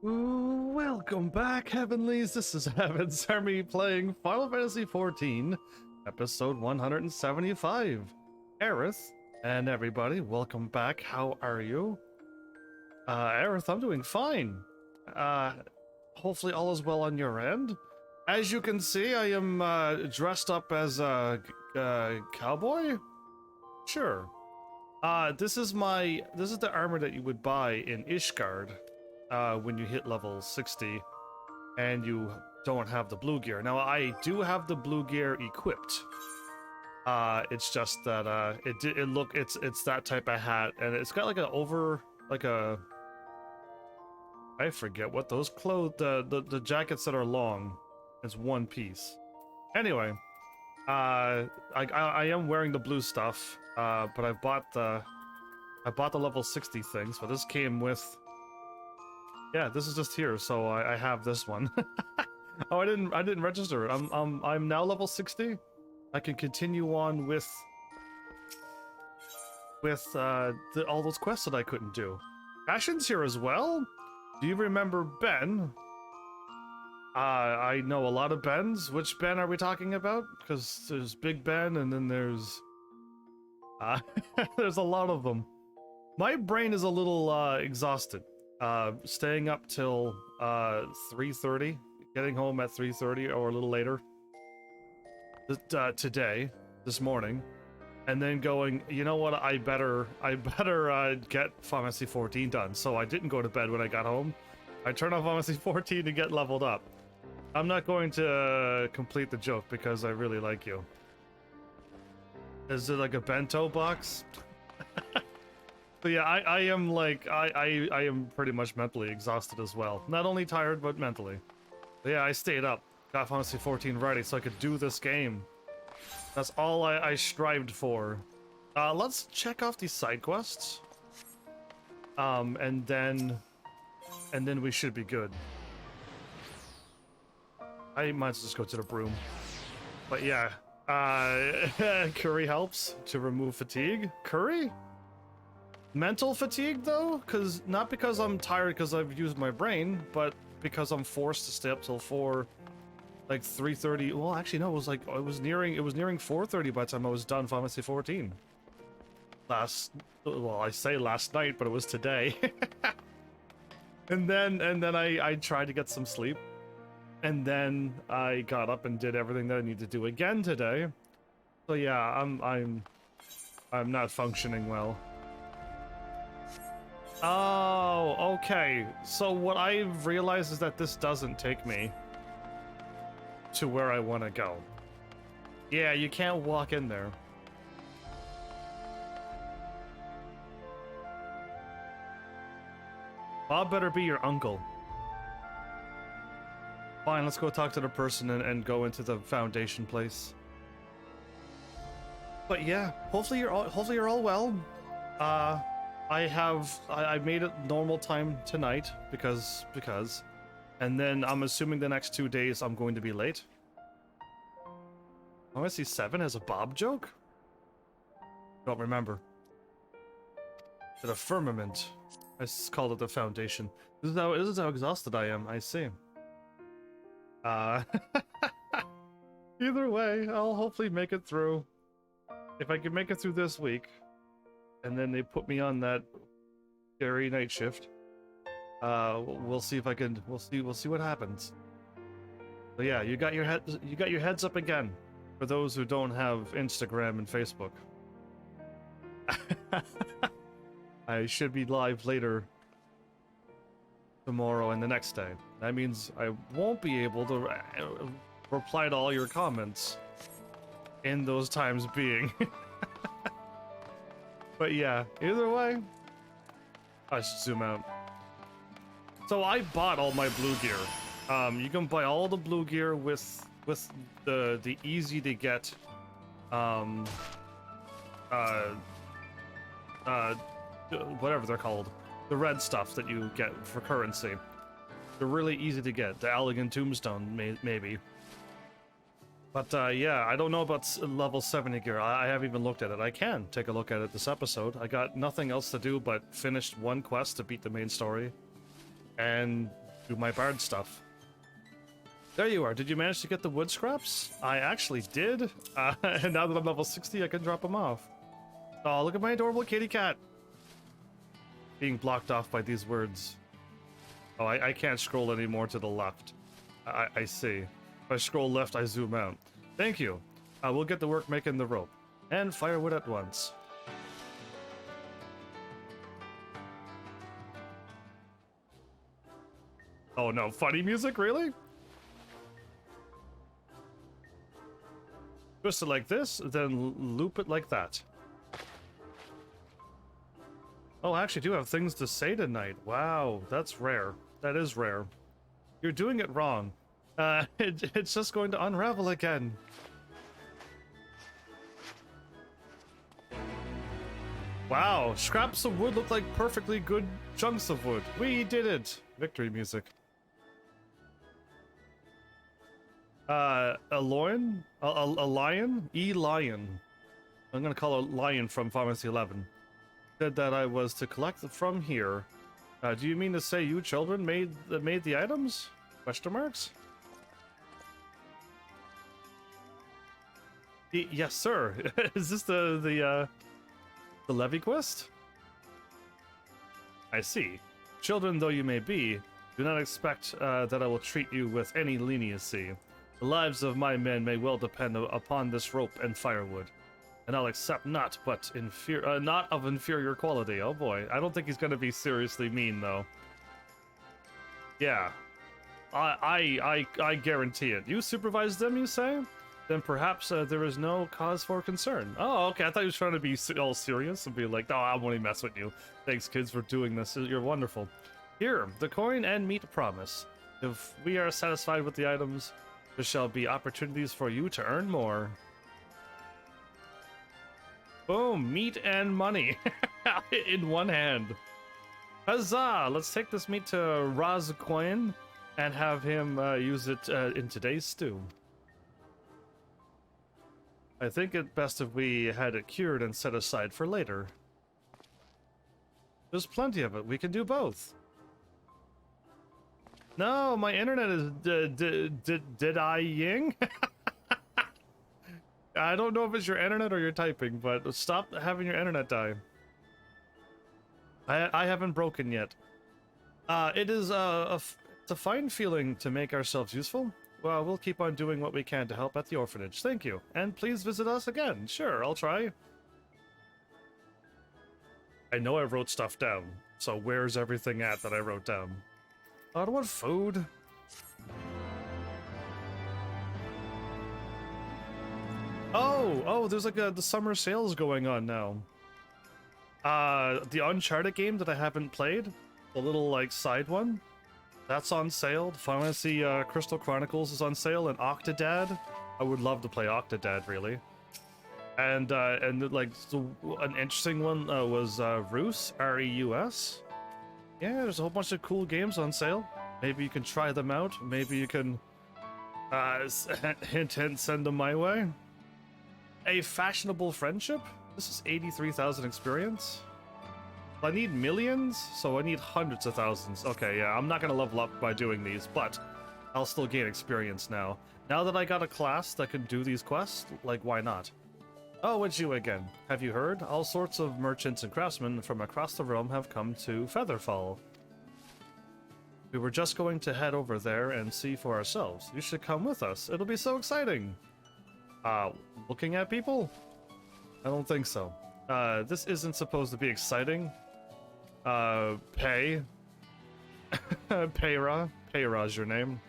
Ooh, welcome back, Heavenlies. This is Heaven's Army playing Final Fantasy XIV, episode 175. Aerith, and everybody, welcome back. How are you? Aerith, I'm doing fine. Hopefully all is well on your end. As you can see, I am dressed up as a cowboy? Sure. This is the armor that you would buy in Ishgard. When you hit level 60 and you don't have the blue gear. Now I do have the blue gear equipped. It's just that it's that type of hat, and it's got I forget what those clothes, the jackets that are long. It's one piece. Anyway, I am wearing the blue stuff, but I bought the level 60 thing, so this came with. Yeah, this is just here, so I have this one. Oh, I didn't register it. I'm now level 60. I can continue on with all those quests that I couldn't do. Ashen's here as well. Do you remember Ben? I know a lot of Bens. Which Ben are we talking about? Because there's Big Ben, and then there's there's a lot of them. My brain is a little exhausted. Staying up till 3:30, getting home at 3:30 or a little later this morning, and then going, you know what, I better get Final Fantasy 14 done. So I didn't go to bed when I got home. I turned on Final Fantasy 14 to get leveled up. I'm not going to complete the joke because I really like you. Is it like a bento box? But yeah, I am like, I am pretty much mentally exhausted as well. Not only tired, but mentally. But yeah, I stayed up, got Final Fantasy 14 ready so I could do this game. That's all I strived for. Let's check off these side quests. And then we should be good. I might as well just go to the broom. But yeah, curry helps to remove fatigue. Curry? Mental fatigue though, not because I'm tired because I've used my brain, but because I'm forced to stay up till 3:30. Well, actually no, it was nearing 4:30 by the time I was done Final Fantasy 14. I say last night, but it was today. and then I tried to get some sleep, and then I got up and did everything that I need to do again today. So yeah, I'm not functioning well. Oh, okay. So what I've realized is that this doesn't take me to where I want to go. Yeah, you can't walk in there. Bob better be your uncle. Fine, let's go talk to the person and go into the Foundation place. But yeah, hopefully you're all well. I made it normal time tonight because, and then I'm assuming the next 2 days I'm going to be late. I want to see 7 as a Bob joke? Don't remember. To the firmament. I called it the Foundation. This is how exhausted I am, I see. Either way, I'll hopefully make it through. If I can make it through this week, and then they put me on that scary night shift. We'll see if I can. We'll see what happens. But yeah, you got your heads up again. For those who don't have Instagram and Facebook, I should be live later tomorrow and the next day. That means I won't be able to reply to all your comments in those times being. But yeah, either way, I should zoom out. So I bought all my blue gear. You can buy all the blue gear with the easy to get whatever they're called, the red stuff that you get for currency. They're really easy to get. The elegant tombstone maybe. But yeah, I don't know about level 70 gear. I haven't even looked at it. I can take a look at it this episode. I got nothing else to do but finished one quest to beat the main story. And do my bard stuff. There you are. Did you manage to get the wood scraps? I actually did. And now that I'm level 60, I can drop them off. Oh, look at my adorable kitty cat. Being blocked off by these words. Oh, I can't scroll anymore to the left. I see. If I scroll left, I zoom out. Thank you. We'll get to work making the rope. And firewood at once. Oh no, funny music, really? Twist it like this, then loop it like that. Oh, I actually do have things to say tonight. Wow, that's rare. That is rare. You're doing it wrong. It's just going to unravel again. Wow, scraps of wood look like perfectly good chunks of wood. We did it! Victory music. A lion? A lion? E-lion. I'm gonna call a lion from Pharmacy 11. Said that I was to collect from here. Do you mean to say you children made the items? Question marks? Yes, sir. Is this the levy quest? I see. Children though you may be, do not expect that I will treat you with any leniency. The lives of my men may well depend upon this rope and firewood, and I'll accept not of inferior quality. Oh boy, I don't think he's gonna be seriously mean though. Yeah, I guarantee it. You supervise them, you say? Then perhaps there is no cause for concern. Oh, okay. I thought he was trying to be all serious and be like, "No, I won't even mess with you. Thanks, kids, for doing this. You're wonderful. Here, the coin and meat promise. If we are satisfied with the items, there shall be opportunities for you to earn more." Boom, meat and money in one hand. Huzzah! Let's take this meat to Razquain and have him use it in today's stew. I think it best if we had it cured and set aside for later. There's plenty of it. We can do both. No, my internet is did I ying? I don't know if it's your internet or your typing, but stop having your internet die. I haven't broken yet. It is it's a fine feeling to make ourselves useful. Well, we'll keep on doing what we can to help at the orphanage. Thank you. And please visit us again. Sure, I'll try. I know I wrote stuff down, so where's everything at that I wrote down? I don't want food. Oh, there's like the summer sales going on now. The Uncharted game that I haven't played, the little like side one, that's on sale. Pharmacy Crystal Chronicles is on sale, and Octodad. I would love to play Octodad, really. And like an interesting one was Reus, R-E-U-S. Yeah, there's a whole bunch of cool games on sale. Maybe you can try them out. Maybe you can hint, send them my way. A fashionable friendship. This is 83,000 experience. I need millions, so I need hundreds of thousands. Okay, yeah, I'm not gonna level up by doing these, but I'll still gain experience now. Now that I got a class that can do these quests, like, why not? Oh, it's you again. Have you heard? All sorts of merchants and craftsmen from across the realm have come to Featherfall. We were just going to head over there and see for ourselves. You should come with us. It'll be so exciting. Looking at people? I don't think so. This isn't supposed to be exciting. Payra. Payra's your name.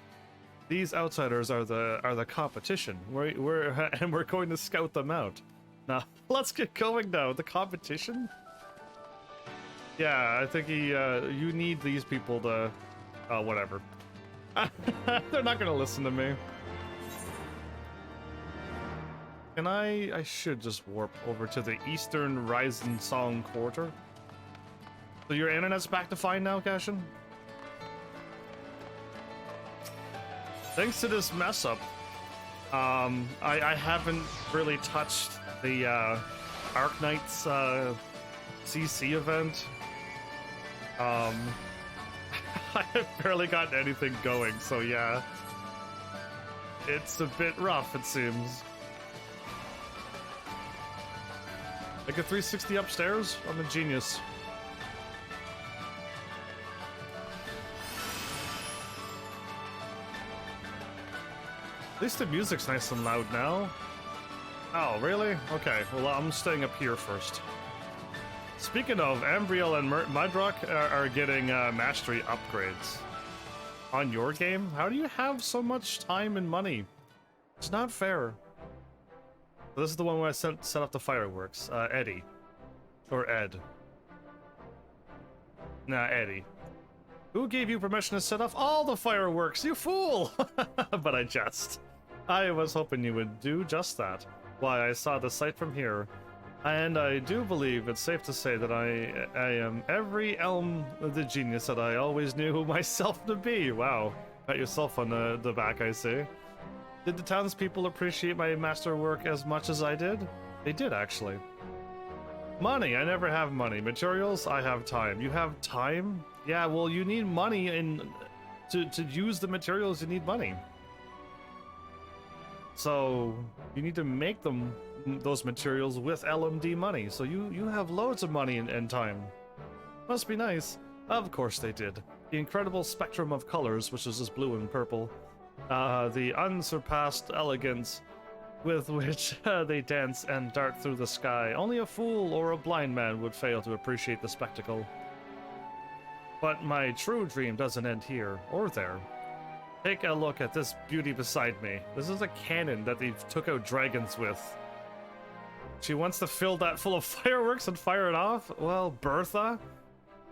These outsiders are the competition. We're going to scout them out. Now, let's get going now. The competition? Yeah, I think you need these people to... whatever. They're not gonna listen to me. Can I should just warp over to the Eastern Rising Song Quarter. So your internet's back to fine now, Cashin? Thanks to this mess up, I haven't really touched the Arknight's CC event. I have barely gotten anything going, so yeah. It's a bit rough, it seems. Like a 360 upstairs? I'm a genius. At least the music's nice and loud now. Oh, really? Okay, well, I'm staying up here first. Speaking of, Ambriel and Mudrock are getting mastery upgrades. On your game? How do you have so much time and money? It's not fair. This is the one where I set up the fireworks. Eddie. Or Ed. Nah, Eddie. Who gave you permission to set off all the fireworks, you fool? But I jest. I was hoping you would do just that. Why, I saw the sight from here. And I do believe it's safe to say that I am every elm the genius that I always knew myself to be. Wow. Pat yourself on the back, I see. Did the townspeople appreciate my masterwork as much as I did? They did, actually. Money. I never have money. Materials. I have time. You have time? Yeah, well, you need money to use the materials. You need money. So you need to make them those materials with LMD money. So you have loads of money and time. Must be nice. Of course they did. The incredible spectrum of colors, which is just blue and purple. The unsurpassed elegance with which they dance and dart through the sky. Only a fool or a blind man would fail to appreciate the spectacle. But my true dream doesn't end here or there. Take a look at this beauty beside me. This is a cannon that they took out dragons with. She wants to fill that full of fireworks and fire it off? Well, Bertha?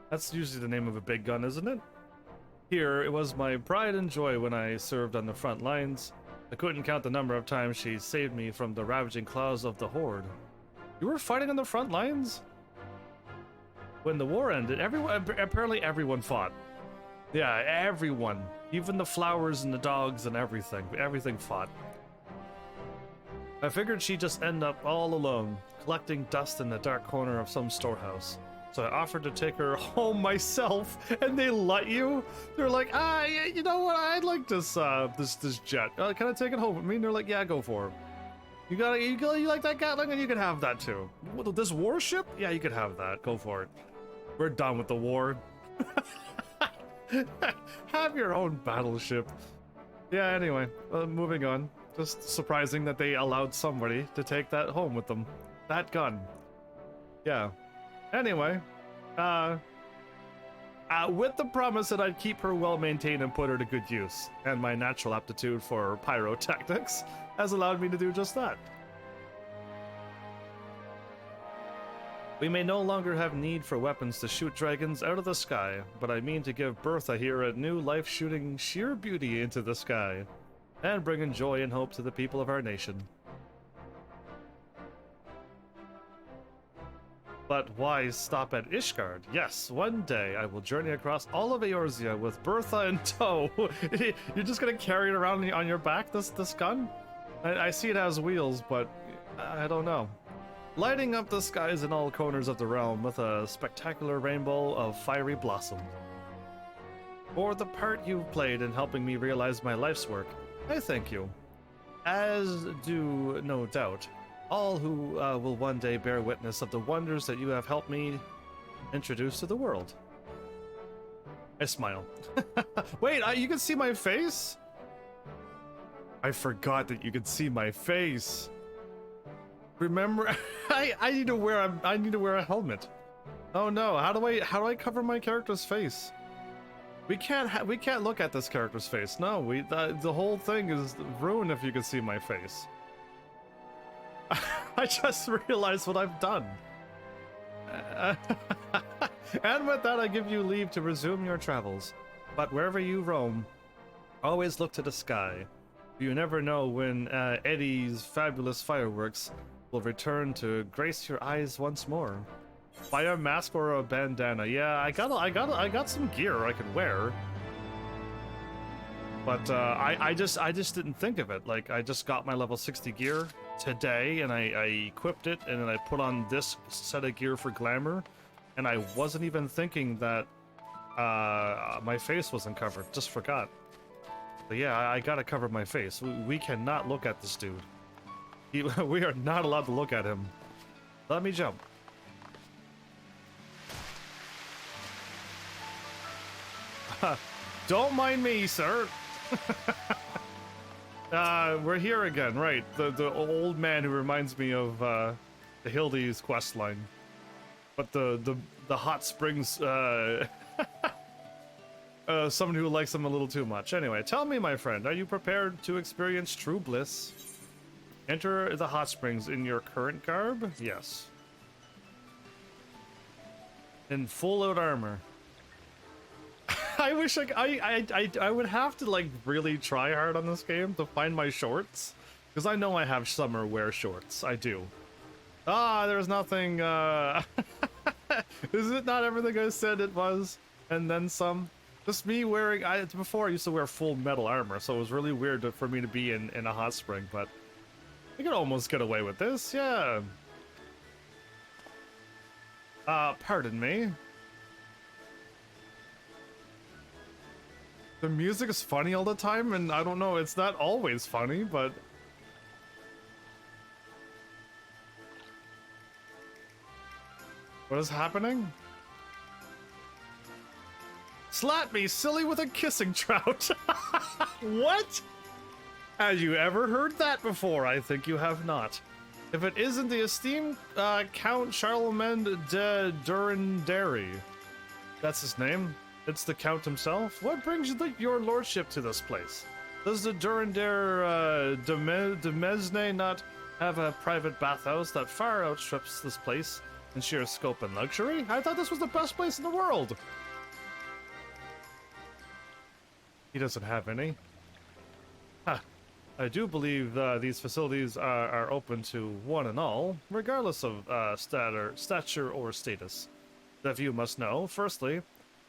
That's usually the name of a big gun, isn't it? Here, it was my pride and joy when I served on the front lines. I couldn't count the number of times she saved me from the ravaging claws of the Horde. You were fighting on the front lines? When the war ended, apparently everyone fought. Yeah, everyone. Even the flowers and the dogs and everything. Everything fought. I figured she'd just end up all alone, collecting dust in the dark corner of some storehouse. So I offered to take her home myself, and they let you? They're like, you know what? I'd like this this jet. Can I take it home with me? And they're like, yeah, go for it. You like that Gatling? And you can have that too. This warship? Yeah, you could have that. Go for it. We're done with the war. Have your own battleship. Yeah, anyway, moving on. Just surprising that they allowed somebody to take that home with them. That gun. Yeah. Anyway, with the promise that I'd keep her well maintained and put her to good use, and my natural aptitude for pyrotechnics has allowed me to do just that. We may no longer have need for weapons to shoot dragons out of the sky, but I mean to give Bertha here a new life shooting sheer beauty into the sky, and bringing joy and hope to the people of our nation. But why stop at Ishgard? Yes, one day I will journey across all of Eorzea with Bertha in tow. You're just gonna carry it around on your back, this gun? I see it has wheels, but I don't know. Lighting up the skies in all corners of the realm with a spectacular rainbow of fiery blossom. For the part you've played in helping me realize my life's work, I thank you. As do, no doubt, all who will one day bear witness of the wonders that you have helped me introduce to the world. I smile. Wait, you can see my face? I forgot that you could see my face. Remember, I need to wear a helmet. Oh no, how do I cover my character's face? We can't look at this character's face. No, the whole thing is ruined if you can see my face. I just realized what I've done. And with that, I give you leave to resume your travels. But wherever you roam, always look to the sky. You never know when Eddie's fabulous fireworks will return to grace your eyes once more. Buy a mask or a bandana. Yeah, I got some gear I could wear. But I just didn't think of it. Like, I just got my level 60 gear today, and I equipped it, and then I put on this set of gear for glamour, and I wasn't even thinking that My face wasn't covered. Just forgot. But yeah, I gotta cover my face. We cannot look at this dude. We are not allowed to look at him. Let me jump. Don't mind me, sir. We're here again, right? The old man who reminds me of the Hildy's quest line. But the hot springs, someone who likes them a little too much. Anyway, tell me, my friend, are you prepared to experience true bliss? Enter the hot springs in your current garb? Yes. In full out armor. I wish I would have to like really try hard on this game to find my shorts, because I know I have summer wear shorts. I do. Ah, there's nothing. Is it not everything I said it was, and then some? Just me wearing. Before I used to wear full metal armor, so it was really weird for me to be in a hot spring. But we could almost get away with this, yeah. Pardon me. The music is funny all the time, and I don't know, it's not always funny, but... What is happening? Slap me, silly, with a kissing trout! What? Have you ever heard that before? I think you have not. If it isn't the esteemed Count Charlemagne de Durandary. That's his name. It's the Count himself? What brings your lordship to this place? Does the Durandare de Mesne not have a private bathhouse that far outstrips this place in sheer scope and luxury? I thought this was the best place in the world! He doesn't have any. Huh. I do believe these facilities are open to one and all, regardless of stature or status. That you must know, firstly,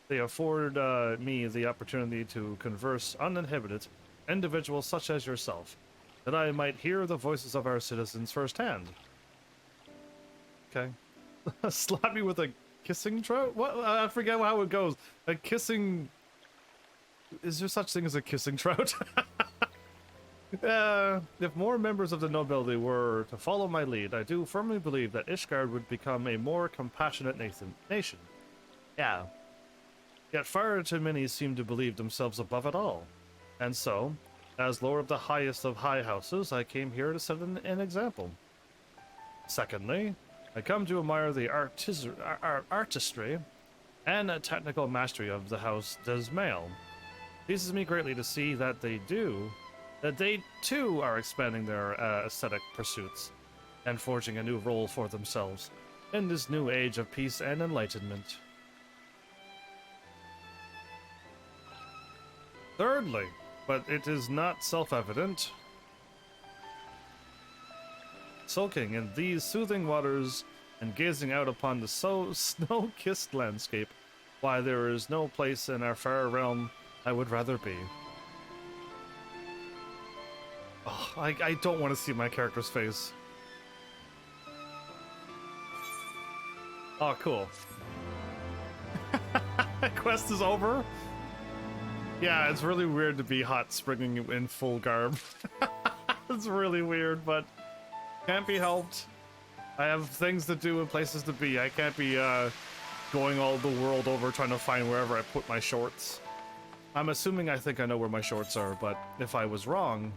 they afford me the opportunity to converse uninhibited individuals such as yourself, that I might hear the voices of our citizens firsthand. Okay. Slap me with a kissing trout? What? I forget how it goes. A kissing... Is there such thing as a kissing trout? If more members of the nobility were to follow my lead, I do firmly believe that Ishgard would become a more compassionate nation. Yeah. Yet far too many seem to believe themselves above it all. And so, as lord of the highest of high houses, I came here to set an example. Secondly, I come to admire the artistry and technical mastery of the house Desmail. It pleases me greatly to see that they too are expanding their aesthetic pursuits and forging a new role for themselves in this new age of peace and enlightenment. Thirdly, but it is not self-evident, sulking in these soothing waters and gazing out upon the snow-kissed landscape, why there is no place in our far realm I would rather be. Oh, I don't want to see my character's face. Oh, cool. Quest is over? Yeah, it's really weird to be hot springing in full garb. It's really weird, but can't be helped. I have things to do and places to be. I can't be going all the world over trying to find wherever I put my shorts. I'm assuming I think I know where my shorts are, but if I was wrong,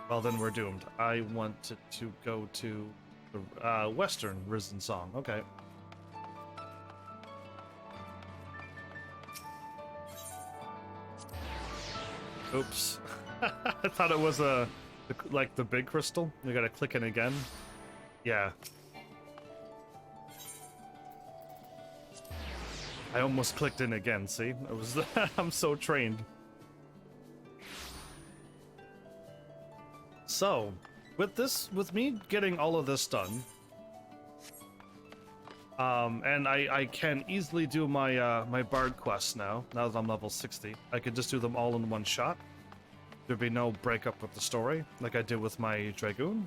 well then we're doomed. I wanted to go to the Western Risen Song. Okay. Oops. I thought it was like the big crystal. You gotta click in again. Yeah. I almost clicked in again, see? It was I'm so trained. So, with me getting all of this done, and I can easily do my my bard quests now that I'm level 60. I could just do them all in one shot. There'd be no breakup with the story, like I did with my Dragoon.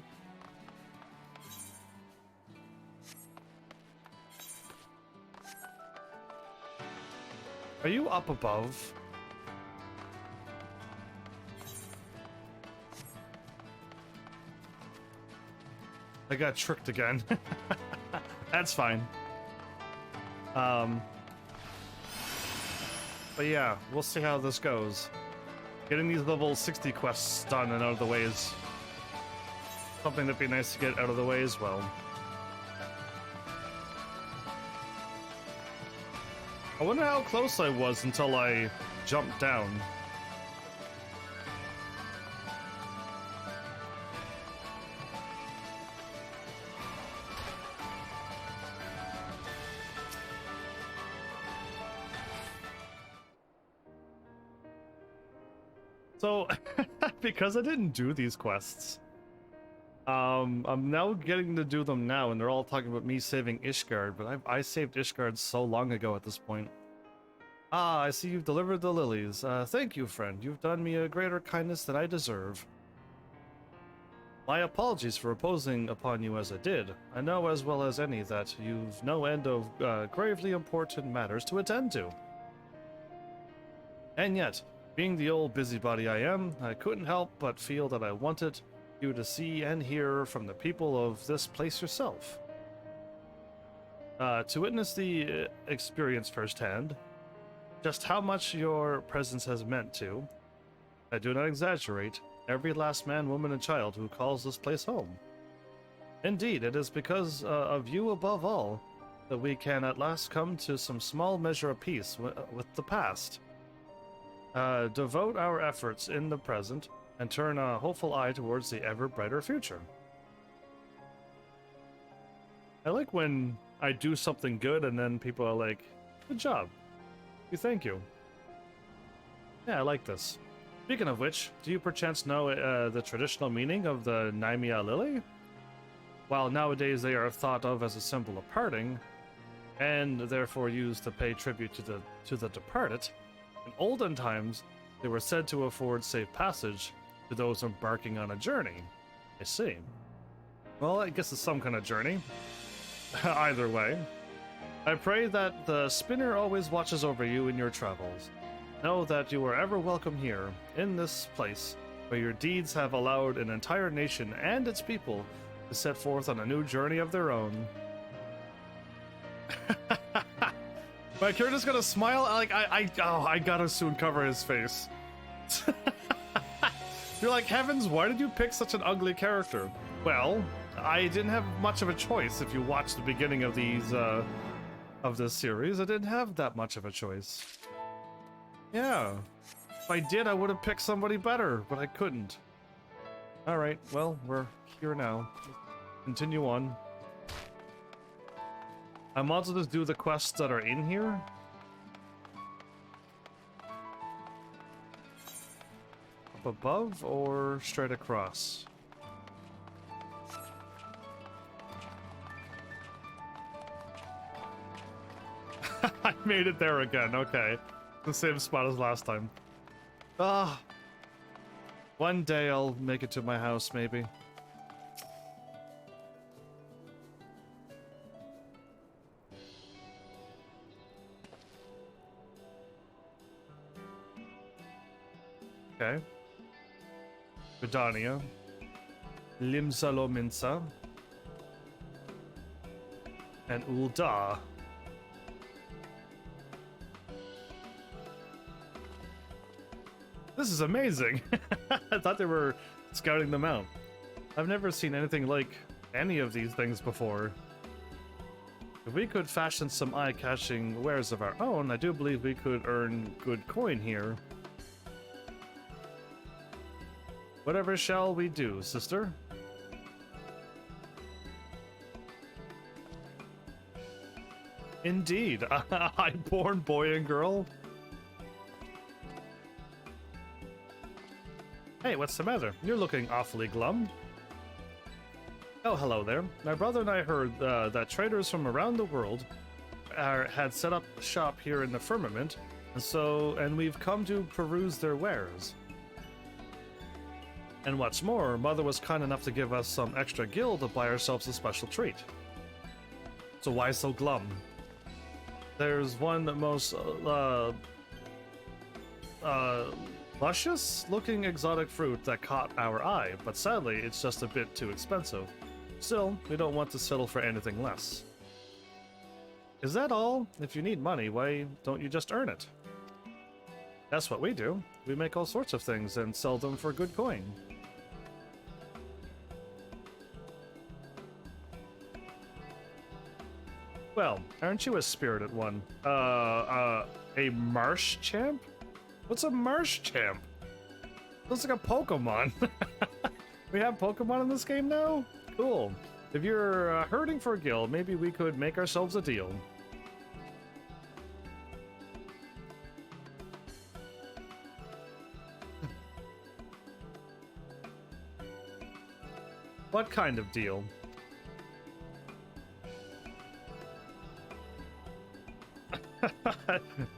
Are you up above? I got tricked again. That's fine. But yeah, we'll see how this goes. Getting these level 60 quests done and out of the way is something that'd be nice to get out of the way as well. I wonder how close I was until I jumped down. So, because I didn't do these quests, I'm now getting to do them now, and they're all talking about me saving Ishgard, but I saved Ishgard so long ago at this point. Ah, I see you've delivered the lilies. Thank you, friend. You've done me a greater kindness than I deserve. My apologies for imposing upon you as I did. I know as well as any that you've no end of gravely important matters to attend to. And yet, being the old busybody I am, I couldn't help but feel that I wanted you to see and hear from the people of this place yourself. To witness the experience firsthand, just how much your presence has meant to, I do not exaggerate, every last man, woman, and child who calls this place home. Indeed, it is because of you above all that we can at last come to some small measure of peace with the past. Devote our efforts in the present and turn a hopeful eye towards the ever brighter future. I like when I do something good and then people are like, good job. Thank you. Yeah, I like this. Speaking of which, do you perchance know the traditional meaning of the Naimia lily? While nowadays they are thought of as a symbol of parting, and therefore used to pay tribute to the departed, in olden times, they were said to afford safe passage to those embarking on a journey. I see. Well, I guess it's some kind of journey. Either way. I pray that the spinner always watches over you in your travels. Know that you are ever welcome here, in this place, where your deeds have allowed an entire nation and its people to set forth on a new journey of their own. My character's gonna smile, like, I gotta soon cover his face. You're like, heavens, why did you pick such an ugly character? Well, I didn't have much of a choice. If you watch the beginning of these, of this series, I didn't have that much of a choice. Yeah. If I did, I would have picked somebody better, but I couldn't. Alright, well, we're here now. Continue on. I might as well just do the quests that are in here. Up above or straight across? I made it there again, okay. The same spot as last time. Ah. One day I'll make it to my house, maybe. Okay. Vidania. Limsalominsa. And Ulda. This is amazing! I thought they were scouting them out. I've never seen anything like any of these things before. If we could fashion some eye-catching wares of our own, I do believe we could earn good coin here. Whatever shall we do, sister? Indeed, a high-born boy and girl. Hey, what's the matter? You're looking awfully glum. Oh, hello there. My brother and I heard that traders from around the world had set up shop here in the firmament, and we've come to peruse their wares. And what's more, Mother was kind enough to give us some extra gil to buy ourselves a special treat. So why so glum? There's one most luscious looking exotic fruit that caught our eye, but sadly it's just a bit too expensive. Still, we don't want to settle for anything less. Is that all? If you need money, why don't you just earn it? That's what we do. We make all sorts of things and sell them for good coin. Well, aren't you a spirited one? A marsh champ? What's a marsh champ? Looks like a Pokemon. We have Pokemon in this game now? Cool. If you're hurting for a guild, maybe we could make ourselves a deal. What kind of deal?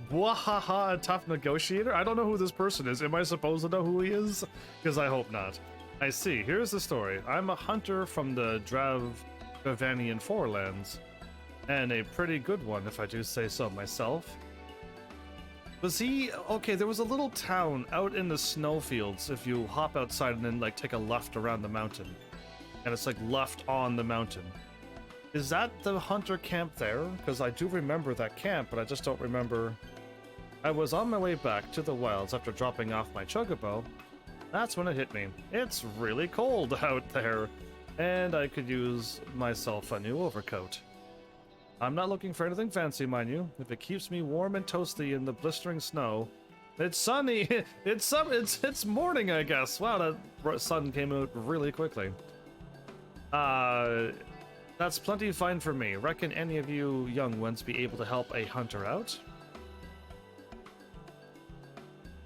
Wahaha, a tough negotiator? I don't know who this person is. Am I supposed to know who he is? Because I hope not. I see. Here's the story. I'm a hunter from the Dravanian Forelands. And a pretty good one, if I do say so myself. Was he... Okay, there was a little town out in the snowfields if you hop outside and then, like, take a left around the mountain. And it's, like, left on the mountain. Is that the hunter camp there? Because I do remember that camp, but I just don't remember... I was on my way back to the wilds after dropping off my chocobo. That's when it hit me. It's really cold out there, and I could use myself a new overcoat. I'm not looking for anything fancy, mind you. If it keeps me warm and toasty in the blistering snow... It's sunny! It's morning, I guess. Wow, that sun came out really quickly. That's plenty fine for me. Reckon any of you young ones be able to help a hunter out?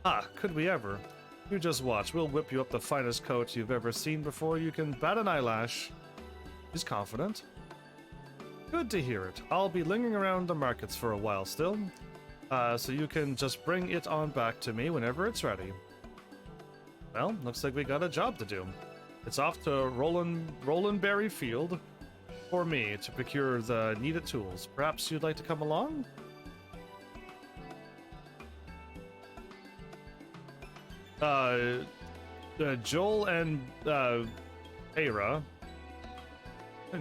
Ah, could we ever? You just watch. We'll whip you up the finest coat you've ever seen before you can bat an eyelash. He's confident. Good to hear it. I'll be lingering around the markets for a while still, so you can just bring it on back to me whenever it's ready. Well, looks like we got a job to do. It's off to Rolandberry Field for me to procure the needed tools. Perhaps you'd like to come along? Joel and Peyra.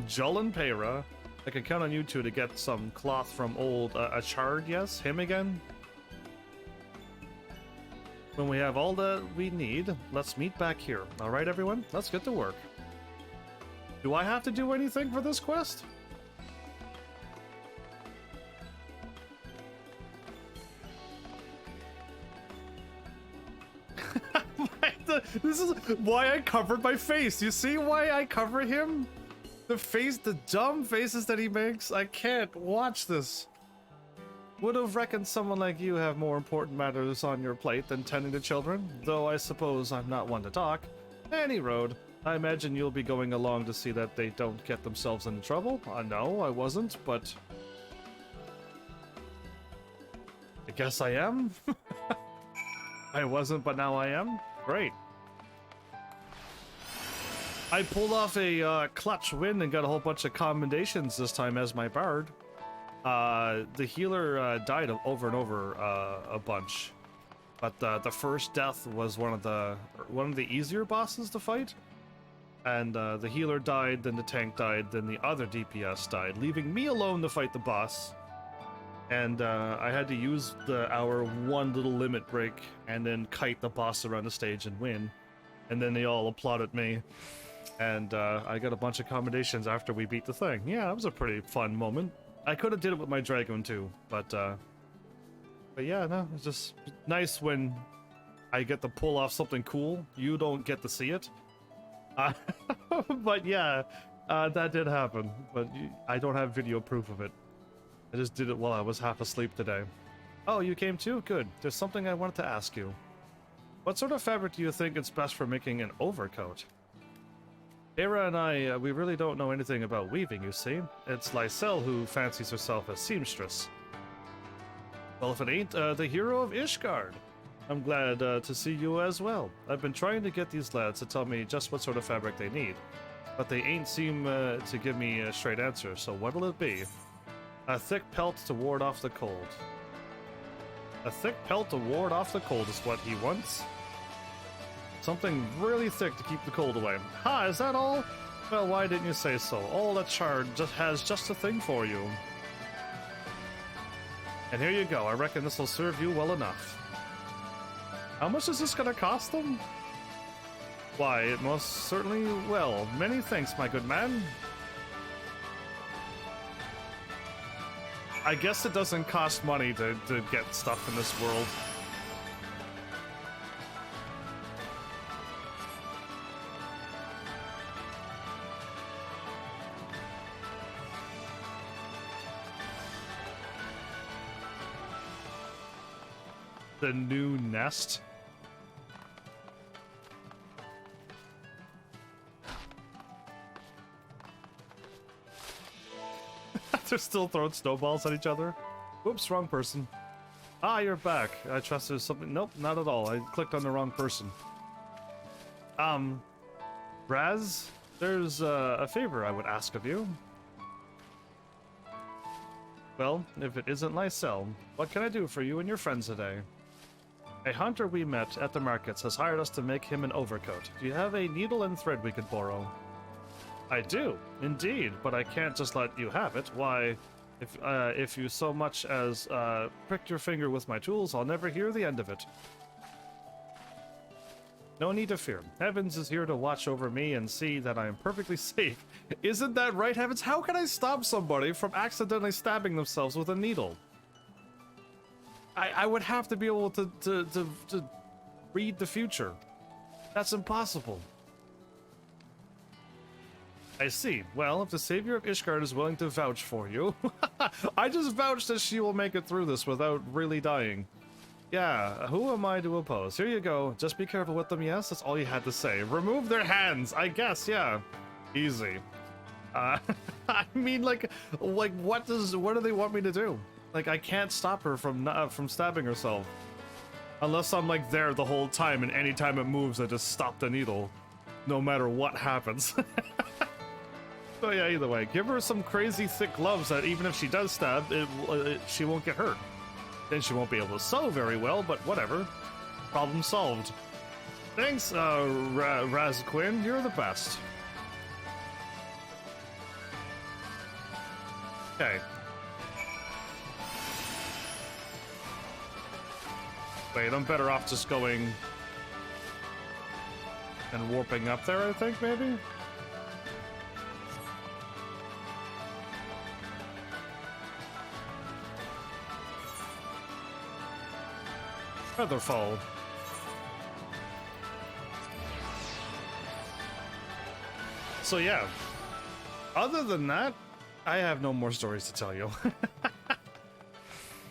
Joel and Peyra. I can count on you two to get some cloth from old Achard, yes? Him again? When we have all that we need, let's meet back here. Alright, everyone? Let's get to work. Do I have to do anything for this quest? This is why I covered my face. You see why I cover him? The dumb faces that he makes. I can't watch this. Would have reckoned someone like you have more important matters on your plate than tending to children, though I suppose I'm not one to talk. Any road, I imagine you'll be going along to see that they don't get themselves into trouble. No, I wasn't, but... I guess I am? I wasn't, but now I am? Great. I pulled off a clutch win and got a whole bunch of commendations this time as my bard. The healer died over and over a bunch, but the first death was one of the easier bosses to fight, and the healer died, then the tank died, then the other DPS died, leaving me alone to fight the boss. And I had to use our one little limit break and then kite the boss around the stage and win, and then they all applauded me. And I got a bunch of commendations after we beat the thing. Yeah, it was a pretty fun moment. I could have did it with my dragon too, but yeah, no, it's just nice when I get to pull off something cool. You don't get to see it. But yeah, that did happen, but I don't have video proof of it. I just did it while I was half asleep today. Oh, you came too? Good. There's something I wanted to ask you. What sort of fabric do you think it's best for making an overcoat? Era and I, we really don't know anything about weaving, you see. It's Lysel who fancies herself a seamstress. Well, if it ain't the hero of Ishgard. I'm glad to see you as well. I've been trying to get these lads to tell me just what sort of fabric they need, but they ain't seem to give me a straight answer, so what'll it be? A thick pelt to ward off the cold. A thick pelt to ward off the cold is what he wants. Something really thick to keep the cold away. Ha, is that all? Well, why didn't you say so? All that shard has just a thing for you. And here you go. I reckon this will serve you well enough. How much is this gonna cost them? Why, it most certainly will. Many thanks, my good man. I guess it doesn't cost money to get stuff in this world. The new nest. They're still throwing snowballs at each other. Whoops, wrong person. Ah, you're back. I trust there's something. Nope, not at all. I clicked on the wrong person. Raz, there's a favor I would ask of you. Well, if it isn't Lysel, what can I do for you and your friends today? A hunter we met at the markets has hired us to make him an overcoat. Do you have a needle and thread we could borrow? I do, indeed, but I can't just let you have it. Why, if you so much as pricked your finger with my tools, I'll never hear the end of it. No need to fear. Heavens is here to watch over me and see that I am perfectly safe. Isn't that right, Heavens? How can I stop somebody from accidentally stabbing themselves with a needle? I would have to be able to read the future. That's impossible. I see. Well, if the savior of Ishgard is willing to vouch for you, I just vouch that she will make it through this without really dying. Yeah, who am I to oppose? Here you go. Just be careful with them, yes? That's all you had to say. Remove their hands, I guess, yeah. Easy. I mean, like, what do they want me to do? Like, I can't stop her from stabbing herself. Unless I'm, like, there the whole time, and anytime it moves, I just stop the needle. No matter what happens. So yeah, either way, give her some crazy thick gloves that even if she does stab, she won't get hurt. Then she won't be able to sew very well, but whatever. Problem solved. Thanks, Raz Quinn, you're the best. Okay. Wait, I'm better off just going and warping up there, I think, maybe? Featherfall. So yeah, other than that, I have no more stories to tell you.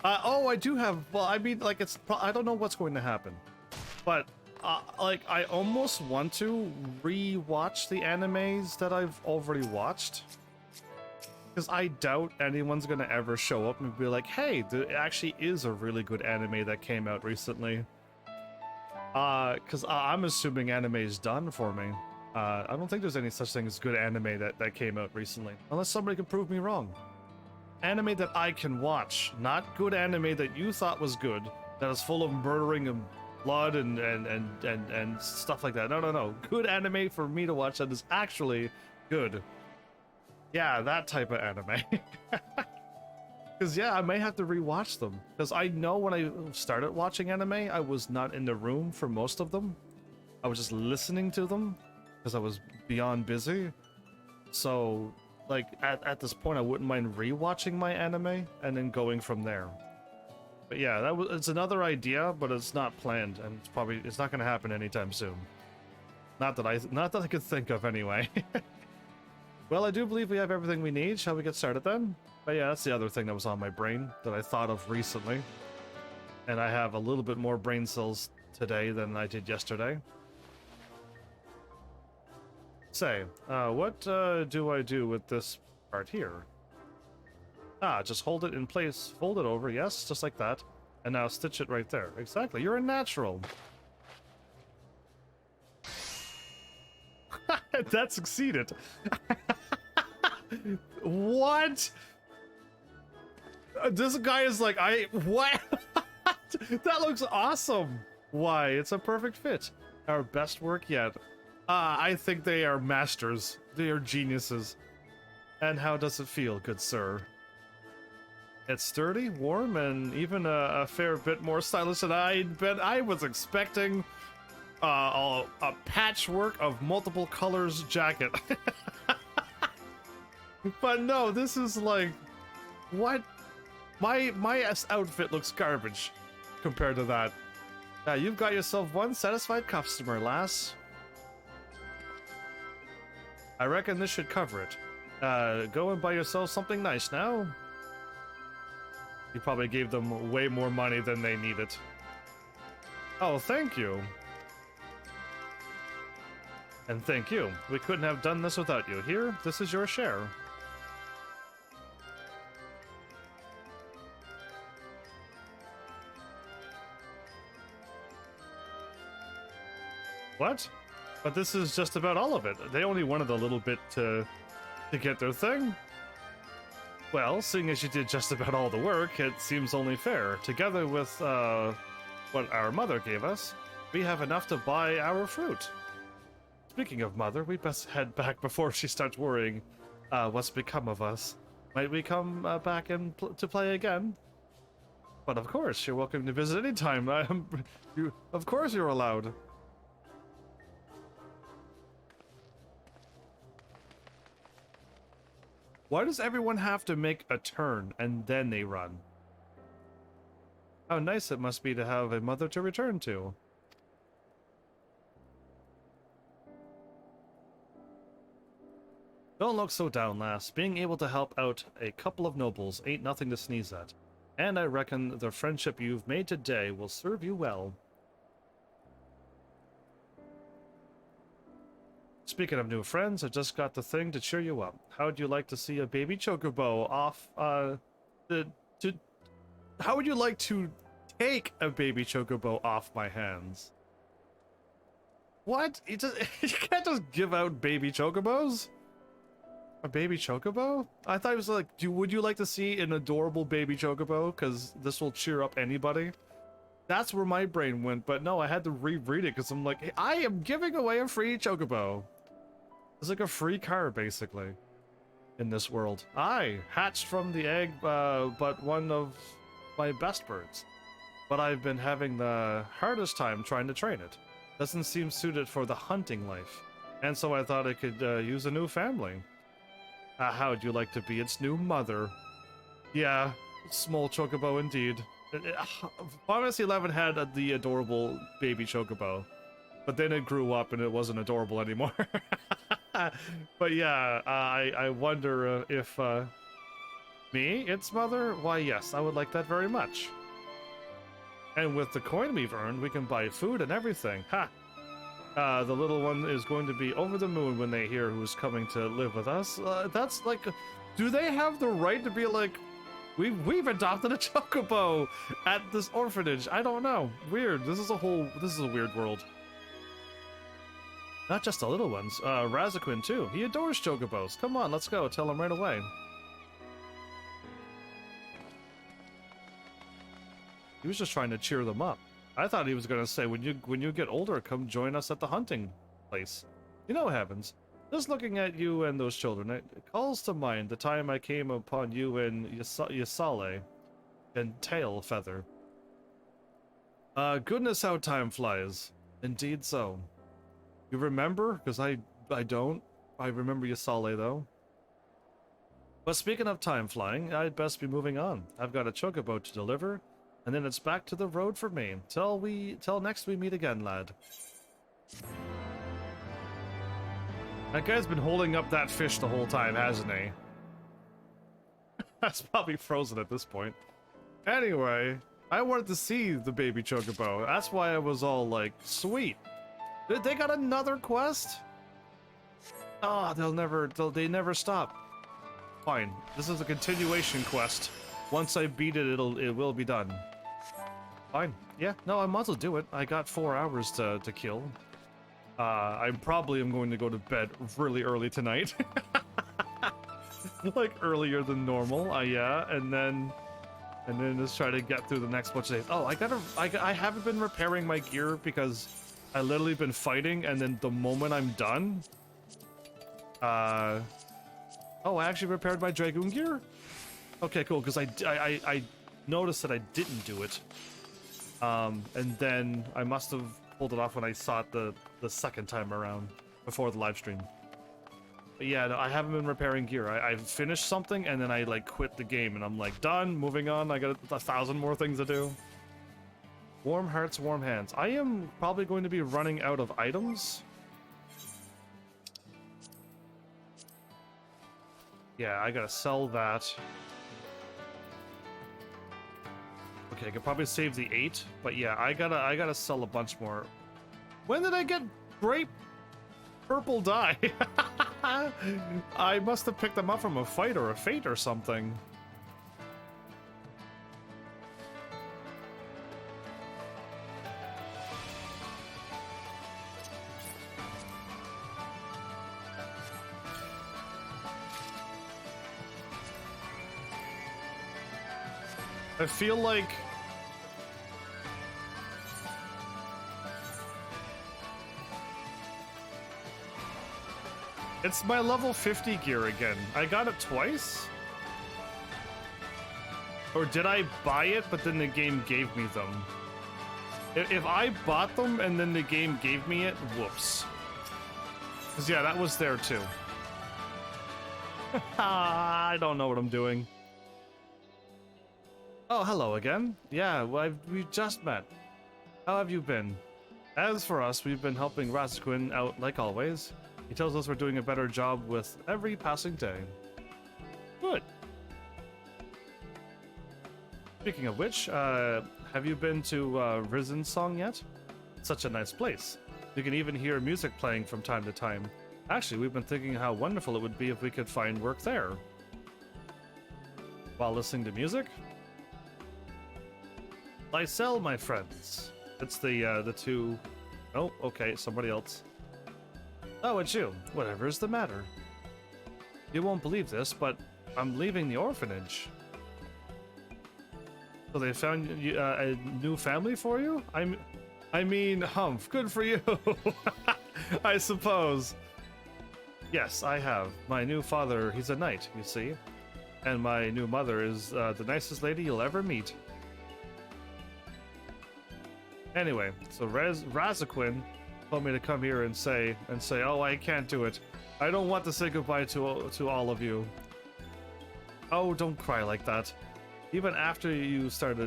Oh, I do have, well, I mean, like, I don't know what's going to happen, but, like, I almost want to re-watch the animes that I've already watched, because I doubt anyone's gonna ever show up and be like, hey, there actually is a really good anime that came out recently. Because I'm assuming anime is done for me. I don't think there's any such thing as good anime that came out recently, unless somebody can prove me wrong. Anime that I can watch, not good anime that you thought was good, that is full of murdering and blood and stuff like that. No. Good anime for me to watch that is actually good. Yeah, that type of anime. Because, yeah, I may have to rewatch them. Because I know when I started watching anime, I was not in the room for most of them. I was just listening to them because I was beyond busy. So, like, at this point, I wouldn't mind rewatching my anime and then going from there. But yeah, it's another idea, but it's not planned, and it's not going to happen anytime soon. Not that I could think of anyway. Well, I do believe we have everything we need. Shall we get started then? But yeah, that's the other thing that was on my brain that I thought of recently. And I have a little bit more brain cells today than I did yesterday. Say, what do I do with this part here? Ah, just hold it in place, fold it over, yes, just like that. And now stitch it right there. Exactly, you're a natural. That succeeded. What? This guy is like, what? That looks awesome. Why? It's a perfect fit. Our best work yet. I think they are masters. They are geniuses. And how does it feel, good sir? It's sturdy, warm, and even a fair bit more stylish than I was expecting. A patchwork of multiple colors jacket. But no, this is like, what? My outfit looks garbage compared to that. You've got yourself one satisfied customer, lass. I reckon this should cover it. Go and buy yourself something nice now. You probably gave them way more money than they needed. Oh, thank you. And thank you. We couldn't have done this without you. Here, this is your share. What? But this is just about all of it. They only wanted a little bit to get their thing. Well, seeing as you did just about all the work, it seems only fair. Together with what our mother gave us, we have enough to buy our fruit. Speaking of mother, we best head back before she starts worrying what's become of us. Might we come back and to play again? But of course, you're welcome to visit anytime. Of course you're allowed. Why does everyone have to make a turn and then they run? How nice it must be to have a mother to return to. Don't look so down, lass. Being able to help out a couple of nobles ain't nothing to sneeze at. And I reckon the friendship you've made today will serve you well. Speaking of new friends, I just got the thing to cheer you up. How'd you like to see a baby chocobo off, how would you like to take a baby chocobo off my hands? What? You can't just give out baby chocobos? A baby chocobo? I thought it was like, would you like to see an adorable baby chocobo? Because this will cheer up anybody. That's where my brain went, but no, I had to reread it because I'm like, hey, I am giving away a free chocobo. It's like a free car, basically, in this world. I hatched from the egg, but one of my best birds. But I've been having the hardest time trying to train it. Doesn't seem suited for the hunting life. And so I thought it could use a new family. How'd you like to be its new mother? Yeah, small chocobo indeed. Final Fantasy XI had the adorable baby chocobo, but then it grew up and it wasn't adorable anymore. But yeah, I wonder if me, its mother? Why yes, I would like that very much. And with the coin we've earned, we can buy food and everything. Ha! The little one is going to be over the moon when they hear who's coming to live with us. That's like, do they have the right to be like, we've adopted a chocobo at this orphanage? I don't know. Weird. This is a weird world. Not just the little ones. Razakun too. He adores chocobos. Come on, let's go. Tell him right away. He was just trying to cheer them up. I thought he was going to say, when you get older, come join us at the hunting place. You know, Heavens, just looking at you and those children, it calls to mind the time I came upon you in Yasale and Tail Feather. Goodness how time flies. Indeed so. You remember? Because I don't. I remember Yasale, though. But speaking of time flying, I'd best be moving on. I've got a chocobo to deliver, and then it's back to the road for me. Till next we meet again, lad. That guy's been holding up that fish the whole time, hasn't he? That's probably frozen at this point. Anyway, I wanted to see the baby chocobo. That's why I was all like, sweet. They got another quest? Oh, they never stop. Fine, this is a continuation quest. Once I beat it, it will be done. Fine. Yeah, no, I might as well do it. I got 4 hours to kill. I probably am going to go to bed really early tonight. Like earlier than normal, yeah, and then and then just try to get through the next bunch of days. Oh, I haven't been repairing my gear because I literally been fighting, and then the moment I'm done, oh, I actually repaired my Dragoon gear? Okay, cool, because I noticed that I didn't do it. And then I must have pulled it off when I saw it the second time around, before the live stream. But yeah, no, I haven't been repairing gear. I finished something, and then I, like, quit the game, and I'm like, done, moving on, I got 1,000 more things to do. Warm hearts, warm hands. I am probably going to be running out of items. Yeah, I gotta sell that. Okay, I could probably save the 8, but yeah, I gotta sell a bunch more. When did I get great purple dye? I must have picked them up from a fight or a fate or something. I feel like it's my level 50 gear again. I got it twice? Or did I buy it, but then the game gave me them? If I bought them and then the game gave me it, whoops. Because yeah, that was there too. I don't know what I'm doing. Oh, hello again. Yeah, well, we just met. How have you been? As for us, we've been helping Razaquin out like always. He tells us we're doing a better job with every passing day. Good. Speaking of which, have you been to Risen Song yet? Such a nice place. You can even hear music playing from time to time. Actually, we've been thinking how wonderful it would be if we could find work there. While listening to music? Lysel, my friends. It's the two... Oh, okay, somebody else. Oh, it's you. Whatever's the matter. You won't believe this, but I'm leaving the orphanage. So they found a new family for you? I mean, humph, good for you. I suppose. Yes, I have. My new father, he's a knight, you see. And my new mother is the nicest lady you'll ever meet. Anyway, so Razaquin told me to come here and say, oh, I can't do it. I don't want to say goodbye to all of you. Oh, don't cry like that. Even after you start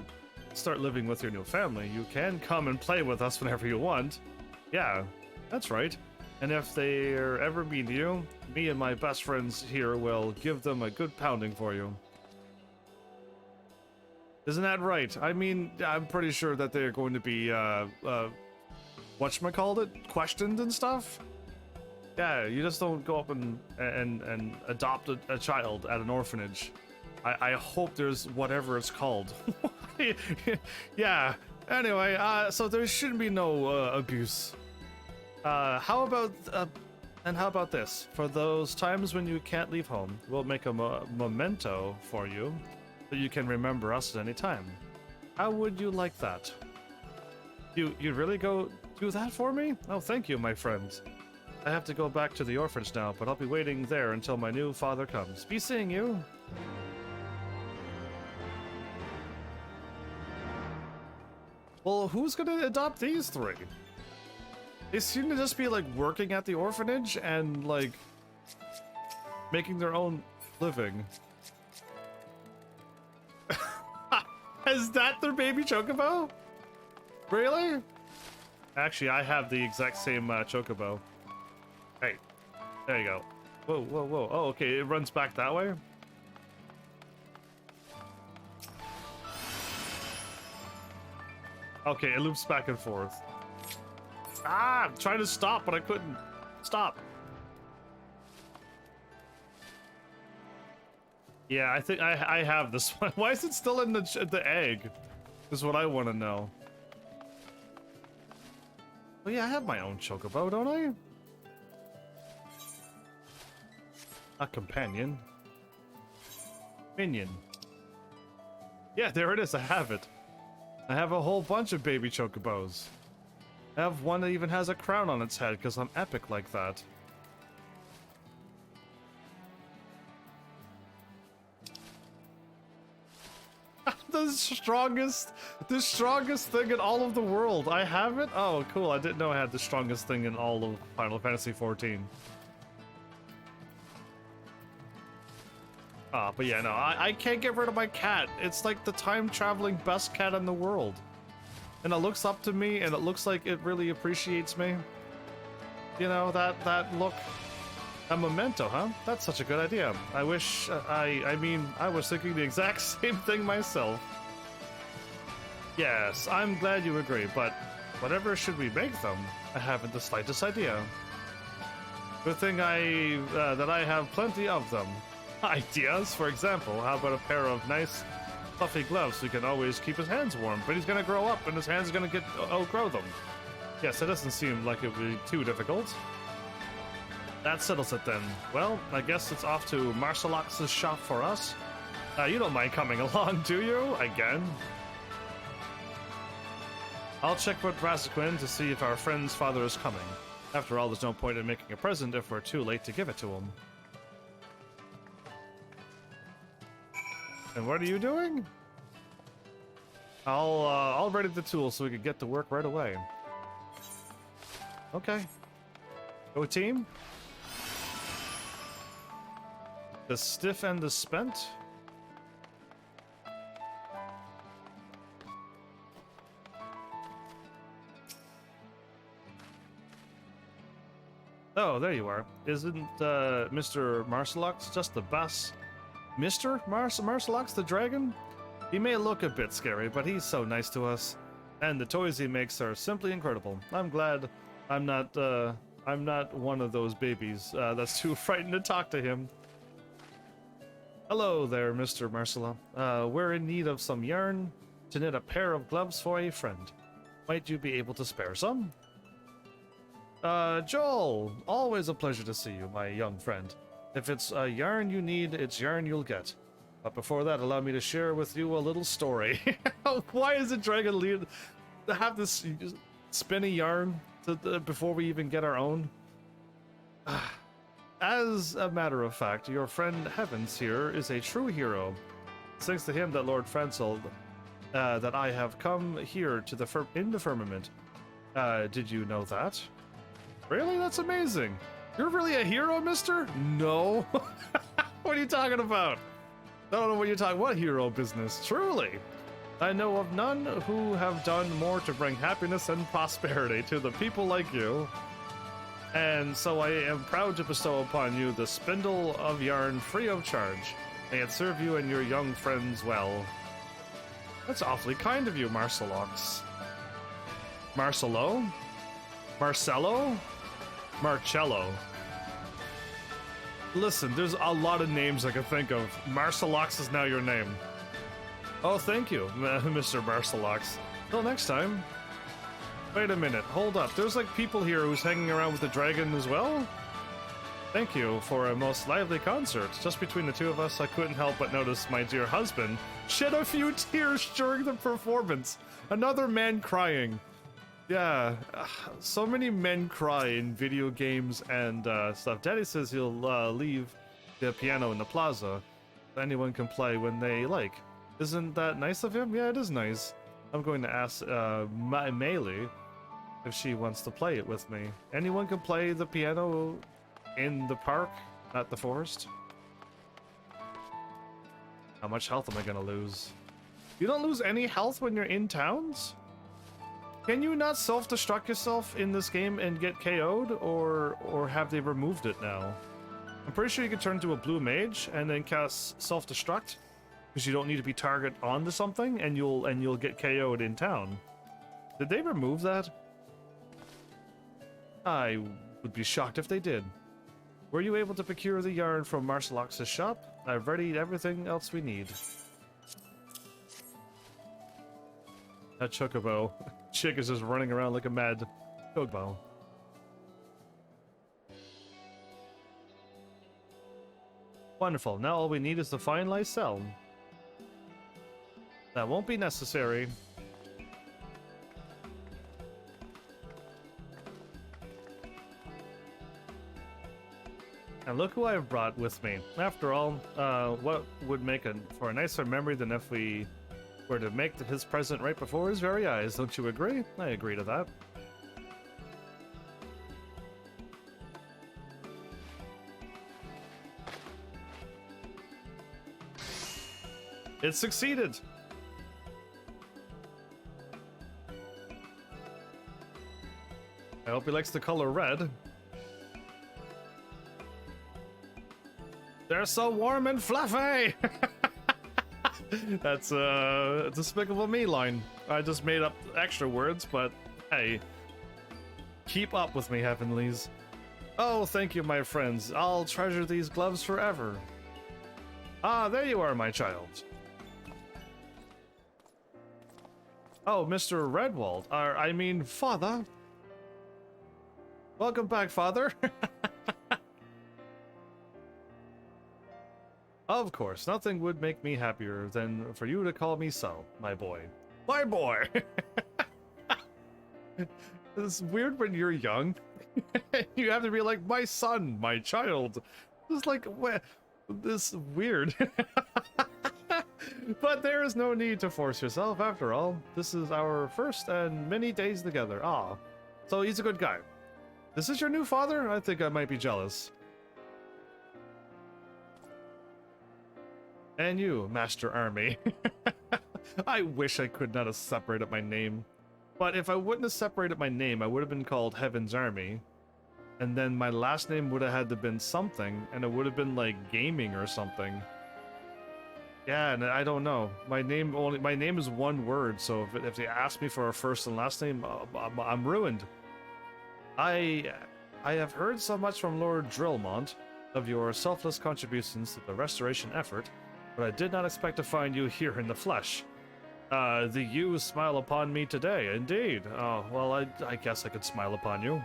living with your new family, you can come and play with us whenever you want. Yeah, that's right. And if they're ever mean to you, me and my best friends here will give them a good pounding for you. Isn't that right? I mean, I'm pretty sure that they're going to be, whatchamacallit, questioned and stuff? Yeah, you just don't go up and adopt a child at an orphanage. I hope there's whatever it's called. Yeah, anyway, so there shouldn't be no, abuse. How about this? For those times when you can't leave home, we'll make a memento for you, so you can remember us at any time. How would you like that? You'd really go do that for me? Oh, thank you, my friend. I have to go back to the orphanage now, but I'll be waiting there until my new father comes. Be seeing you. Well, who's gonna adopt these three? They seem to just be, like, working at the orphanage and, like, making their own living. Is that their baby chocobo? Really? Actually, I have the exact same chocobo. Hey, there you go. Whoa, whoa, whoa. Oh, okay, it runs back that way? Okay, it loops back and forth. Ah, I'm trying to stop, but I couldn't. Stop. Yeah, I think I have this one. Why is it still in the egg? Is what I want to know. Well, yeah, I have my own chocobo, don't I? A companion. Minion. Yeah, there it is. I have it. I have a whole bunch of baby chocobos. I have one that even has a crown on its head because I'm epic like that. the strongest thing in all of the world. I have it? Oh, cool. I didn't know I had the strongest thing in all of Final Fantasy XIV. But yeah, no, I can't get rid of my cat. It's like the time-traveling best cat in the world. And it looks up to me, and it looks like it really appreciates me. You know, that look. A memento, huh? That's such a good idea. I wish, I mean, I was thinking the exact same thing myself. Yes, I'm glad you agree, but whatever should we make them? I haven't the slightest idea. Good thing that I have plenty of them. Ideas, for example, how about a pair of nice, fluffy gloves so he can always keep his hands warm, but he's gonna grow up and his hands are gonna outgrow them. Yes, it doesn't seem like it would be too difficult. That settles it then. Well, I guess it's off to Marcelox's shop for us. You don't mind coming along, do you? Again? I'll check with Razquin to see if our friend's father is coming. After all, there's no point in making a present if we're too late to give it to him. And what are you doing? I'll ready the tools so we can get to work right away. Okay. Go team. The stiff and the spent. Oh, there you are. Isn't Mr. Marcelox just the best? Mr. Marcelox the dragon? He may look a bit scary, but he's so nice to us. And the toys he makes are simply incredible. I'm glad I'm not one of those babies that's too frightened to talk to him. Hello there, Mr. Marcelo. We're in need of some yarn to knit a pair of gloves for a friend. Might you be able to spare some? Joel, always a pleasure to see you, my young friend. If it's yarn you need, it's yarn you'll get. But before that, allow me to share with you a little story. Why is it Dragon Lead to have this spinny yarn before we even get our own? As a matter of fact, your friend Heavens here is a true hero. It's thanks to him that Lord Francel, that I have come here to in the firmament. Did you know that? Really? That's amazing. You're really a hero, mister? No. What are you talking about? I don't know what you're talking. What hero business? Truly. I know of none who have done more to bring happiness and prosperity to the people like you. And so I am proud to bestow upon you the spindle of yarn free of charge. May it serve you and your young friends well. That's awfully kind of you, Marcelox. Marcelo? Marcello? Marcello. Listen, there's a lot of names I can think of. Marcelox is now your name. Oh, thank you, Mr. Marcelox. Till next time. Wait a minute, hold up. There's like people here who's hanging around with the dragon as well? Thank you for a most lively concert. Just between the two of us, I couldn't help but notice my dear husband shed a few tears during the performance. Another man crying. Yeah, so many men cry in video games and stuff. Daddy says he'll leave the piano in the plaza. Anyone can play when they like. Isn't that nice of him? Yeah, it is nice. I'm going to ask Meili if she wants to play it with me. Anyone can play the piano in the park, not the forest. How much health am I gonna lose? You don't lose any health when you're in towns? Can you not self-destruct yourself in this game and get KO'd, or have they removed it now? I'm pretty sure you can turn to a blue mage and then cast self-destruct, because you don't need to be target onto something, and you'll get KO'd in town. Did they remove that? I would be shocked if they did. Were you able to procure the yarn from Marcelox's shop? I've readied everything else we need. That chocobo chick is just running around like a mad chocobo. Wonderful. Now all we need is to find Lysel. That won't be necessary. And look who I've brought with me. After all, what would make for a nicer memory than if we were to make his present right before his very eyes? Don't you agree? I agree to that. It succeeded! I hope he likes the color red. They're so warm and fluffy! That's a Despicable Me line. I just made up extra words, but hey. Keep up with me, Heavenlies. Oh, thank you, my friends. I'll treasure these gloves forever. Ah, there you are, my child. Oh, Mr. Redwald. I mean, Father. Welcome back, Father. Of course, nothing would make me happier than for you to call me so, my boy. My boy! It's weird when you're young. You have to be like, my son, my child. It's like, this is weird. But there is no need to force yourself, after all. This is our first and many days together. Ah, so he's a good guy. This is your new father? I think I might be jealous. And you, Master Army. I wish I could not have separated my name. But if I wouldn't have separated my name, I would have been called Heaven's Army. And then my last name would have had to been something, and it would have been like gaming or something. Yeah, and I don't know. My name is one word, so if they ask me for a first and last name, I'm ruined. I have heard so much from Lord Drillmont of your selfless contributions to the restoration effort, but I did not expect to find you here in the flesh. The you smile upon me today, indeed. Oh, well, I guess I could smile upon you.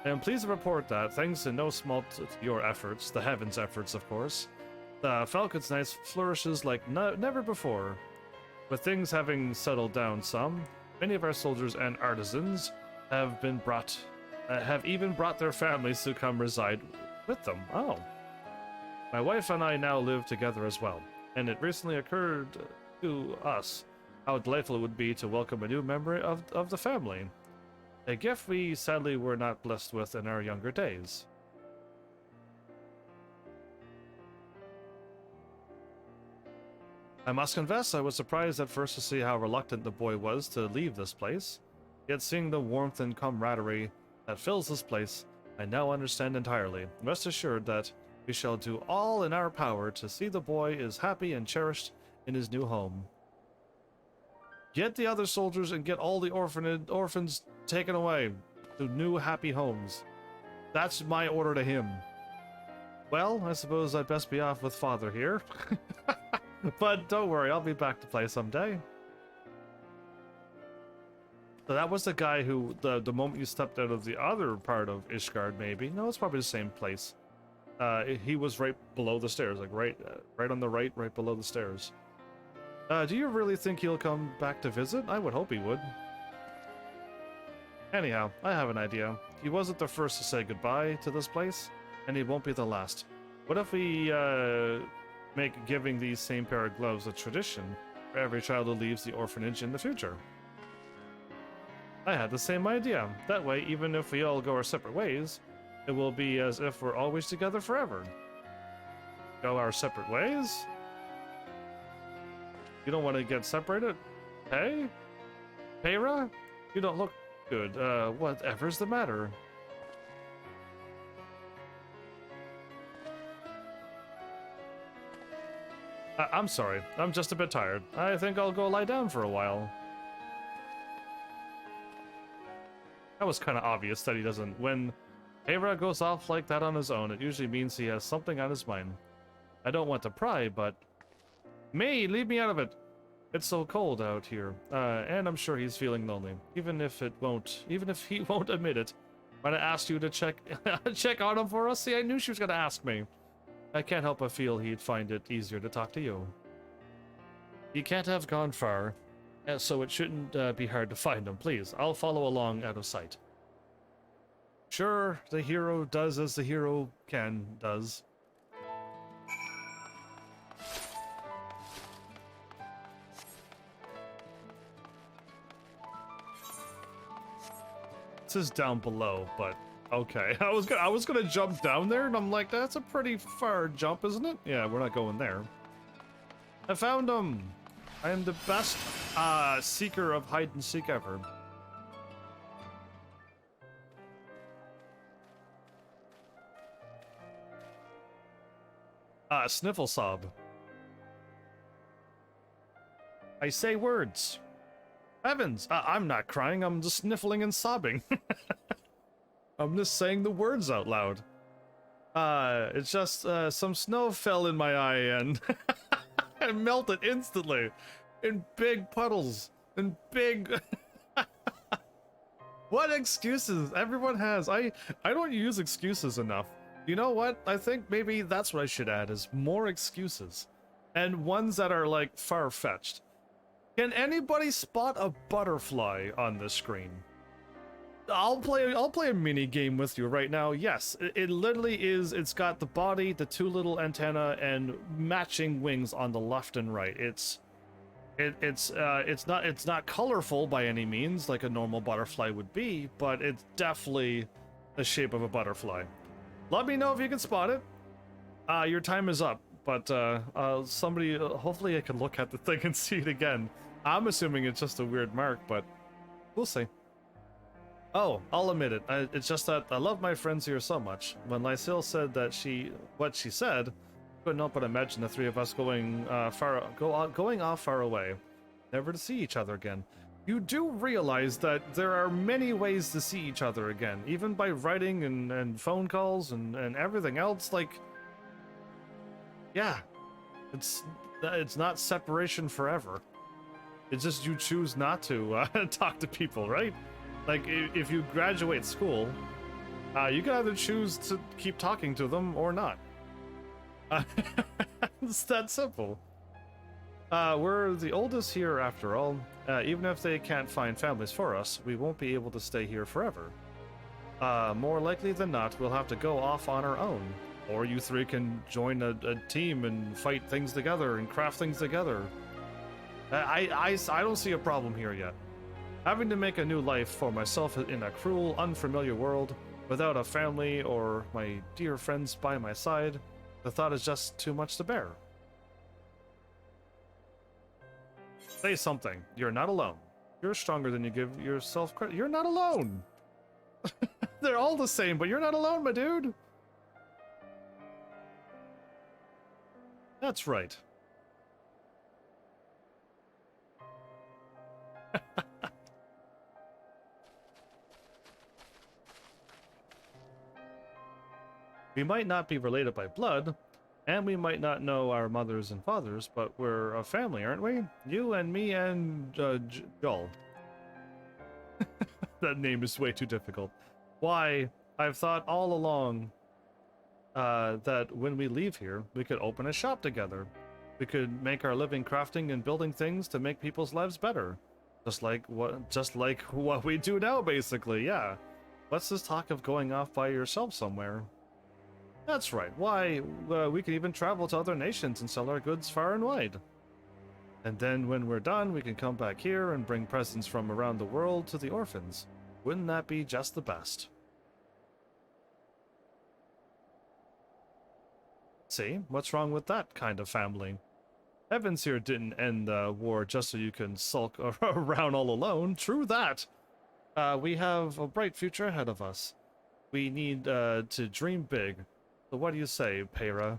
I am pleased to report that, thanks in no small to your efforts, the Heavens' efforts, of course, the Falcon's Knights flourishes like never before. With things having settled down some, many of our soldiers and artisans have even brought their families to come reside with them. Oh. My wife and I now live together as well, and it recently occurred to us how delightful it would be to welcome a new member of the family. A gift we sadly were not blessed with in our younger days. I must confess, I was surprised at first to see how reluctant the boy was to leave this place. Yet seeing the warmth and camaraderie that fills this place, I now understand entirely. Rest assured that we shall do all in our power to see the boy is happy and cherished in his new home. Get the other soldiers and get all the orphans taken away to new happy homes. That's my order to him. Well, I suppose I'd best be off with Father here. But don't worry, I'll be back to play someday. So that was the guy who, the moment you stepped out of the other part of Ishgard, maybe. No, it's probably the same place. He was right below the stairs, like right on the right below the stairs. Do you really think he'll come back to visit? I would hope he would. Anyhow, I have an idea. He wasn't the first to say goodbye to this place, and he won't be the last. What if we make giving these same pair of gloves a tradition for every child who leaves the orphanage in the future? I had the same idea. That way, even if we all go our separate ways, it will be as if we're always together forever. Go our separate ways? You don't want to get separated? Hey? Peyra? You don't look good. Whatever's the matter? I'm sorry. I'm just a bit tired. I think I'll go lie down for a while. That was kind of obvious that he doesn't. When Peyra goes off like that on his own, it usually means he has something on his mind. I don't want to pry, but... May, leave me out of it! It's so cold out here, and I'm sure he's feeling lonely. Even if he won't admit it. Might I ask you to check on him for us? See, I knew she was gonna ask me. I can't help but feel he'd find it easier to talk to you. He can't have gone far, so it shouldn't be hard to find him. Please, I'll follow along out of sight. Sure, the hero does as the hero does. This is down below, but okay. I was gonna jump down there, and I'm like, that's a pretty far jump, isn't it? Yeah, we're not going there. I found him. I am the best seeker of hide and seek ever. Sniffle sob. I say words. Heavens, I'm not crying, I'm just sniffling and sobbing. I'm just saying the words out loud. It's just, some snow fell in my eye and it melted instantly. In big puddles. In big... What excuses everyone has? I don't use excuses enough. You know what? I think maybe that's what I should add, is more excuses. And ones that are, like, far-fetched. Can anybody spot a butterfly on the screen? I'll play a mini game with you right now. Yes, it literally is. It's got the body, the two little antennae, and matching wings on the left and right. It's not colorful by any means like a normal butterfly would be, but it's definitely the shape of a butterfly. Let me know if you can spot it. Your time is up, but somebody hopefully I can look at the thing and see it again. I'm assuming it's just a weird mark, but we'll see. Oh, I'll admit it. It's just that I love my friends here so much. When Lysil said that what she said, couldn't help but imagine the three of us going off far away, never to see each other again. You do realize that there are many ways to see each other again, even by writing and phone calls and everything else. Like, yeah, it's not separation forever. It's just you choose not to talk to people, right? Like, if you graduate school, you can either choose to keep talking to them or not. It's that simple. We're the oldest here after all. Even if they can't find families for us, we won't be able to stay here forever. More likely than not, we'll have to go off on our own. Or you three can join a team and fight things together and craft things together. I don't see a problem here yet. Having to make a new life for myself in a cruel, unfamiliar world, without a family or my dear friends by my side, the thought is just too much to bear. Say something. You're not alone. You're stronger than you give yourself credit. You're not alone! They're all the same, but you're not alone, my dude! That's right. We might not be related by blood, and we might not know our mothers and fathers, but we're a family, aren't we? You and me and Joel. That name is way too difficult. Why, I've thought all along that when we leave here, we could open a shop together. We could make our living crafting and building things to make people's lives better. Just like what we do now, basically, yeah. What's this talk of going off by yourself somewhere? That's right. Why, we could even travel to other nations and sell our goods far and wide. And then when we're done, we can come back here and bring presents from around the world to the orphans. Wouldn't that be just the best? See, what's wrong with that kind of family? Evans here didn't end the war just so you can sulk around all alone. True that. We have a bright future ahead of us. We need to dream big. So what do you say, Peyra?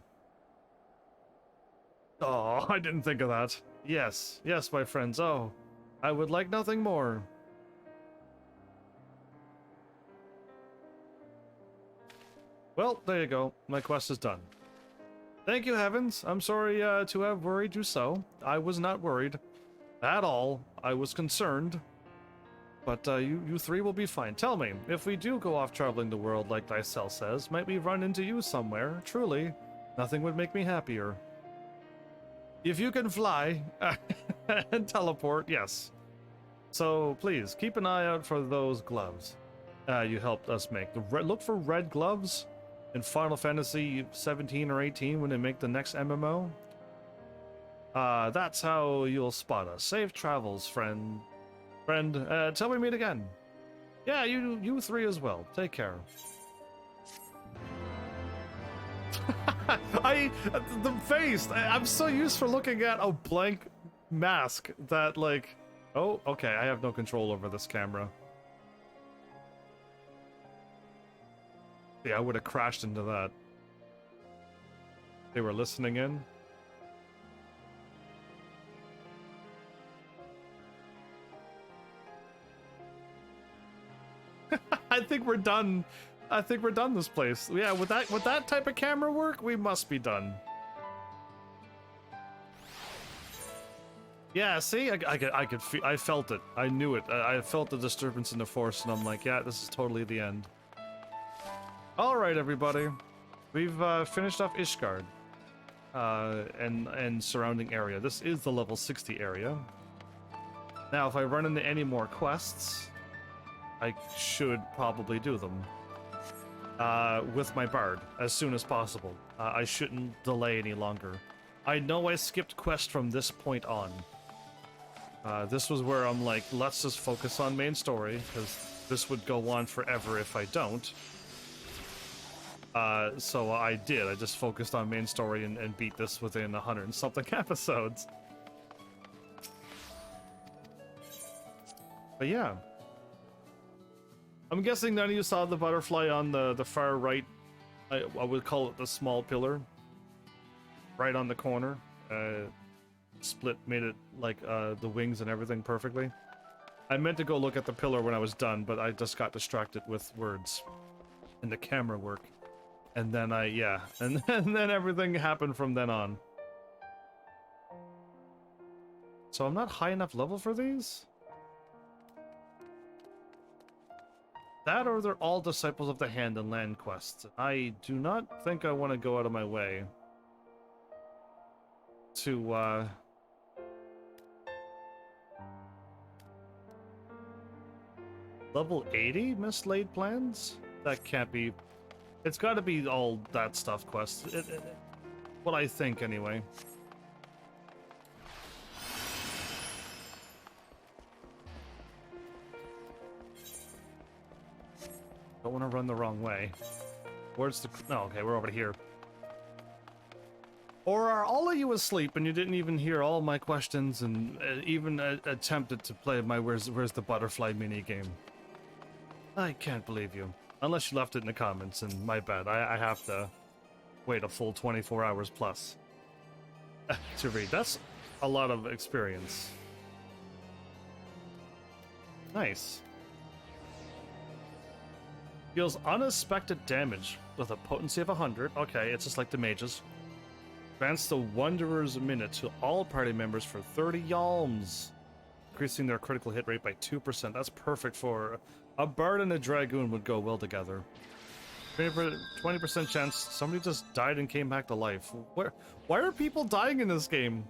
Oh, I didn't think of that. Yes, yes, my friends. Oh, I would like nothing more. Well, there you go. My quest is done. Thank you, Heavens. I'm sorry to have worried you so. I was not worried at all. I was concerned. But you three will be fine. Tell me, if we do go off traveling the world like Lysel says, might we run into you somewhere? Truly, nothing would make me happier. If you can fly and teleport, yes. So please keep an eye out for those gloves you helped us make. Look for red gloves in Final Fantasy 17 or 18 when they make the next MMO. That's how you'll spot us. Safe travels, friend. Till we meet again. Yeah, you three as well. Take care. The face. I'm so used for looking at a blank mask that like. Oh, okay. I have no control over this camera. Yeah, I would have crashed into that. They were listening in. I think we're done. I think we're done this place. Yeah, with that type of camera work, we must be done. Yeah, see, I felt it. I knew it. I felt the disturbance in the force, and I'm like, yeah, this is totally the end. All right, everybody, we've finished off Ishgard, and surrounding area. This is the level 60 area. Now, if I run into any more quests, I should probably do them with my bard as soon as possible. I shouldn't delay any longer. I know I skipped quest from this point on. This was where I'm like, let's just focus on main story, because this would go on forever if I don't. So I did. I just focused on main story and beat this within 100 and something episodes. But yeah. I'm guessing none of you saw the butterfly on the far right. I would call it the small pillar. Right on the corner. Split made it like the wings and everything perfectly. I meant to go look at the pillar when I was done, but I just got distracted with words and the camera work. And then and then everything happened from then on. So I'm not high enough level for these? That or they're all Disciples of the Hand and land quests. I do not think I want to go out of my way to level 80 mislaid plans? That can't be. It's got to be all that stuff quests. What I think anyway. Don't want to run the wrong way. Where's the... No, okay, we're over here. Or are all of you asleep and you didn't even hear all my questions and even attempted to play my where's the butterfly minigame? I can't believe you. Unless you left it in the comments, and my bad. I have to wait a full 24 hours plus to read. That's a lot of experience. Nice. Deals unexpected damage with a potency of 100. Okay, it's just like the mages. Grants the Wanderer's Minute to all party members for 30 yalms, increasing their critical hit rate by 2%. That's perfect for a bard and a dragoon would go well together. 20% chance somebody just died and came back to life. Why are people dying in this game?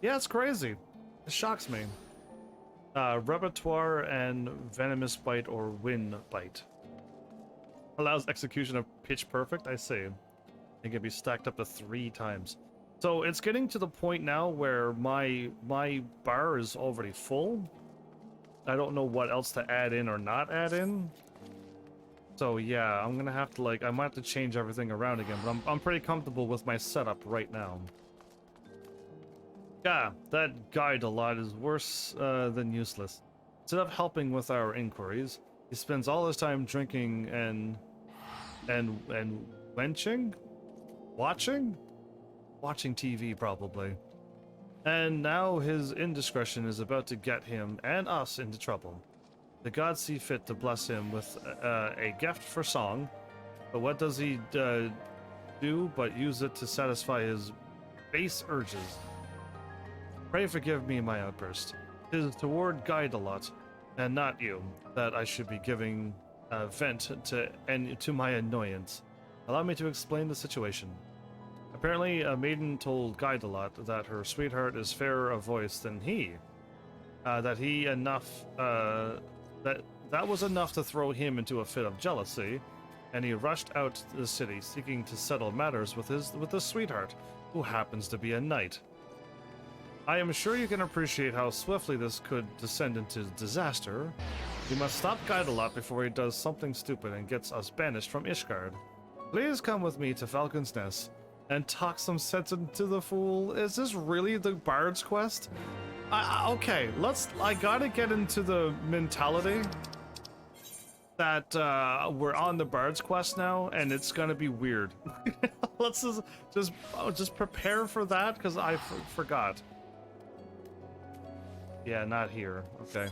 Yeah, it's crazy. It shocks me. Repertoire and Venomous Bite or Wind Bite. Allows execution of Pitch Perfect, I see. It can be stacked up to 3 times. So it's getting to the point now where my bar is already full. I don't know what else to add in or not add in. So yeah, I'm gonna have to like, I might have to change everything around again, but I'm pretty comfortable with my setup right now. Yeah, that guide a lot is worse than useless. Instead of helping with our inquiries, he spends all his time drinking and wenching? Watching TV probably. And now his indiscretion is about to get him and us into trouble. The gods see fit to bless him with a gift for song, but what does he do but use it to satisfy his base urges? Pray forgive me my outburst. It is toward Guide-a-lot, and not you, that I should be giving vent to my annoyance. Allow me to explain the situation. Apparently, a maiden told Guidelot that her sweetheart is fairer of voice than he. That was enough to throw him into a fit of jealousy, and he rushed out to the city seeking to settle matters with his sweetheart, who happens to be a knight. I am sure you can appreciate how swiftly this could descend into disaster. We must stop Guidelot before he does something stupid and gets us banished from Ishgard. Please come with me to Falcon's Nest and talk some sense into the fool. Is this really the Bard's quest? Okay, I gotta get into the mentality that we're on the Bard's quest now, and it's gonna be weird. Let's just prepare for that, because I forgot. Yeah, not here. Okay.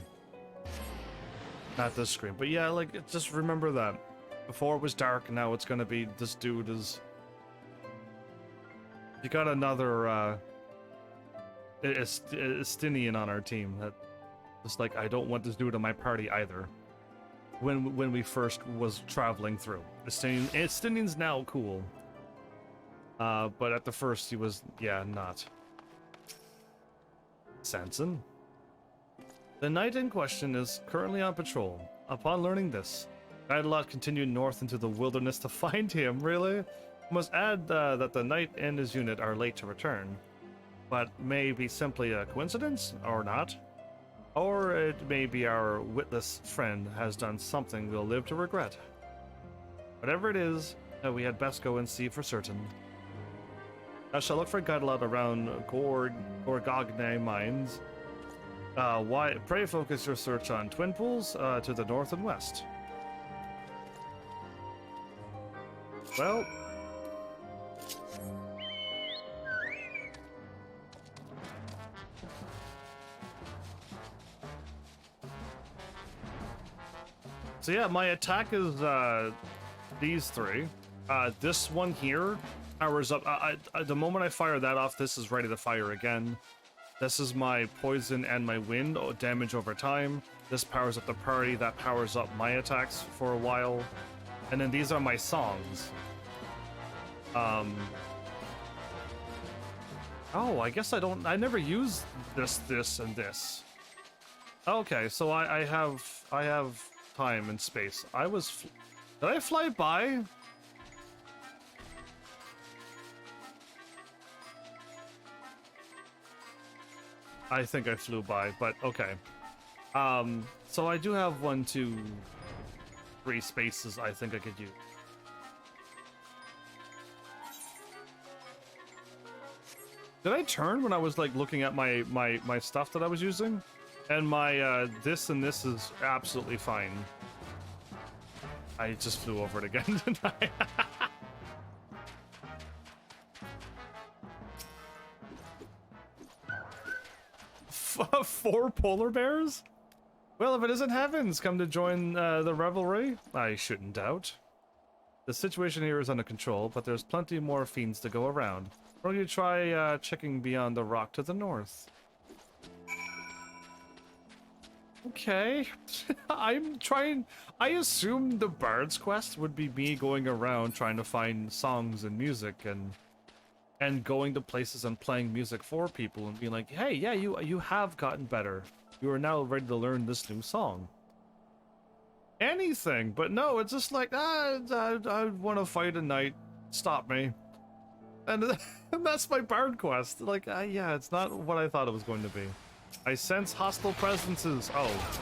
Not this screen. But yeah, like, just remember that. Before it was dark, now it's gonna be, this dude is... You got another, Estinian on our team that... Just like, I don't want this dude in my party either. When we first was traveling through. Estinian's now cool. But at the first he was, yeah, not. Sanson? The knight in question is currently on patrol. Upon learning this, Guidelot continued north into the wilderness to find him, really? I must add that the knight and his unit are late to return. But may be simply a coincidence, or not. Or it may be our witless friend has done something we'll live to regret. Whatever it is, we had best go and see for certain. I shall look for Guidelot around Gorgogne Mines. Pray focus your search on Twin Pools to the north and west. Well... So yeah, my attack is these three. This one here powers up. The moment I fire that off, this is ready to fire again. This is my poison and my wind damage over time. This powers up the party. That powers up my attacks for a while. And then these are my songs. Oh, I guess I never use this, and this. Okay, so I have time and space. Did I fly by? I think I flew by, but okay. So I do have 1, 2, 3 spaces I think I could use. Did I turn when I was like looking at my stuff that I was using? And my this and this is absolutely fine. I just flew over it again, didn't I? Four polar bears? Well, if it isn't Heavens come to join the revelry, I shouldn't doubt. The situation here is under control, but there's plenty more fiends to go around. Why don't you try checking beyond the rock to the north? Okay. I'm trying... I assumed the Bard's quest would be me going around trying to find songs and music and going to places and playing music for people and being like, hey, yeah, you have gotten better. You are now ready to learn this new song. Anything, but no, it's just like, I want to fight a knight. Stop me. And that's my Bard quest. Like, yeah, it's not what I thought it was going to be. I sense hostile presences. Oh.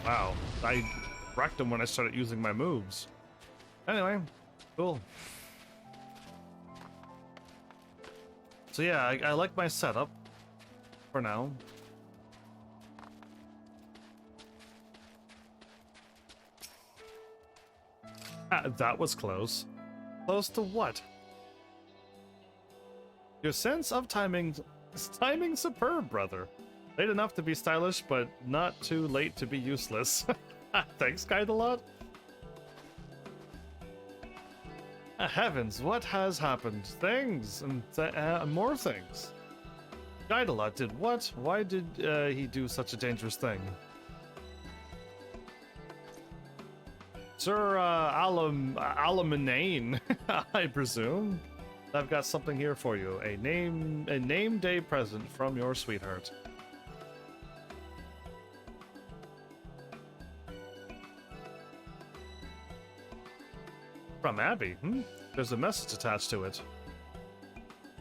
Wow. I wrecked him when I started using my moves. Anyway, cool. So yeah, I like my setup for now. That was close. Close to what? Your sense of timing superb, brother. Late enough to be stylish, but not too late to be useless. Thanks, Guidelot. Heavens, what has happened? Things, and more things. Daedalus did what? Why did he do such a dangerous thing? Sir Alamanane, I presume. I've got something here for you. A name day present from your sweetheart. From Abby, There's a message attached to it.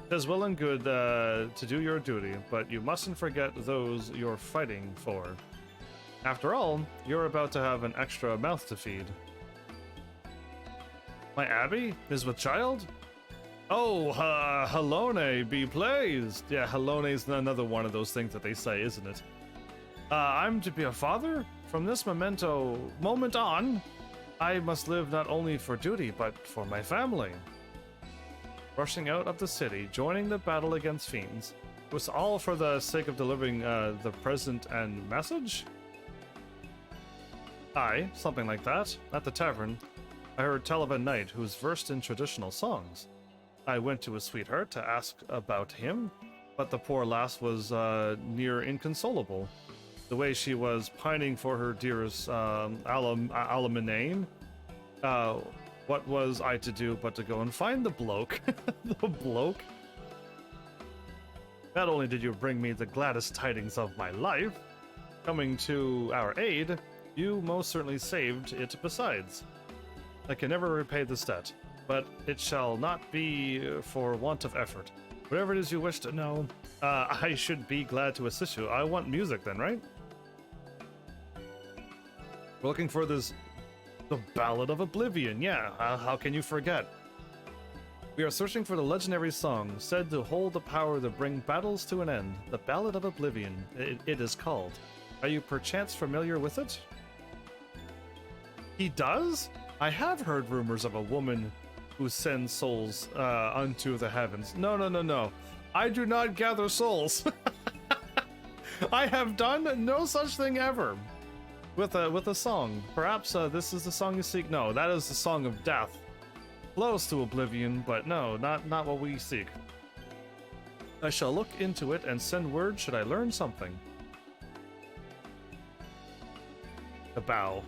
It is well and good to do your duty, but you mustn't forget those you're fighting for. After all, you're about to have an extra mouth to feed. My Abby is with child? Oh, Halone, be pleased. Yeah, Halone's another one of those things that they say, isn't it? I'm to be a father? From this moment on, I must live not only for duty, but for my family. Rushing out of the city, joining the battle against fiends. It was all for the sake of delivering the present and message? Aye, something like that. At the tavern, I heard tell of a knight who's versed in traditional songs. I went to his sweetheart to ask about him, but the poor lass was near inconsolable. The way she was pining for her dearest Alamanane. What was I to do but to go and find the bloke? The bloke? Not only did you bring me the gladdest tidings of my life, coming to our aid, you most certainly saved it besides. I can never repay this debt, but it shall not be for want of effort. Whatever it is you wish to know, I should be glad to assist you. I want music then, right? We're looking for the Ballad of Oblivion. Yeah, how can you forget? We are searching for the legendary song, said to hold the power to bring battles to an end. The Ballad of Oblivion, it is called. Are you perchance familiar with it? He does? I have heard rumors of a woman who sends souls unto the heavens. No. I do not gather souls. I have done no such thing ever. With a song. Perhaps this is the song you seek? No, that is the song of death. Close to oblivion, but no, not what we seek. I shall look into it and send word should I learn something. A bow.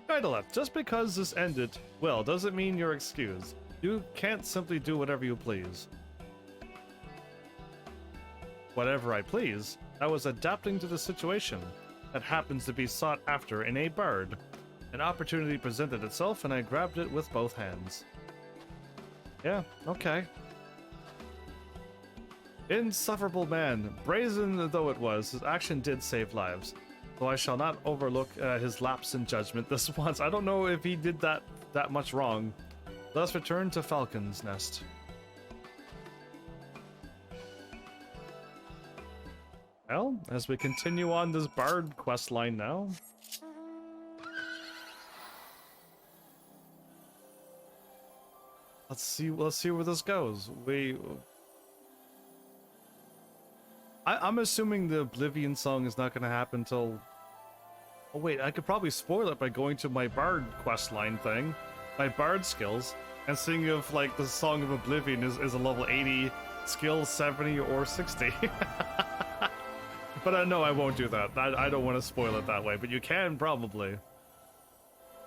Daedalus, just because this ended well doesn't mean you're excused. You can't simply do whatever you please. Whatever I please, I was adapting to the situation that happens to be sought after in a bard. An opportunity presented itself and I grabbed it with both hands. Yeah, okay. Insufferable man, brazen though it was, his action did save lives. Though I shall not overlook his lapse in judgment this once. I don't know if he did that much wrong. Let us return to Falcon's Nest. Well, as we continue on this bard quest line now. Let's see where this goes. I'm assuming the Oblivion song is not going to happen till... Oh wait, I could probably spoil it by going to my bard questline thing, my bard skills, and seeing if like the Song of Oblivion is a level 80, skill 70 or 60. But no, I won't do that. I don't want to spoil it that way, but you can probably.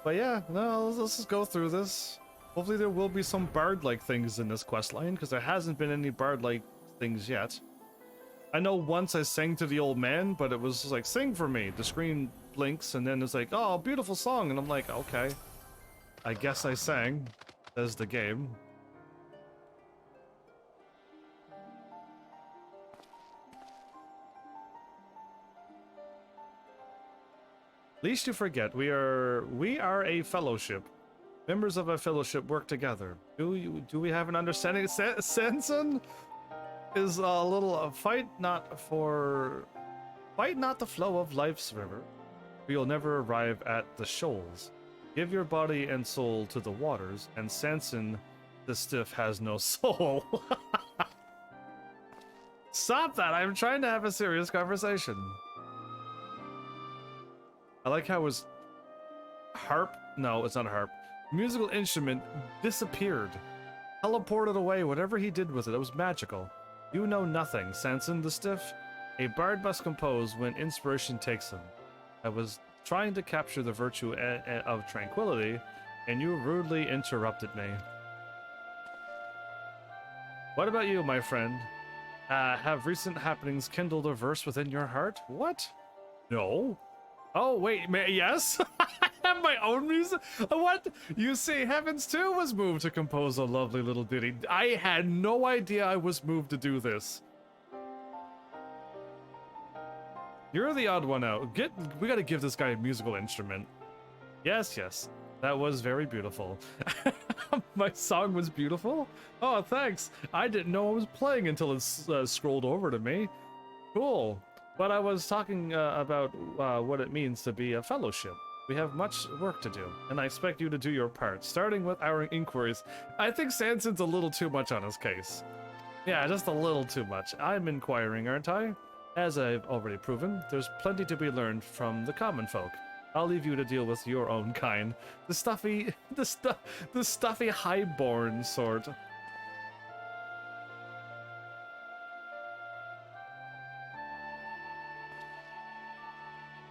But yeah, no, let's just go through this. Hopefully there will be some bard-like things in this questline, because there hasn't been any bard-like things yet. I know once I sang to the old man, but it was just like, sing for me. The screen blinks, and then it's like, oh, beautiful song. And I'm like, okay. I guess I sang. Says the game. Least you forget, we are a fellowship. Members of a fellowship work together. Do we have an understanding? Sensen is a little fight not the flow of life's river. We'll never arrive at the shoals. Give your body and soul to the waters, and Sanson the stiff has no soul. Stop that! I'm trying to have a serious conversation. I like how his harp, no, it's not a harp, musical instrument disappeared. Teleported away, whatever he did with it, it was magical. You know nothing, Sanson the Stiff. A bard must compose when inspiration takes him. I was trying to capture the virtue of tranquility, and you rudely interrupted me. What about you, my friend? Have recent happenings kindled a verse within your heart? What? No. Oh, wait, yes? I have my own music? What? You see, Heavens too was moved to compose a lovely little ditty. I had no idea I was moved to do this. You're the odd one out. We gotta give this guy a musical instrument. Yes, yes. That was very beautiful. My song was beautiful? Oh, thanks. I didn't know I was playing until it scrolled over to me. Cool. But I was talking about what it means to be a fellowship. We have much work to do, and I expect you to do your part, starting with our inquiries. I think Sanson's a little too much on his case. Yeah, just a little too much. I'm inquiring, aren't I? As I've already proven, there's plenty to be learned from the common folk. I'll leave you to deal with your own kind. The stuffy highborn sort.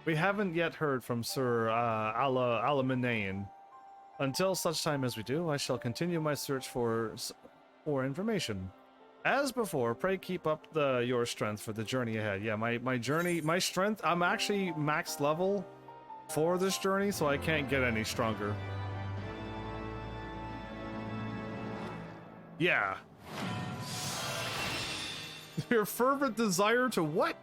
We haven't yet heard from Sir Alaminaean. Until such time as we do, I shall continue my search for information. As before, pray keep up your strength for the journey ahead. Yeah, my strength, I'm actually max level for this journey, so I can't get any stronger. Yeah. Your fervent desire to what?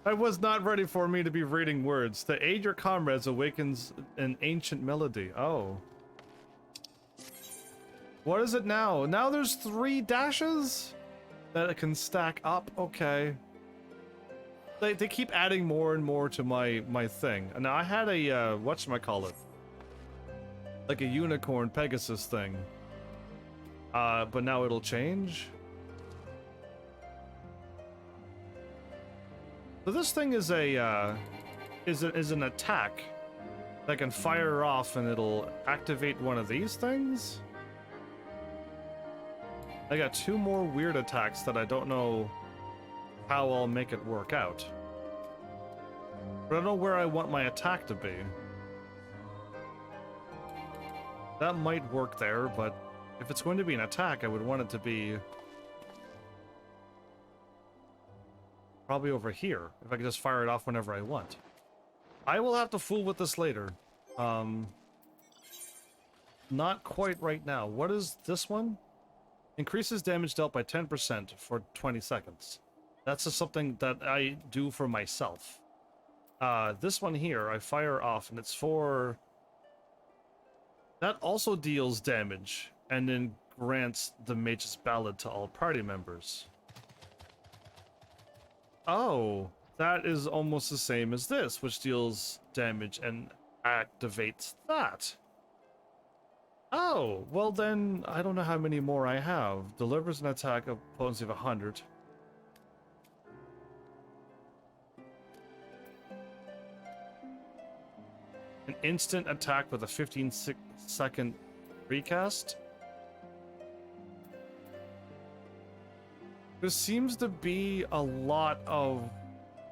I was not ready for me to be reading words. To aid your comrades awakens an ancient melody. Oh. What is it now? Now there's 3 dashes that it can stack up. Okay. They keep adding more and more to my thing. And now I had a whatchamacallit, like a unicorn Pegasus thing. But now it'll change. So this thing is is an attack that can fire off and it'll activate one of these things. I got 2 more weird attacks that I don't know how I'll make it work out. But I don't know where I want my attack to be. That might work there, but if it's going to be an attack, I would want it to be probably over here, if I could just fire it off whenever I want. I will have to fool with this later. Not quite right now. What is this one? Increases damage dealt by 10% for 20 seconds. That's just something that I do for myself. This one here, I fire off, and it's for... That also deals damage, and then grants the Mage's Ballad to all party members. Oh, that is almost the same as this, which deals damage and activates that. Oh, well then, I don't know how many more I have. Delivers an attack of potency of 100. An instant attack with a 15-second recast. There seems to be a lot of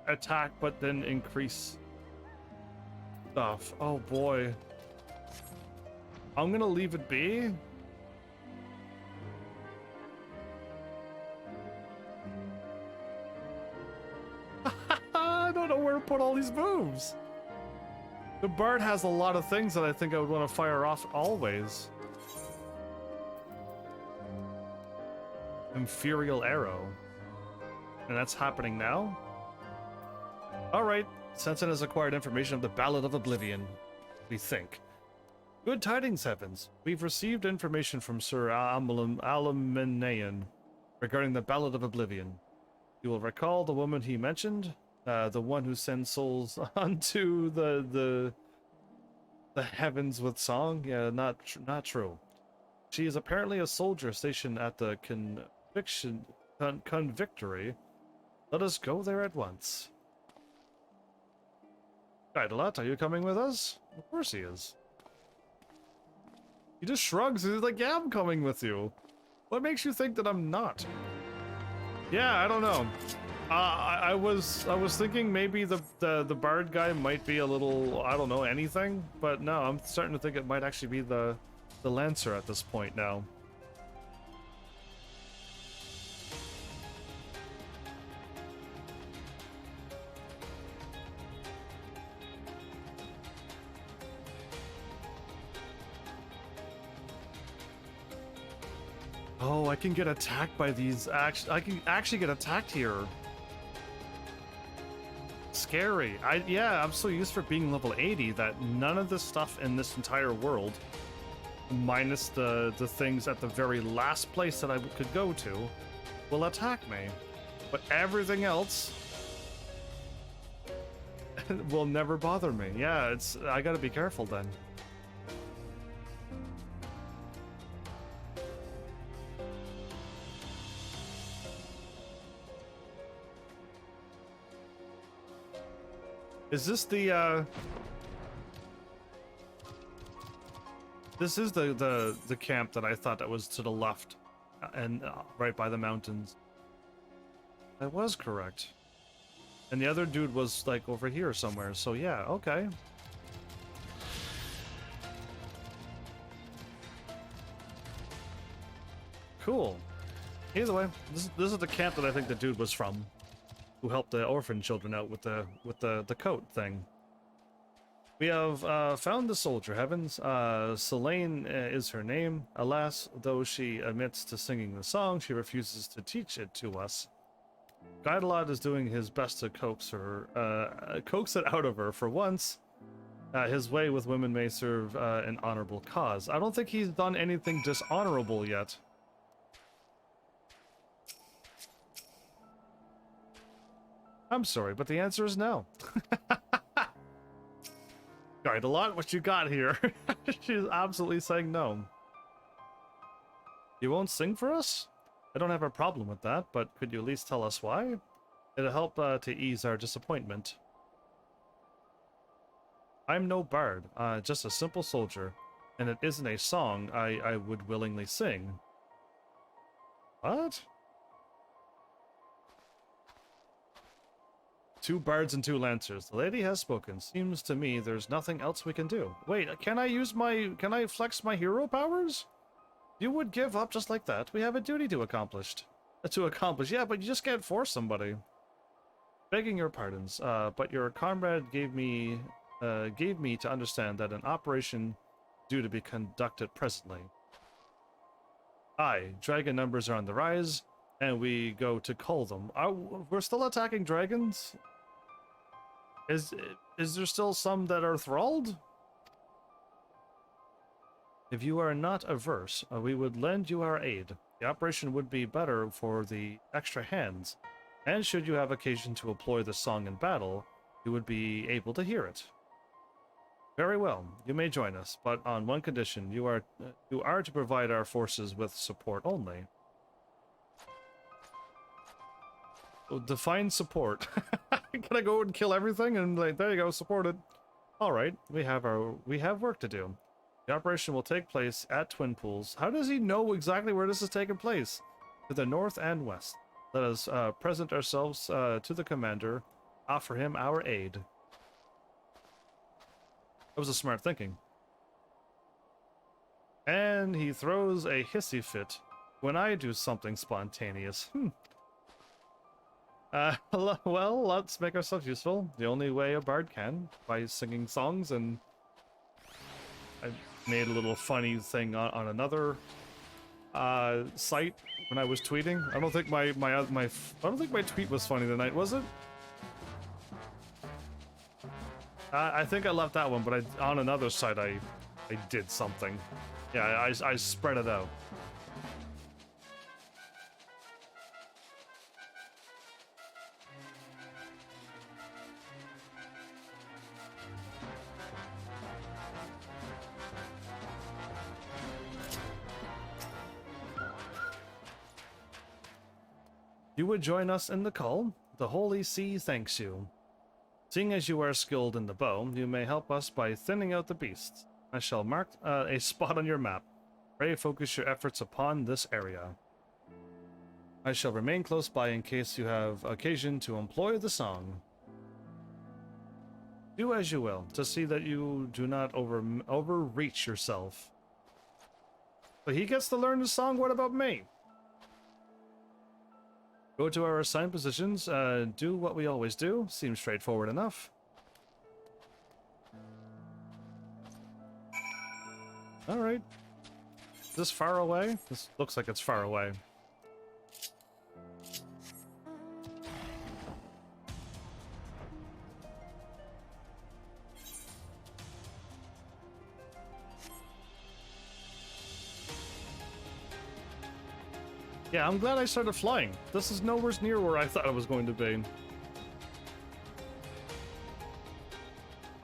attack, but then increase stuff. Oh boy. I'm gonna leave it be. I don't know where to put all these moves. The Bard has a lot of things that I think I would want to fire off always. Imperial Arrow. And that's happening now? Alright, Sensen has acquired information of the Ballad of Oblivion. We think. Good tidings, Heavens. We've received information from Sir Alaminaean regarding the Ballad of Oblivion. You will recall the woman he mentioned? The one who sends souls unto the heavens with song? Yeah, not true. She is apparently a soldier stationed at the Convictory. Let us go there at once. Idolat, are you coming with us? Of course he is. He just shrugs. He's like, yeah, I'm coming with you. What makes you think that I'm not? Yeah, I don't know. I was thinking maybe the bard guy might be a little, I don't know, anything, but no, I'm starting to think it might actually be the lancer at this point now. Oh, I can get attacked by these. I can actually get attacked here. Scary. Yeah, I'm so used for being level 80 that none of the stuff in this entire world, minus the things at the very last place that I could go to, will attack me. But everything else will never bother me. Yeah, I gotta be careful then. Is this the this is the camp that I thought that was to the left and right by the mountains. I was correct. And the other dude was like over here somewhere. So yeah, okay. Cool. Either way, this is the camp that I think the dude was from, who helped the orphan children out with the coat thing. We have found the soldier, Heavens. Selene is her name. Alas, though she admits to singing the song, she refuses to teach it to us. Guidelot is doing his best to coax it out of her. For once, his way with women may serve an honorable cause. I don't think he's done anything dishonorable yet. I'm sorry, but the answer is no. Guidelot, what you got here? She's absolutely saying no. You won't sing for us? I don't have a problem with that, but could you at least tell us why? It'll help to ease our disappointment. I'm no bard, just a simple soldier, and it isn't a song I would willingly sing. What? 2 bards and 2 lancers. The lady has spoken. Seems to me there's nothing else we can do. Wait, can I flex my hero powers? You would give up just like that. We have a duty to accomplish. Yeah, but you just can't force somebody. Begging your pardons, but your comrade gave me to understand that an operation due to be conducted presently. Aye, dragon numbers are on the rise, and we go to cull them. We're still attacking dragons? Is there still some that are thralled? If you are not averse, we would lend you our aid. The operation would be better for the extra hands, and should you have occasion to employ the song in battle, you would be able to hear it. Very well, you may join us, but on one condition: you are to provide our forces with support only. Define support. Can I go and kill everything and like, there you go, supported. All right, we have work to do. The operation will take place at Twin Pools. How does he know exactly where this is taking place? To the north and west. Let us present ourselves to the commander, offer him our aid. That was a smart thinking. And he throws a hissy fit when I do something spontaneous. Well, let's make ourselves useful. The only way a bard can, by singing songs, and I made a little funny thing on another site when I was tweeting. I don't think my tweet was funny tonight, was it? I think I left that one, but on another site I did something. Yeah, I spread it out. You would join us in the call. The Holy See thanks you. Seeing as you are skilled in the bow, you may help us by thinning out the beasts. I shall mark a spot on your map. Pray focus your efforts upon this area. I shall remain close by in case you have occasion to employ the song. Do as you will, to see that you do not overreach yourself. But he gets to learn the song, what about me? Go to our assigned positions, do what we always do. Seems straightforward enough. Alright. Is this far away? This looks like it's far away. Yeah, I'm glad I started flying. This is nowhere near where I thought it was going to be.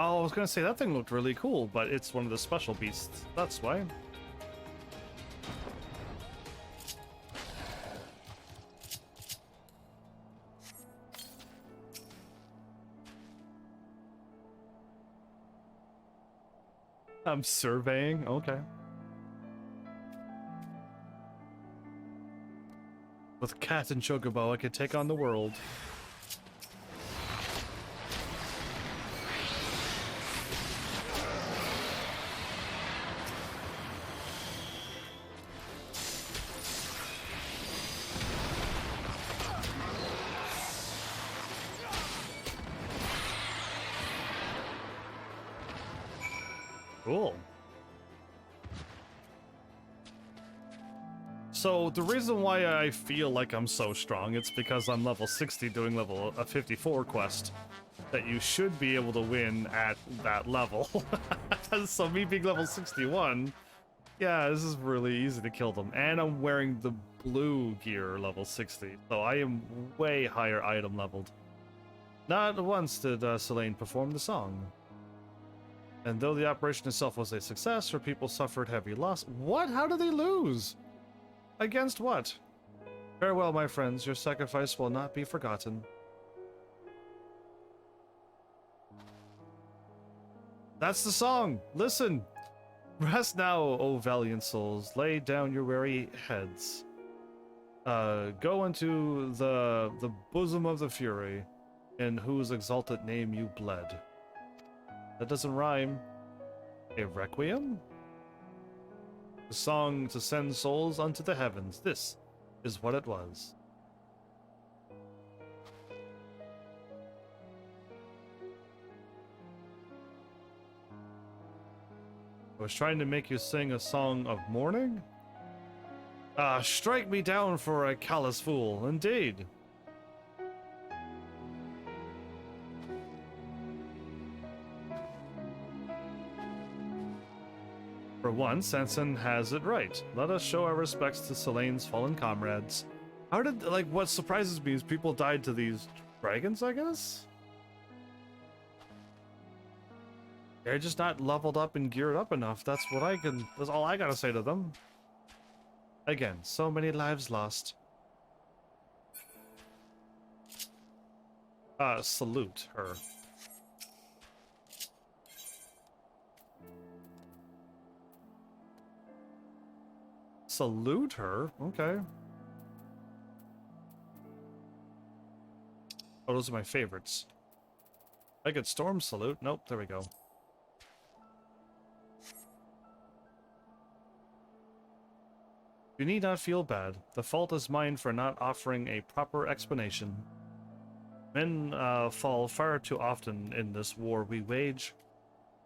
Oh, I was gonna say that thing looked really cool, but it's one of the special beasts. That's why. I'm surveying, okay. With Cat and Chocobo, I could take on the world. Cool. So the reason why I feel like I'm so strong, it's because I'm level 60 doing level 54 quest that you should be able to win at that level. So me being level 61, yeah, this is really easy to kill them. And I'm wearing the blue gear level 60, so I am way higher item leveled. Not once did Selene perform the song. And though the operation itself was a success, her people suffered heavy loss. What? How did they lose? Against what? Farewell, my friends. Your sacrifice will not be forgotten. That's the song. Listen. Rest now, O valiant souls. Lay down your weary heads. Go into the bosom of the fury, in whose exalted name you bled. That doesn't rhyme. A requiem? The song to send souls unto the heavens. This is what it was. I was trying to make you sing a song of mourning? Strike me down for a callous fool, indeed. For once, Sanson has it right. Let us show our respects to Selene's fallen comrades. How did, like, what surprises me is people died to these dragons, I guess? They're just not leveled up and geared up enough. That's all I gotta say to them. Again, so many lives lost. Salute her. Salute her? Okay. Oh, those are my favorites. I could storm salute. Nope, there we go. You need not feel bad. The fault is mine for not offering a proper explanation. Men fall far too often in this war we wage.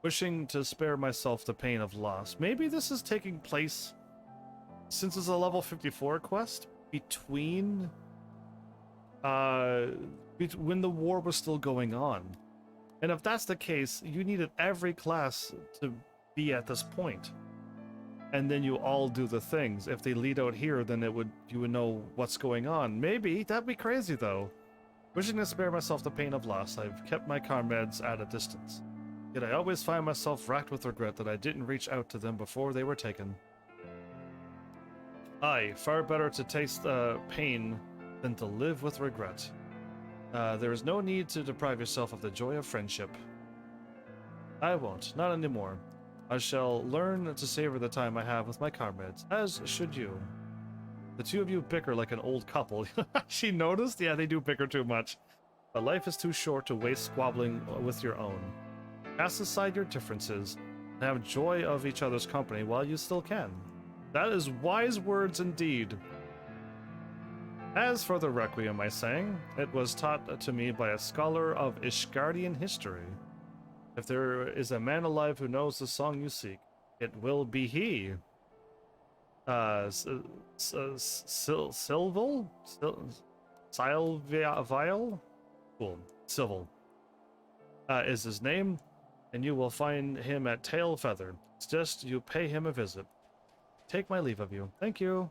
Wishing to spare myself the pain of loss. Maybe this is taking place, since it's a level 54 quest, between when the war was still going on. And if that's the case, you needed every class to be at this point. And then you all do the things. If they lead out here, then you would know what's going on. Maybe. That'd be crazy, though. Wishing to spare myself the pain of loss, I've kept my comrades at a distance. Yet I always find myself racked with regret that I didn't reach out to them before they were taken. Aye, far better to taste pain than to live with regret. There is no need to deprive yourself of the joy of friendship. I won't, not anymore. I shall learn to savor the time I have with my comrades, as should you. The two of you bicker like an old couple. She noticed? Yeah, they do bicker too much. But life is too short to waste squabbling with your own. Cast aside your differences and have joy of each other's company while you still can. That is wise words indeed. As for the Requiem I sang, it was taught to me by a scholar of Ishgardian history. If there is a man alive who knows the song you seek, it will be he. Silval? Silvial? Cool. Civil. Is his name, and you will find him at Tailfeather. It's just you pay him a visit. Take my leave of you. Thank you.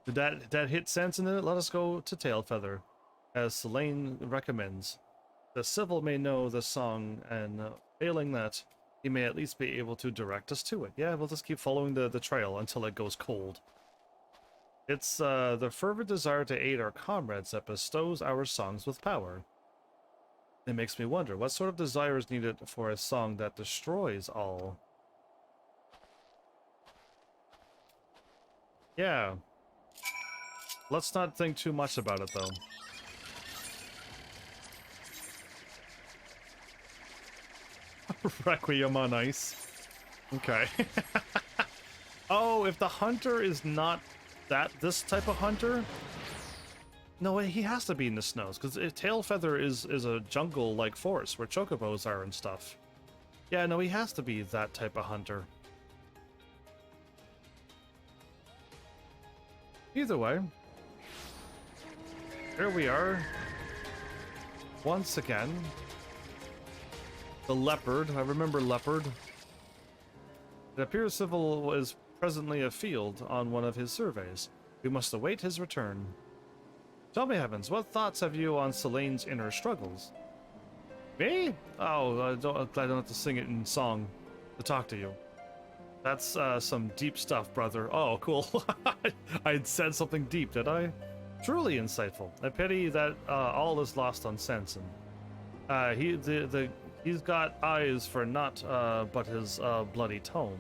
Did that hit sense in it? Let us go to Tailfeather, as Selene recommends. The civil may know the song, and failing that, he may at least be able to direct us to it. Yeah, we'll just keep following the trail until it goes cold. It's the fervent desire to aid our comrades that bestows our songs with power. It makes me wonder, what sort of desire is needed for a song that destroys all? Yeah. Let's not think too much about it, though. Requiem on ice. Okay. Oh, if the hunter is not this type of hunter? No, he has to be in the snows, because Tailfeather is a jungle-like forest where chocobos are and stuff. Yeah, no, he has to be that type of hunter. Either way, here we are. Once again. The leopard. I remember leopard. It appears Civil is presently afield on one of his surveys. We must await his return. Tell me, Heavens, what thoughts have you on Selene's inner struggles? Me? Oh, I'm glad I don't have to sing it in song to talk to you. That's some deep stuff, brother. Oh, cool. I said something deep, did I? Truly insightful. I pity that all is lost on Sanson. He's got eyes for naught but his bloody tome.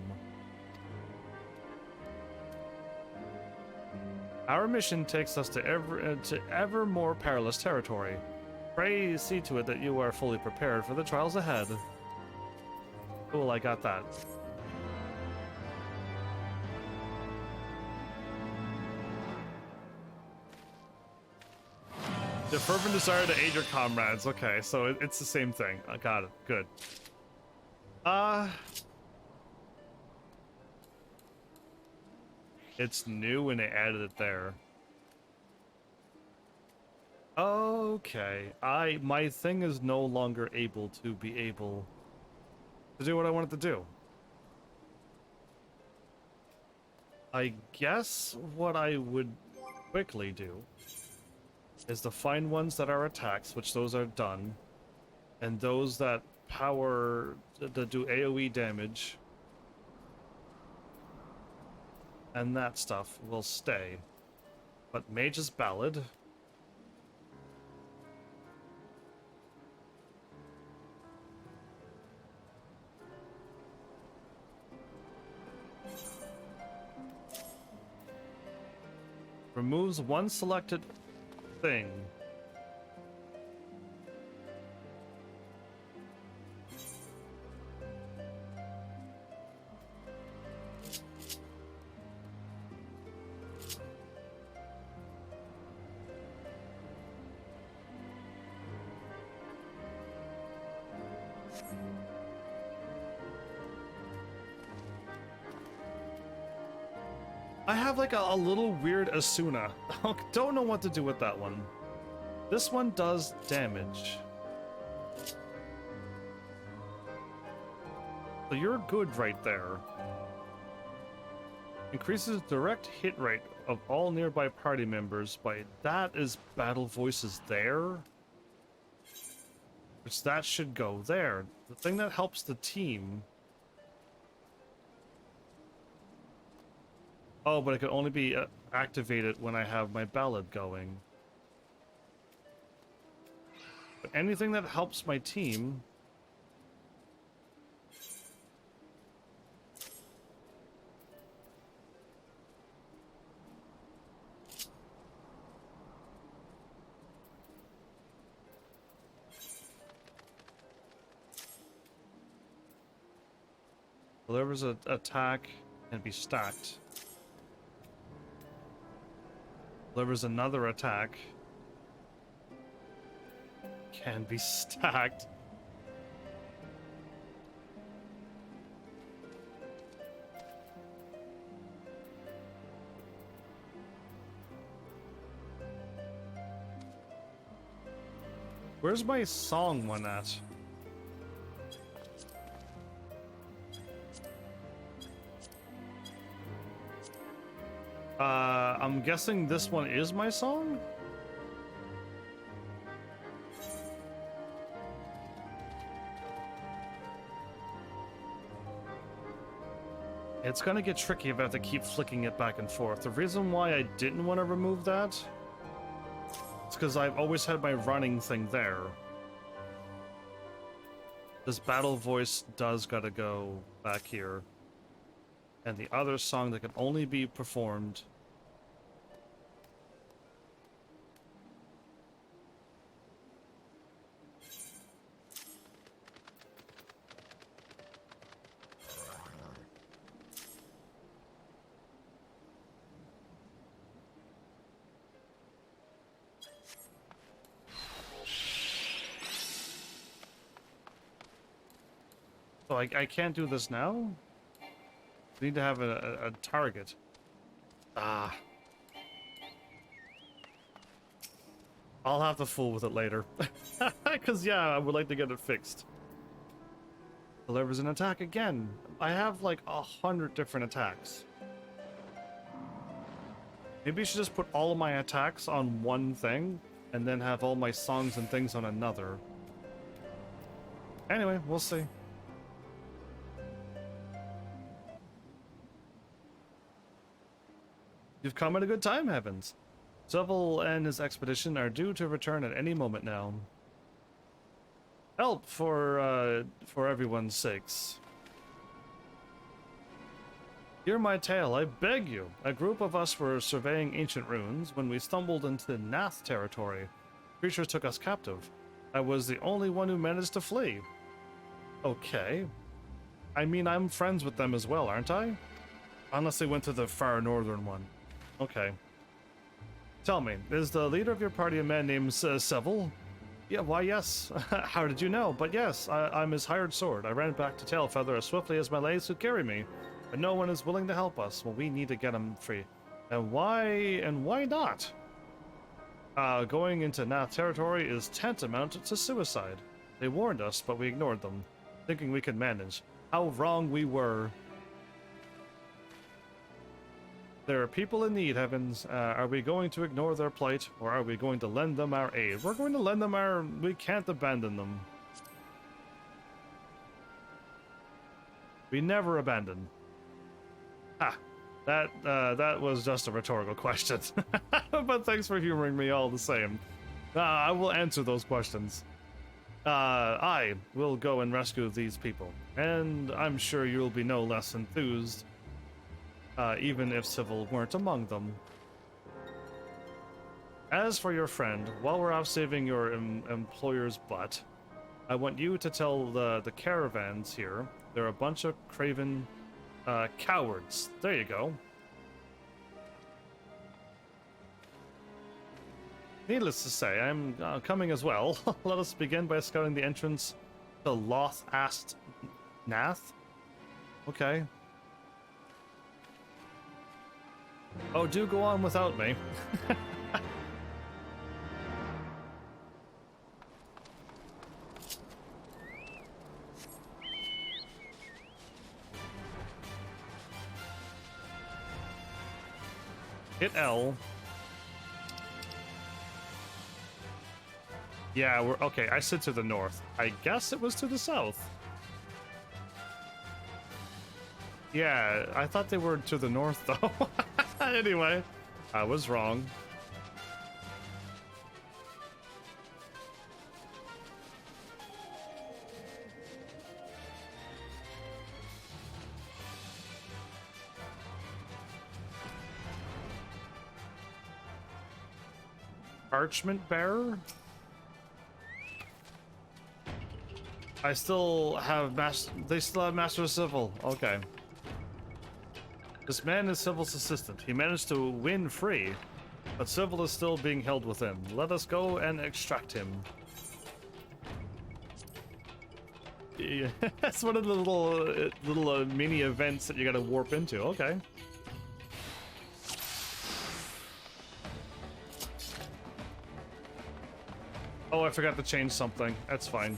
Our mission takes us to ever more perilous territory. Pray see to it that you are fully prepared for the trials ahead. Cool, I got that. The fervent desire to aid your comrades. Okay, so it's the same thing. I got it. Good. It's new when they added it there. Okay. My thing is no longer able to do what I wanted to do. I guess what I would quickly do is to find ones that are attacks, which those are done, and those that do AoE damage, and that stuff will stay. But Mage's Ballad. Removes one selected thing. I have like a little weird Asuna. Don't know what to do with that one. This one does damage. So you're good right there. Increases direct hit rate of all nearby party members by... That is Battle Voices there. Which that should go there. The thing that helps the team... Oh, but it can only be activated when I have my ballad going. But anything that helps my team. Delivers an attack can be stacked. Delivers another attack can be stacked. Where's my song one at? I'm guessing this one is my song? It's gonna get tricky if I have to keep flicking it back and forth. The reason why I didn't want to remove that is because I've always had my running thing there. This battle voice does gotta go back here. And the other song that can only be performed so I can't do this now? I need to have a target. Ah. I'll have to fool with it later. Because, yeah, I would like to get it fixed. Delivers an attack again. I have like 100 different attacks. Maybe I should just put all of my attacks on one thing and then have all my songs and things on another. Anyway, we'll see. You've come at a good time, Heavens. Seville and his expedition are due to return at any moment now. Help for everyone's sakes. Hear my tale, I beg you. A group of us were surveying ancient ruins when we stumbled into Nath territory. Creatures took us captive. I was the only one who managed to flee. Okay. I mean, I'm friends with them as well, aren't I? Unless they went to the far northern one. Okay. Tell me, is the leader of your party a man named Seville? Yeah, why yes. How did you know? But yes, I'm his hired sword. I ran back to Tailfeather as swiftly as my legs could carry me. But no one is willing to help us. Well, we need to get him free. And why not? Going into Nath territory is tantamount to suicide. They warned us, but we ignored them, thinking we could manage. How wrong we were. There are people in need, Heavens. Are we going to ignore their plight, or are we going to lend them our aid? We're going to lend them our... We can't abandon them. We never abandon. Ah, that was just a rhetorical question. But thanks for humoring me all the same. I will answer those questions. I will go and rescue these people, and I'm sure you'll be no less enthused. Even if Seville weren't among them. As for your friend, while we're out saving your employer's butt, I want you to tell the caravans here they're a bunch of craven cowards. There you go. Needless to say, I'm coming as well. Let us begin by scouting the entrance to Loth-Ast Nath. Okay. Oh, do go on without me. Hit L. Yeah, we're okay. I said to the north. I guess it was to the south. Yeah, I thought they were to the north though. Anyway, I was wrong. Parchment bearer? I still have they still have Master of Civil. Okay. This man is Civil's assistant. He managed to win free, but Civil is still being held within. Let us go and extract him. Yeah, that's one of the little mini events that you gotta warp into. Okay. Oh, I forgot to change something. That's fine.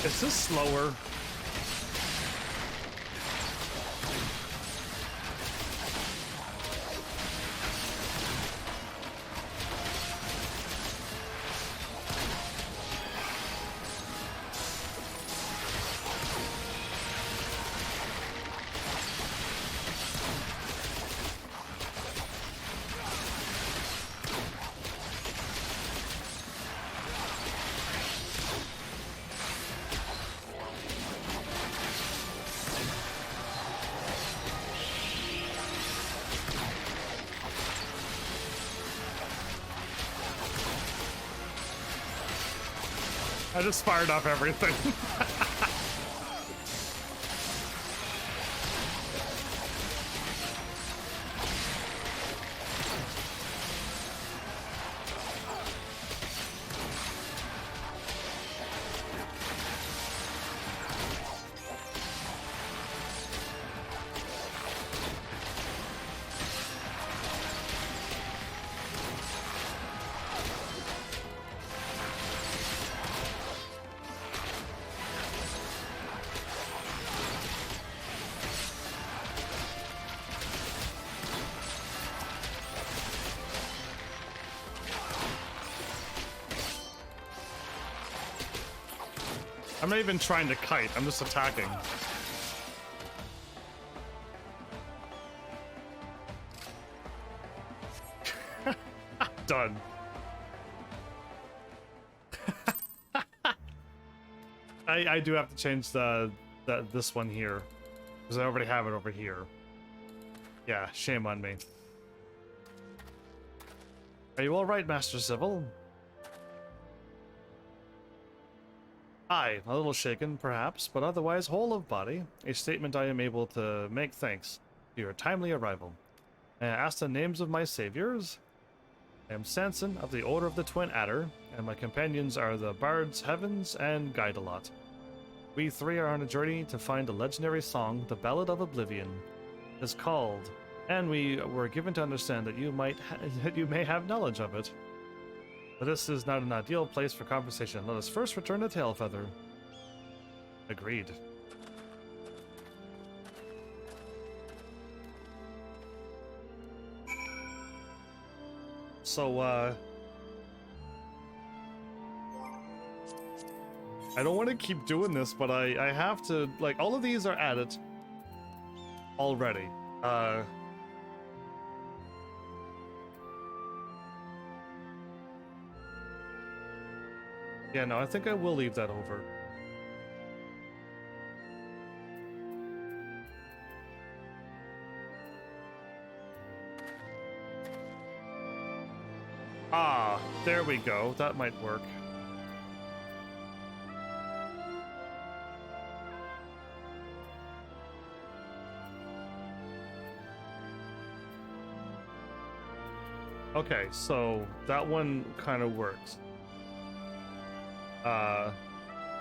Is this slower? I just fired up everything. I'm not even trying to kite, I'm just attacking. Done. I do have to change this one here, because I already have it over here. Yeah, shame on me. Are you alright, Master Civil? Aye, a little shaken, perhaps, but otherwise whole of body. A statement I am able to make thanks to your timely arrival. May I ask the names of my saviors? I am Samson of the Order of the Twin Adder, and my companions are the Bards Heavens and Guidelot. We three are on a journey to find a legendary song, the Ballad of Oblivion. It is called, and we were given to understand that you may have knowledge of it. But this is not an ideal place for conversation. Let us first return to Tailfeather. Agreed. So, I don't want to keep doing this, but I have to, like, all of these are added already. Yeah, no, I think I will leave that over. Ah, there we go. That might work. Okay, so that one kind of works.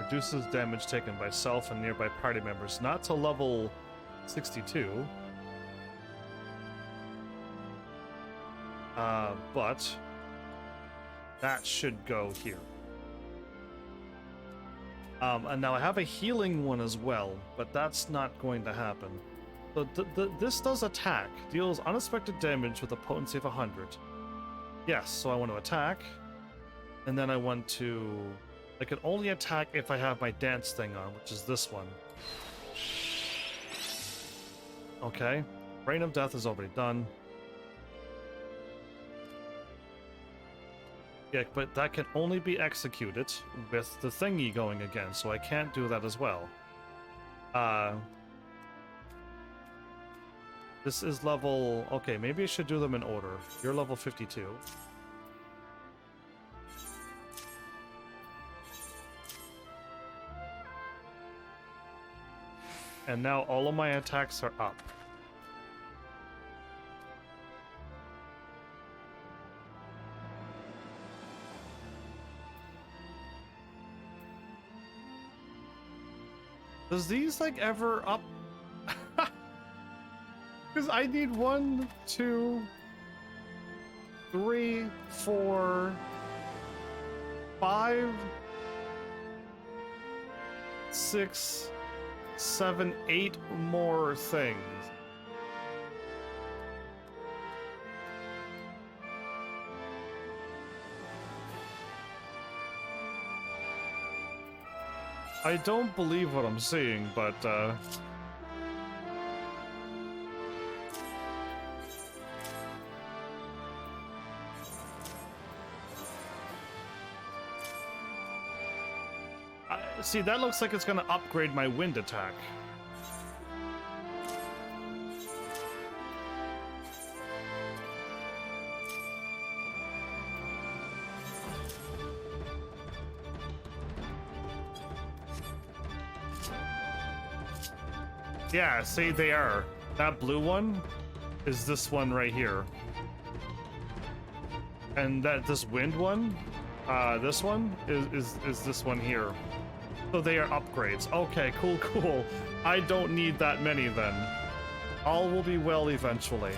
Reduces damage taken by self and nearby party members, not to level 62. But that should go here. And now I have a healing one as well, but that's not going to happen. So this does attack, deals unexpected damage with a potency of 100. Yes, so I want to attack, and then I want to... I can only attack if I have my dance thing on, which is this one. Okay, Rain of Death is already done. Yeah, but that can only be executed with the thingy going again, so I can't do that as well. This is level... Okay, maybe I should do them in order. You're level 52. And now all of my attacks are up. Does these, like, ever up? Because I need 1, 2, 3, 4, 5, 6, 7, 8 more things. I don't believe what I'm seeing, but see, that looks like it's gonna upgrade my wind attack. Yeah, see, they are. That blue one is this one right here. And this wind one, this one is this one here. So they are upgrades. Okay, cool. I don't need that many then. All will be well eventually.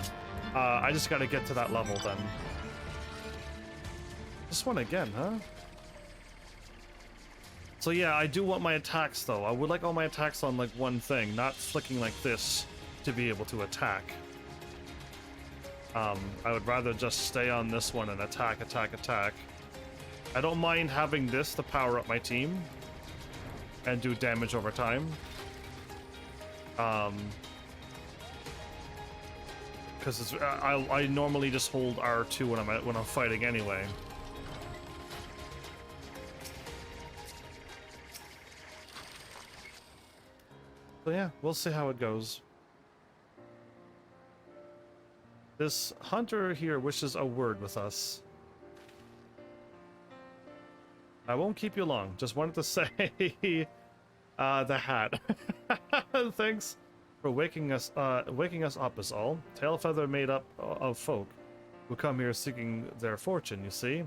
I just gotta get to that level then. This one again, huh? So yeah, I do want my attacks though. I would like all my attacks on like one thing, not flicking like this to be able to attack. I would rather just stay on this one and attack. I don't mind having this to power up my team and do damage over time. Because I normally just hold R2 when I'm fighting anyway. So yeah, we'll see how it goes. This hunter here wishes a word with us. I won't keep you long. Just wanted to say the hat. Thanks for waking us up is all. Tailfeather made up of folk who come here seeking their fortune, you see.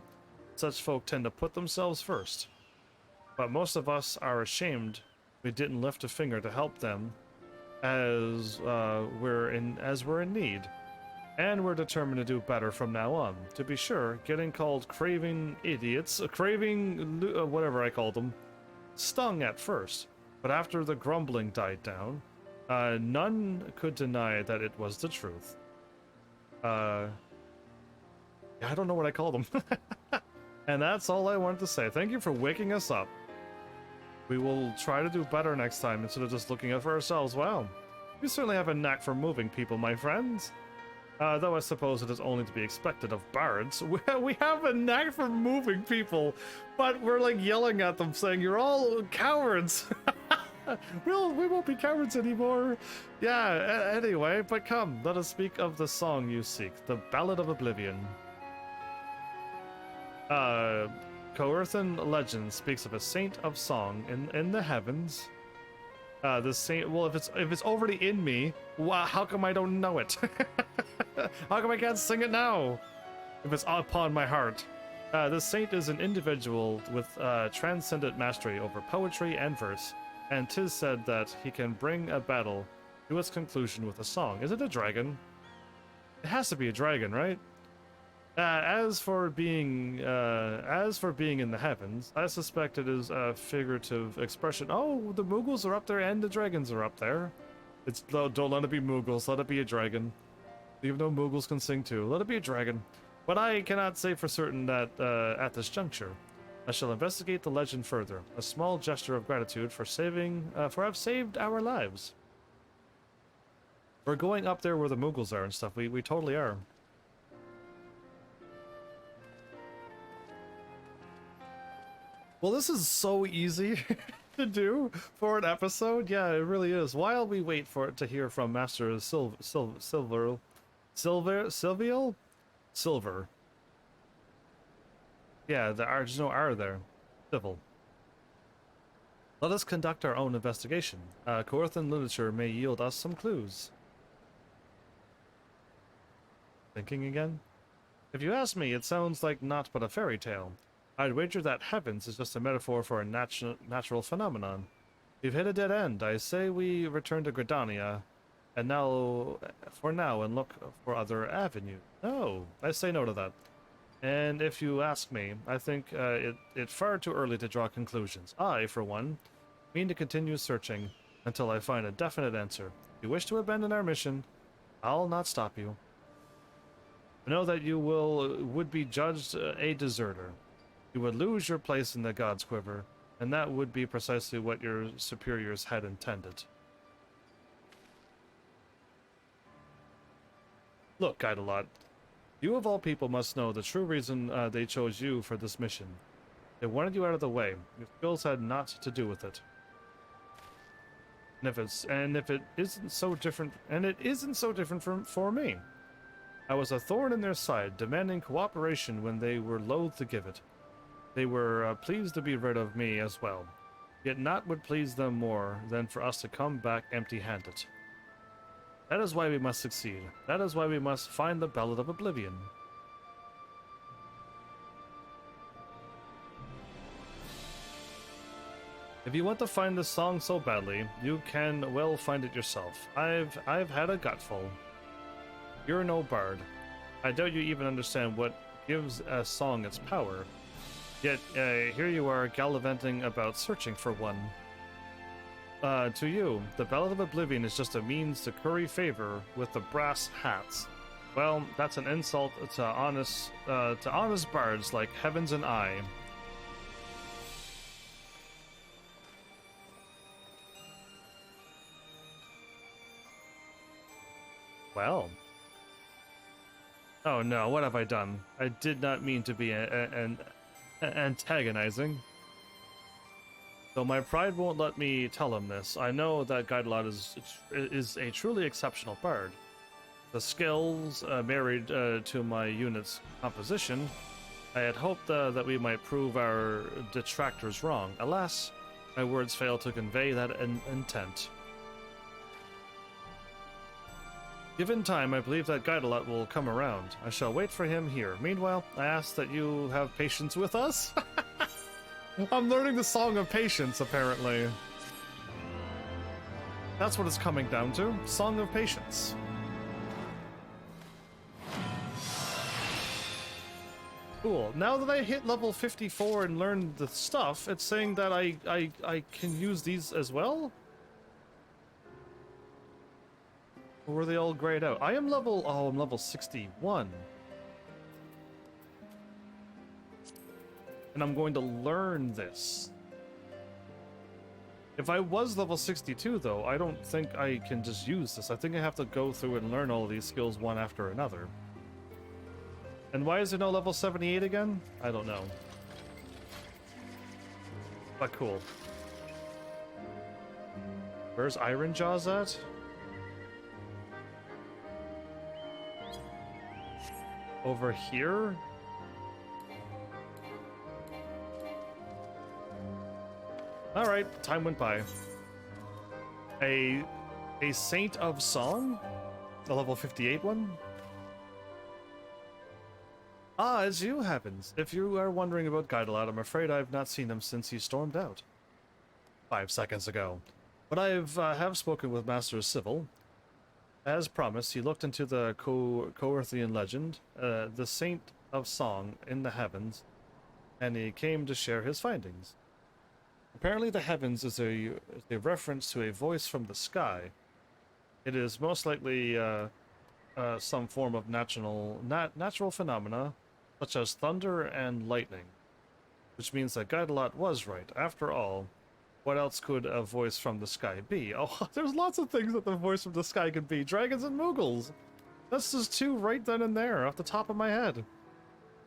Such folk tend to put themselves first. But most of us are ashamed we didn't lift a finger to help them as we're in need. And we're determined to do better from now on. To be sure, getting called craving idiots, whatever I called them, stung at first. But after the grumbling died down, none could deny that it was the truth. Yeah, I don't know what I called them. And that's all I wanted to say. Thank you for waking us up. We will try to do better next time instead of just looking out for ourselves. Wow. You certainly have a knack for moving people, my friends. Though I suppose it is only to be expected of bards. We have a knack for moving people, but we're like yelling at them saying, you're all cowards. We won't be cowards anymore. Yeah, anyway, but come, let us speak of the song you seek, the Ballad of Oblivion. Coerthan legend speaks of a saint of song in the heavens. The saint, well, if it's already in me, how come I don't know it? How come I can't sing it now? If it's upon my heart. The saint is an individual with transcendent mastery over poetry and verse, and 'tis said that he can bring a battle to its conclusion with a song. Is it a dragon? It has to be a dragon, right? As for being in the heavens, I suspect it is a figurative expression. Oh, the Moogles are up there and the dragons are up there. Don't let it be Moogles, let it be a dragon. Even though Moogles can sing too, let it be a dragon. But I cannot say for certain that at this juncture. I shall investigate the legend further. A small gesture of gratitude for I've saved our lives. We're going up there where the Moogles are and stuff. We totally are. Well, this is so easy to do for an episode. Yeah, it really is. While we wait for it to hear from Master Silver. Yeah, there's no R there. Civil. Let us conduct our own investigation. Coerthan literature may yield us some clues. Thinking again? If you ask me, it sounds like naught but a fairy tale. I'd wager that heavens is just a metaphor for a natural phenomenon. We've hit a dead end. I say we return to Gridania, and for now, and look for other avenues. No, I say no to that. And if you ask me, I think it's far too early to draw conclusions. I, for one, mean to continue searching until I find a definite answer. If you wish to abandon our mission, I'll not stop you. I know that you would be judged a deserter. You would lose your place in the God's Quiver, and that would be precisely what your superiors had intended. Look, Guide-a-Lot, you of all people must know the true reason they chose you for this mission. They wanted you out of the way. Your skills had naught to do with it. And if it isn't so different for me. I was a thorn in their side, demanding cooperation when they were loath to give it. They were pleased to be rid of me as well. Yet naught would please them more than for us to come back empty-handed. That is why we must succeed. That is why we must find the Ballad of Oblivion. If you want to find this song so badly, you can well find it yourself. I've had a gutful. You're no bard. I doubt you even understand what gives a song its power. Yet, here you are gallivanting about searching for one. To you, the Ballad of Oblivion is just a means to curry favor with the brass hats. Well, that's an insult to honest bards like Heavens and I. Well. Oh no, what have I done? I did not mean to be antagonizing. Though my pride won't let me tell him this, I know that Guide-a-Lot is a truly exceptional bard. The skills married to my unit's composition, I had hoped that we might prove our detractors wrong. Alas, my words fail to convey that intent. Given time, I believe that Guide-a-Lot will come around. I shall wait for him here. Meanwhile, I ask that you have patience with us. I'm learning the Song of Patience, apparently. That's what it's coming down to. Song of Patience. Cool. Now that I hit level 54 and learned the stuff, it's saying that I can use these as well? Or were they all grayed out? I'm level 61. And I'm going to learn this. If I was level 62 though, I don't think I can just use this. I think I have to go through and learn all of these skills one after another. And why is there no level 78 again? I don't know. But cool. Where's Iron Jaws at? Over here? Alright, time went by. A Saint of Song? The level 58 one? Ah, it's you, Heavens. If you are wondering about Guide-a-Lot, I'm afraid I've not seen him since he stormed out. 5 seconds ago. But I have spoken with Master Civil. As promised, he looked into the Coerthian legend. The Saint of song in the heavens, and he came to share his findings. Apparently the heavens is a reference to a voice from the sky. It is most likely some form of natural phenomena, such as thunder and lightning, which means that Guidelot was right. After all, what else could a voice from the sky be? Oh, there's lots of things that the voice from the sky could be. Dragons and Moogles! That's just two right then and there, off the top of my head.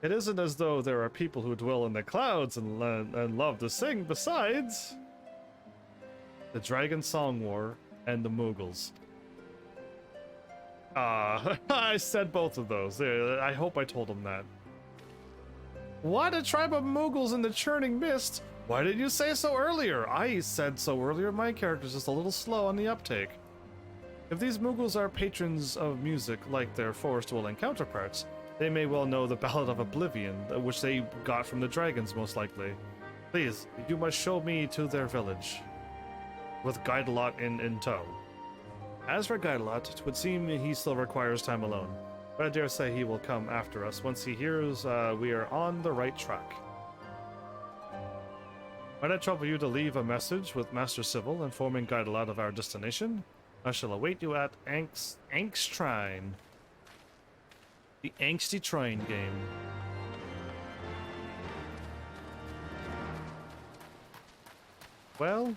It isn't as though there are people who dwell in the clouds and love to sing besides the Dragon Song War and the Moogles. I said both of those. I hope I told him that. What? A tribe of Moogles in the churning mist? Why didn't you say so earlier? I said so earlier. My character's just a little slow on the uptake. If these Moogles are patrons of music like their forest-dwelling counterparts, they may well know the Ballad of Oblivion, which they got from the dragons, most likely. Please, you must show me to their village, with Guidelot in tow. As for Guidelot, it would seem he still requires time alone, but I dare say he will come after us once he hears we are on the right track. Might I trouble you to leave a message with Master Civil informing Guidelot of our destination? I shall await you at Angstrine. The Angsty Trine game. Well...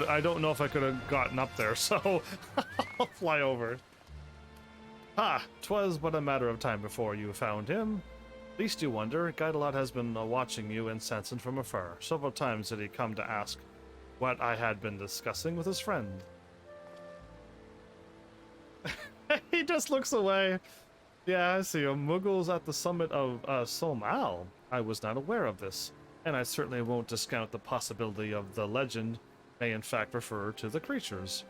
I don't know if I could have gotten up there, so I'll fly over. Ah, 'twas but a matter of time before you found him. Least you wonder, Guidelot has been watching you and Sanson from afar. Several times did he come to ask what I had been discussing with his friend. He just looks away. Yeah, I see him. Moogles at the summit of Somal. I was not aware of this, and I certainly won't discount the possibility of the legend may in fact refer to the creatures.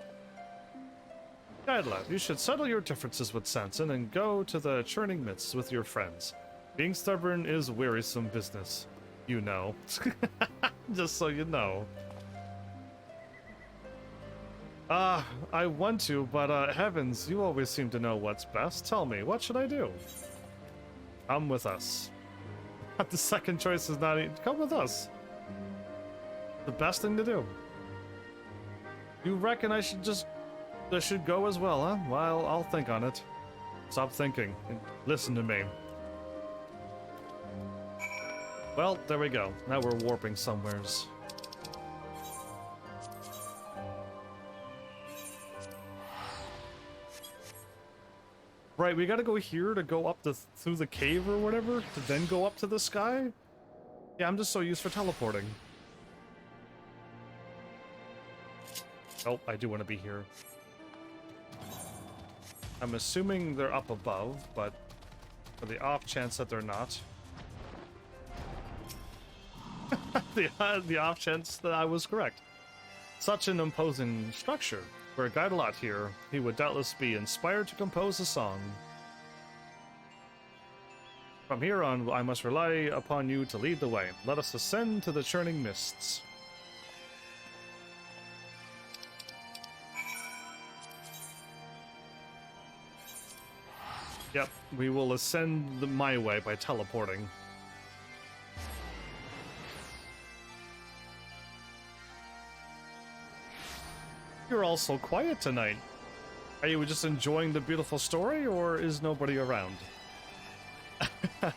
Guidelot, you should settle your differences with Sanson and go to the churning mists with your friends. Being stubborn is wearisome business. You know. Just so you know. I want to, but heavens, you always seem to know what's best. Tell me, what should I do? Come with us. The second choice is not come with us. The best thing to do. You reckon I should go as well, huh? Well, I'll think on it. Stop thinking and listen to me. Well, there we go. Now we're warping somewheres. Right, we gotta go here to go up through the cave or whatever, to then go up to the sky? Yeah, I'm just so used for teleporting. Oh, I do want to be here. I'm assuming they're up above, but for the off chance that they're not. the off chance that I was correct. Such an imposing structure. Were Guidelot here, he would doubtless be inspired to compose a song. From here on, I must rely upon you to lead the way. Let us ascend to the churning mists. Yep, we will ascend my way by teleporting. You're all so quiet tonight. Are you just enjoying the beautiful story, or is nobody around? Did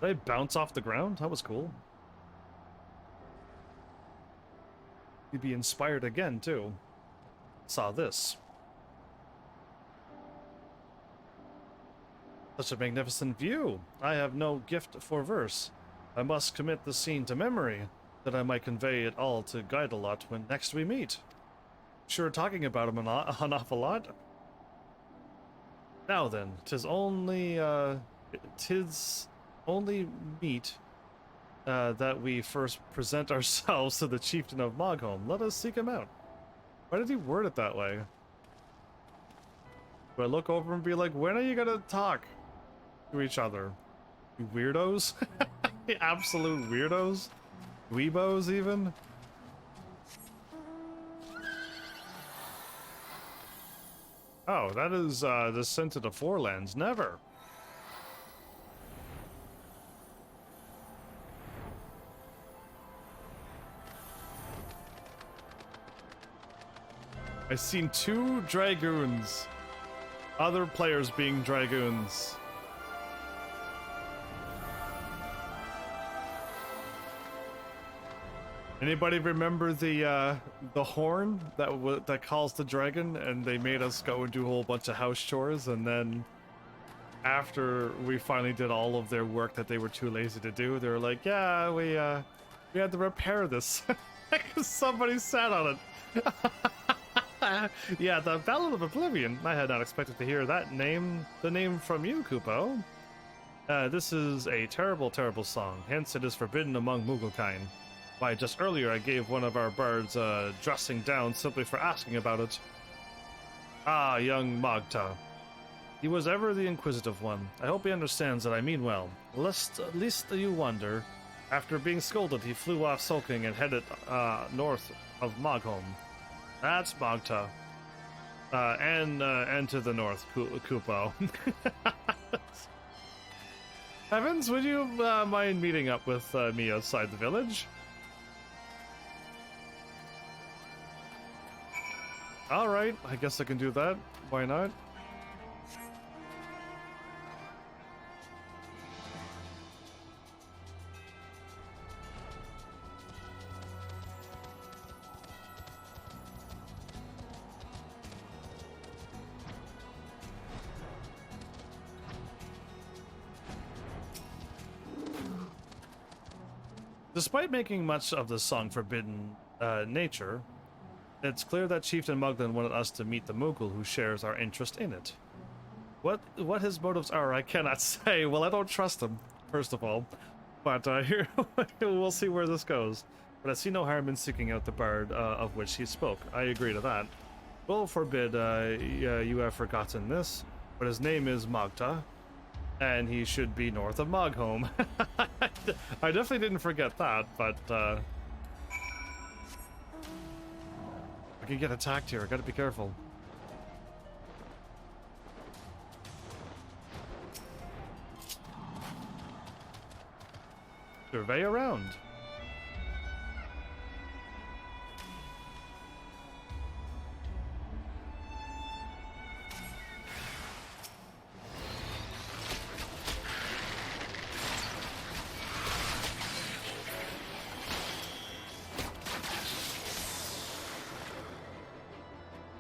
I bounce off the ground? That was cool. You'd be inspired again, too. Saw this. Such a magnificent view. I have no gift for verse. I must commit the scene to memory, that I might convey it all to Guidelot when next we meet. Sure talking about him an awful lot. Now then, tis only meet that we first present ourselves to the chieftain of Mogholm. Let us seek him out. Why did he word it that way? Do I look over and be like, when are you gonna talk? to each other. You weirdos. Absolute weirdos. Weebos, even. Oh, that is Descent to the Forelands. Never. I've seen 2 dragoons. Other players being dragoons. Anybody remember the horn that calls the dragon, and they made us go and do a whole bunch of house chores, and then after we finally did all of their work that they were too lazy to do, they were like, "Yeah, we had to repair this because somebody sat on it." Yeah, the Ballad of Oblivion. I had not expected to hear the name from you, Kupo. This is a terrible, terrible song. Hence, it is forbidden among Mugglekind. Why, just earlier I gave one of our bards a dressing down simply for asking about it. Ah, young Magta. He was ever the inquisitive one. I hope he understands that I mean well. Lest you wonder, after being scolded, he flew off sulking and headed north of Mogholm. That's Magta. And to the north, Kupo. Heavens, would you mind meeting up with me outside the village? Alright, I guess I can do that. Why not? Despite making much of the song forbidden nature, it's clear that Chieftain Mugden wanted us to meet the Moogle who shares our interest in it. What his motives are, I cannot say. Well, I don't trust him, first of all. But here, we'll see where this goes. But I see no harm in seeking out the bard of which he spoke. I agree to that. Well, forbid you have forgotten this, but his name is Magta, and he should be north of Mogholm. I definitely didn't forget that, but I could get attacked here. I gotta be careful. Survey around.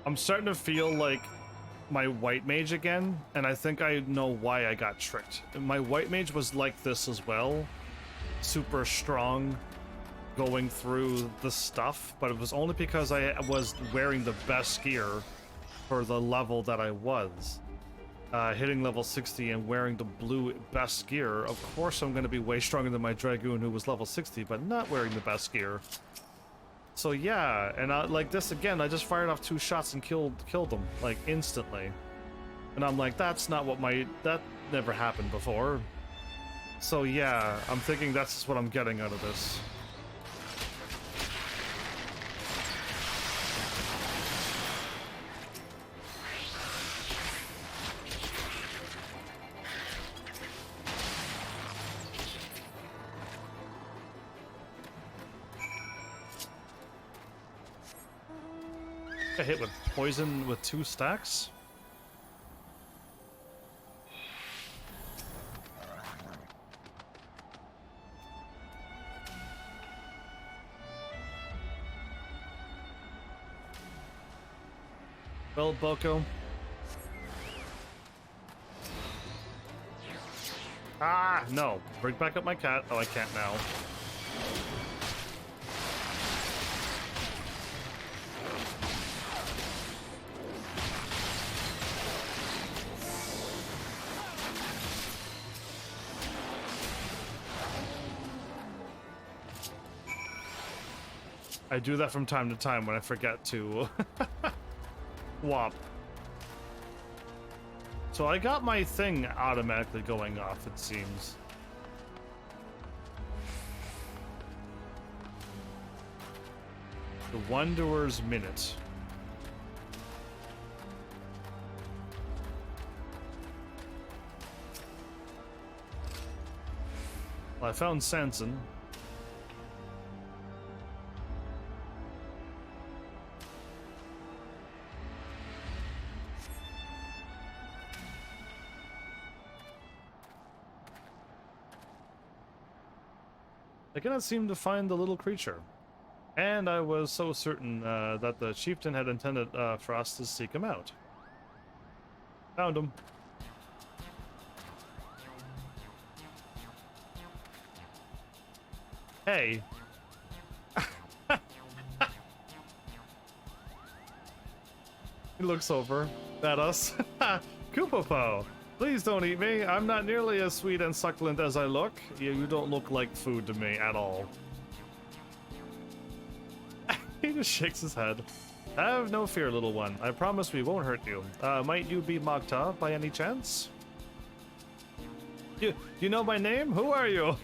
I'm starting to feel like my white mage again, and I think I know why I got tricked. My white mage was like this as well, super strong, going through the stuff, but it was only because I was wearing the best gear for the level that I was. Hitting level 60 and wearing the blue best gear, of course I'm going to be way stronger than my Dragoon who was level 60, but not wearing the best gear. So yeah, and like this again, I just fired off 2 shots and killed them, like, instantly. And I'm like, that's not what that never happened before. So yeah, I'm thinking that's just what I'm getting out of this. I hit with poison with 2 stacks. Well, Boko. Ah, no. Bring back up my cat. Oh, I can't now. I do that from time to time when I forget to whop. So I got my thing automatically going off, it seems. The Wanderer's Minute. Well, I found Sanson. I cannot seem to find the little creature. And I was so certain that the chieftain had intended for us to seek him out. Found him. Hey. He looks over at us. Koopopo, please don't eat me. I'm not nearly as sweet and succulent as I look. You don't look like food to me at all. He just shakes his head. Have no fear, little one. I promise we won't hurt you. Might you be Magta by any chance? You know my name? Who are you?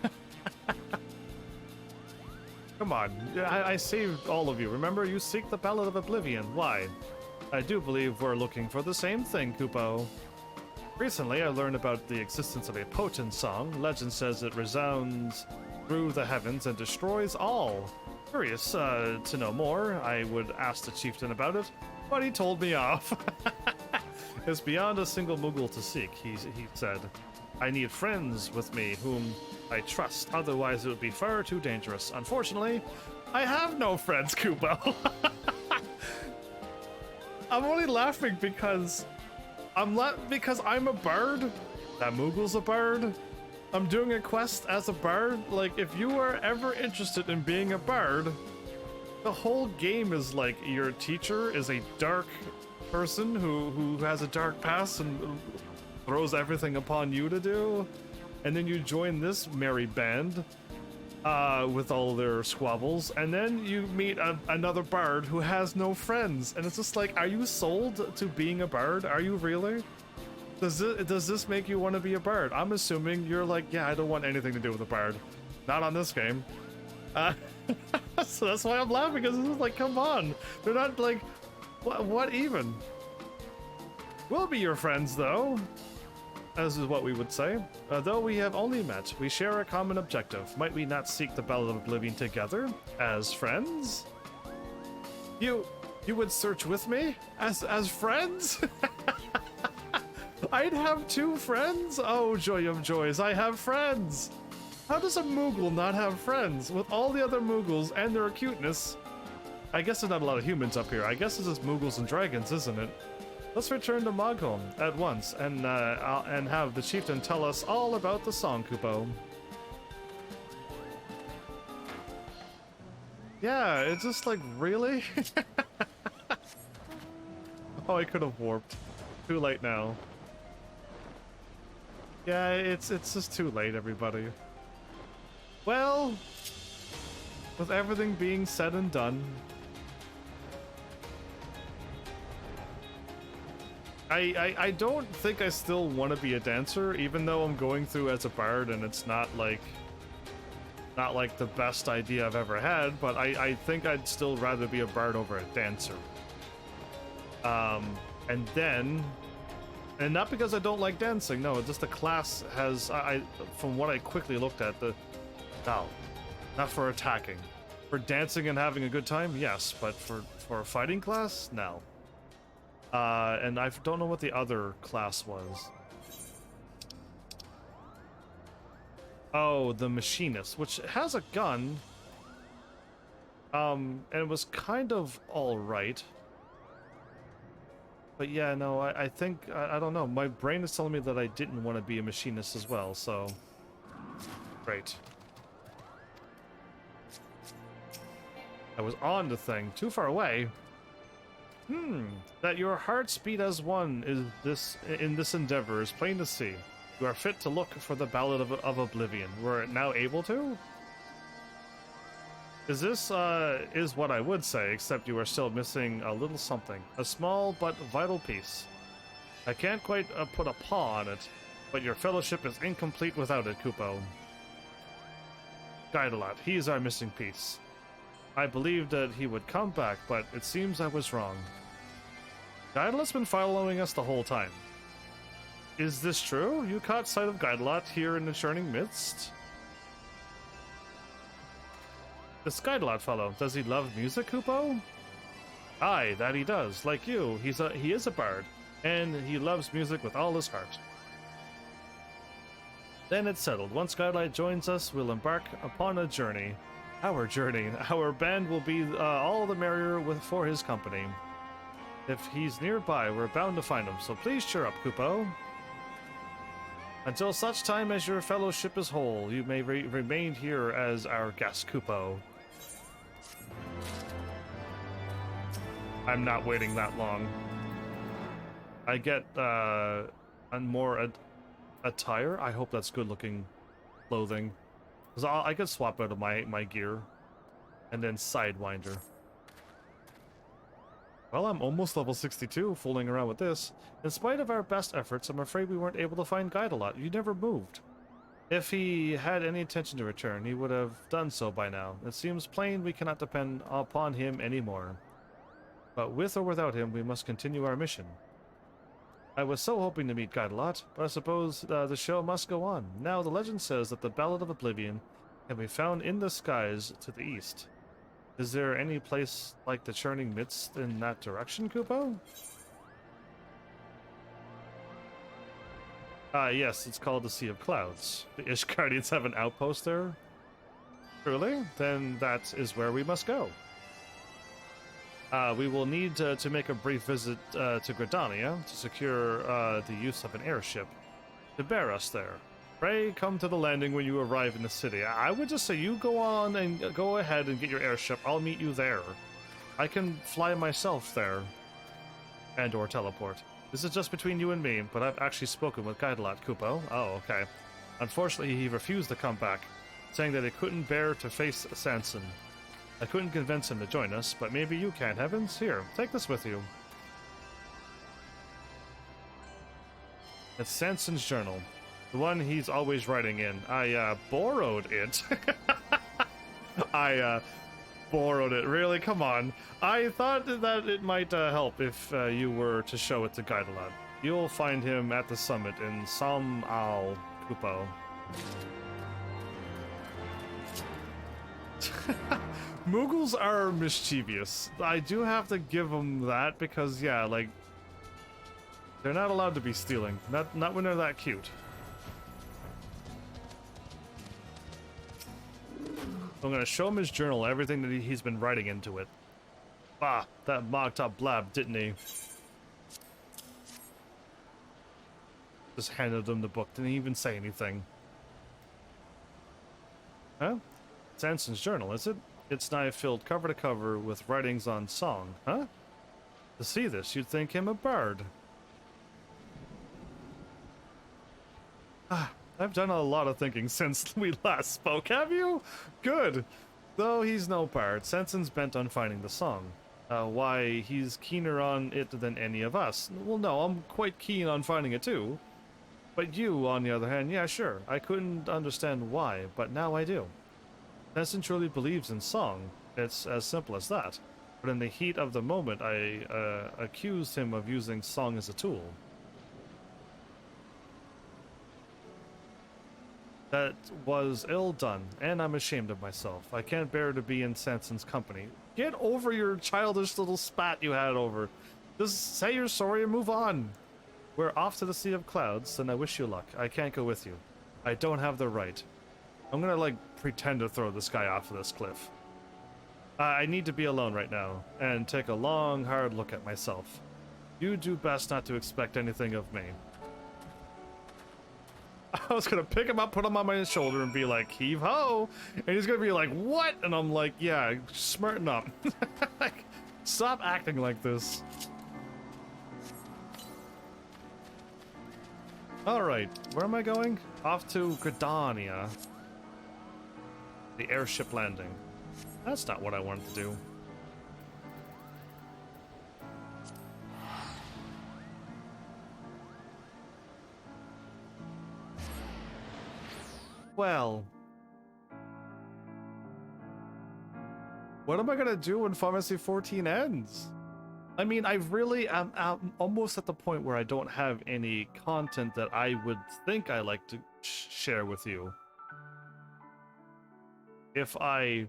Come on, I saved all of you. Remember, you seek the Ballad of Oblivion. Why? I do believe we're looking for the same thing, Kupo. Recently, I learned about the existence of a potent song. Legend says it resounds through the heavens and destroys all. Curious to know more. I would ask the chieftain about it, but he told me off. It's beyond a single Moogle to seek, he said. I need friends with me whom I trust, otherwise it would be far too dangerous. Unfortunately, I have no friends, Kupo. I'm only laughing because I'm a bird. That Moogle's a bird. I'm doing a quest as a bard. Like, if you are ever interested in being a bard, the whole game is like your teacher is a dark person who has a dark past and throws everything upon you to do, and then you join this merry band with all their squabbles, and then you meet another bard who has no friends, and it's just like, are you sold to being a bard? Are you really? Does this make you want to be a bard? I'm assuming you're like, yeah, I don't want anything to do with a bard. Not on this game. So that's why I'm laughing, because it's just like, come on. They're not like, what even? We'll be your friends, though. As is what we would say. Though we have only met, we share a common objective. Might we not seek the Ballad of Oblivion together? As friends? You would search with me? As friends? I'd have 2 friends? Oh, joy of joys, I have friends! How does a Moogle not have friends? With all the other Moogles and their cuteness. I guess there's not a lot of humans up here. I guess it's just Moogles and dragons, isn't it? Let's return to Mogholm at once and have the chieftain tell us all about the song, Kupo. Yeah, it's just like, really? Oh, I could have warped. Too late now. Yeah, it's just too late, everybody. Well, with everything being said and done, I don't think I still want to be a dancer, even though I'm going through as a bard and it's not like the best idea I've ever had, but I think I'd still rather be a bard over a dancer. And not because I don't like dancing, no, it's just the class has, from what I quickly looked at, no, not for attacking. For dancing and having a good time, yes, but for a fighting class, no. And I don't know what the other class was. Oh, the machinist, which has a gun. And it was kind of alright. But yeah, no, I think, I don't know, my brain is telling me that I didn't want to be a machinist as well, so... Great. I was on the thing, too far away. That your hearts beat as one in this endeavor is plain to see. You are fit to look for the Ballad of Oblivion. We're now able to? Is what I would say, except you are still missing a little something. A small but vital piece. I can't quite put a paw on it, but your fellowship is incomplete without it, Kupo. Guidelot, he's our missing piece. I believed that he would come back, but it seems I was wrong. Guidelot's been following us the whole time. Is this true? You caught sight of Guidelot here in the Churning Mist? This Guidelot fellow, does he love music, Kupo? Aye, that he does. Like you, he is a bard, and he loves music with all his heart. Then it's settled. Once Guidelot joins us, we'll embark upon a journey. Our journey. Our band will be all the merrier for his company. If he's nearby, we're bound to find him, so please cheer up, Kupo. Until such time as your fellowship is whole, you may remain here as our guest, Kupo. I'm not waiting that long. I get more attire. I hope that's good-looking clothing. Because I could swap out of my gear. And then Sidewinder. Well, I'm almost level 62, fooling around with this. In spite of our best efforts, I'm afraid we weren't able to find Guidelot. You never moved. If he had any intention to return, he would have done so by now. It seems plain we cannot depend upon him anymore. But with or without him, we must continue our mission. I was so hoping to meet Guidelot, but I suppose the show must go on. Now, the legend says that the Ballad of Oblivion can be found in the skies to the east. Is there any place like the Churning Mist in that direction, Kupo? Yes, it's called the Sea of Clouds. The Ishgardians have an outpost there? Truly? Then that is where we must go. We will need to make a brief visit to Gridania to secure the use of an airship to bear us there. Pray come to the landing when you arrive in the city. I would just say you go on and go ahead and get your airship. I'll meet you there. I can fly myself there. And or teleport. This is just between you and me, but I've actually spoken with Guidelot, Kupo. Oh, okay. Unfortunately, he refused to come back, saying that he couldn't bear to face Sanson. I couldn't convince him to join us, but maybe you can, Heavens. Here, take this with you. It's Sanson's journal. The one he's always writing in. I borrowed it. I borrowed it. Really? Come on. I thought that it might help if you were to show it to Guidelot. You'll find him at the summit in Sam Al Kupo. Muggles are mischievous. I do have to give them that because, yeah, like, they're not allowed to be stealing. Not when they're that cute. I'm gonna show him his journal, everything that he's been writing into it. Ah, that mocked up blab, didn't he? Just handed him the book, didn't even say anything. Huh? Sanson's journal, is it? It's nigh filled cover to cover with writings on song, huh? To see this, you'd think him a bard. Ah. I've done a lot of thinking since we last spoke, have you? Good. Though he's no bard, Sanson's bent on finding the song. Why, he's keener on it than any of us. Well, no, I'm quite keen on finding it too. But you, on the other hand, yeah, sure. I couldn't understand why, but now I do. Sanson truly believes in song. It's as simple as that. But in the heat of the moment, I accused him of using song as a tool. That was ill done, and I'm ashamed of myself. I can't bear to be in Sanson's company. Get over your childish little spat you had over. Just say you're sorry and move on. We're off to the Sea of Clouds, and I wish you luck. I can't go with you. I don't have the right. I'm gonna, like, pretend to throw this guy off of this cliff. I need to be alone right now, and take a long, hard look at myself. You do best not to expect anything of me. I was gonna pick him up, put him on my shoulder, and be like, heave ho! And he's gonna be like, what? And I'm like, yeah, smarten up. Stop acting like this. Alright, where am I going? Off to Gridania. The airship landing. That's not what I wanted to do. Well, what am I gonna do when Final Fantasy 14 ends? I mean, I really am almost at the point where I don't have any content that I would think I like to share with you. If Final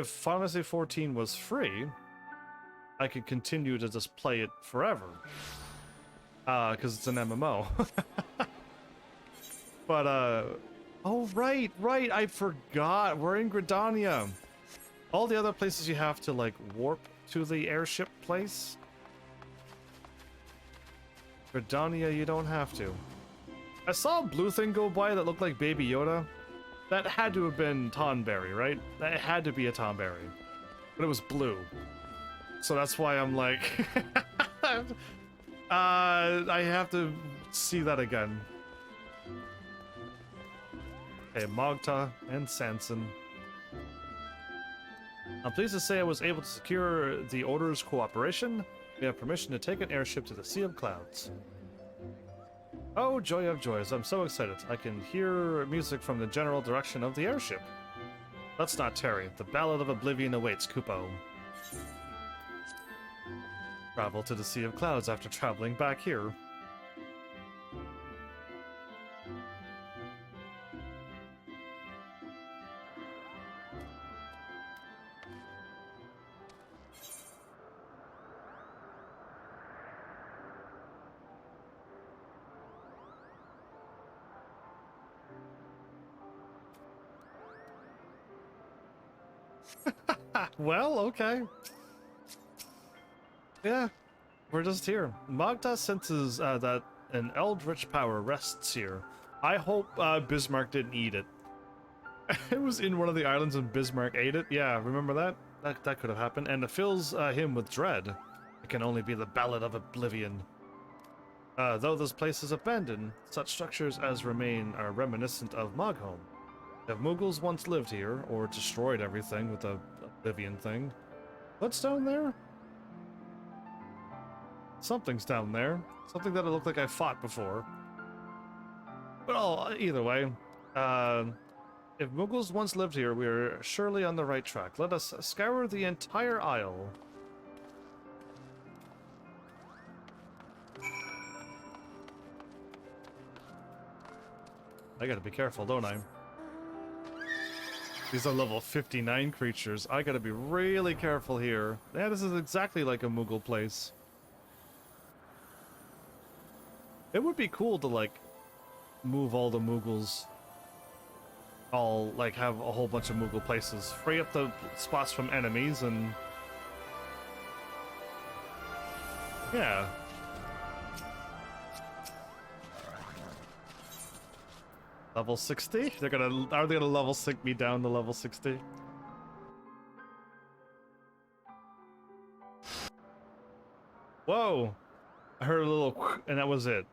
Fantasy 14 was free, I could continue to just play it forever. Because it's an MMO. But, oh, right, I forgot. We're in Gridania. All the other places you have to, like, warp to the airship place. Gridania, you don't have to. I saw a blue thing go by that looked like Baby Yoda. That had to have been Tonberry, right? That had to be a Tonberry. But it was blue. So that's why I'm like... I have to see that again. Okay, Mogta and Sanson. I'm pleased to say I was able to secure the Order's cooperation. We have permission to take an airship to the Sea of Clouds. Oh, joy of joys, I'm so excited. I can hear music from the general direction of the airship. Let's not tarry. The Ballad of Oblivion awaits, Kupo. Travel to the Sea of Clouds after traveling back here. Well, okay. Yeah, we're just here. Magda senses that an eldritch power rests here. I hope Bismarck didn't eat it. It was in one of the islands and Bismarck ate it. Yeah, remember that? That could have happened. And it fills him with dread. It can only be the Ballad of Oblivion. Though this place is abandoned, such structures as remain are reminiscent of Mogholm. If Mughals once lived here, or destroyed everything with the Oblivion thing. What's down there? Something's down there. Something that it looked like I fought before. Well, either way, if Mughals once lived here, we are surely on the right track. Let us scour the entire isle. I gotta be careful, don't I? These are level 59 creatures. I gotta be really careful here. Yeah, this is exactly like a Moogle place. It would be cool to, like, move all the Moogles. All, like, have a whole bunch of Moogle places. Free up the spots from enemies and... yeah. Level 60? Are they gonna level sync me down to level 60? Whoa! I heard a little and that was it.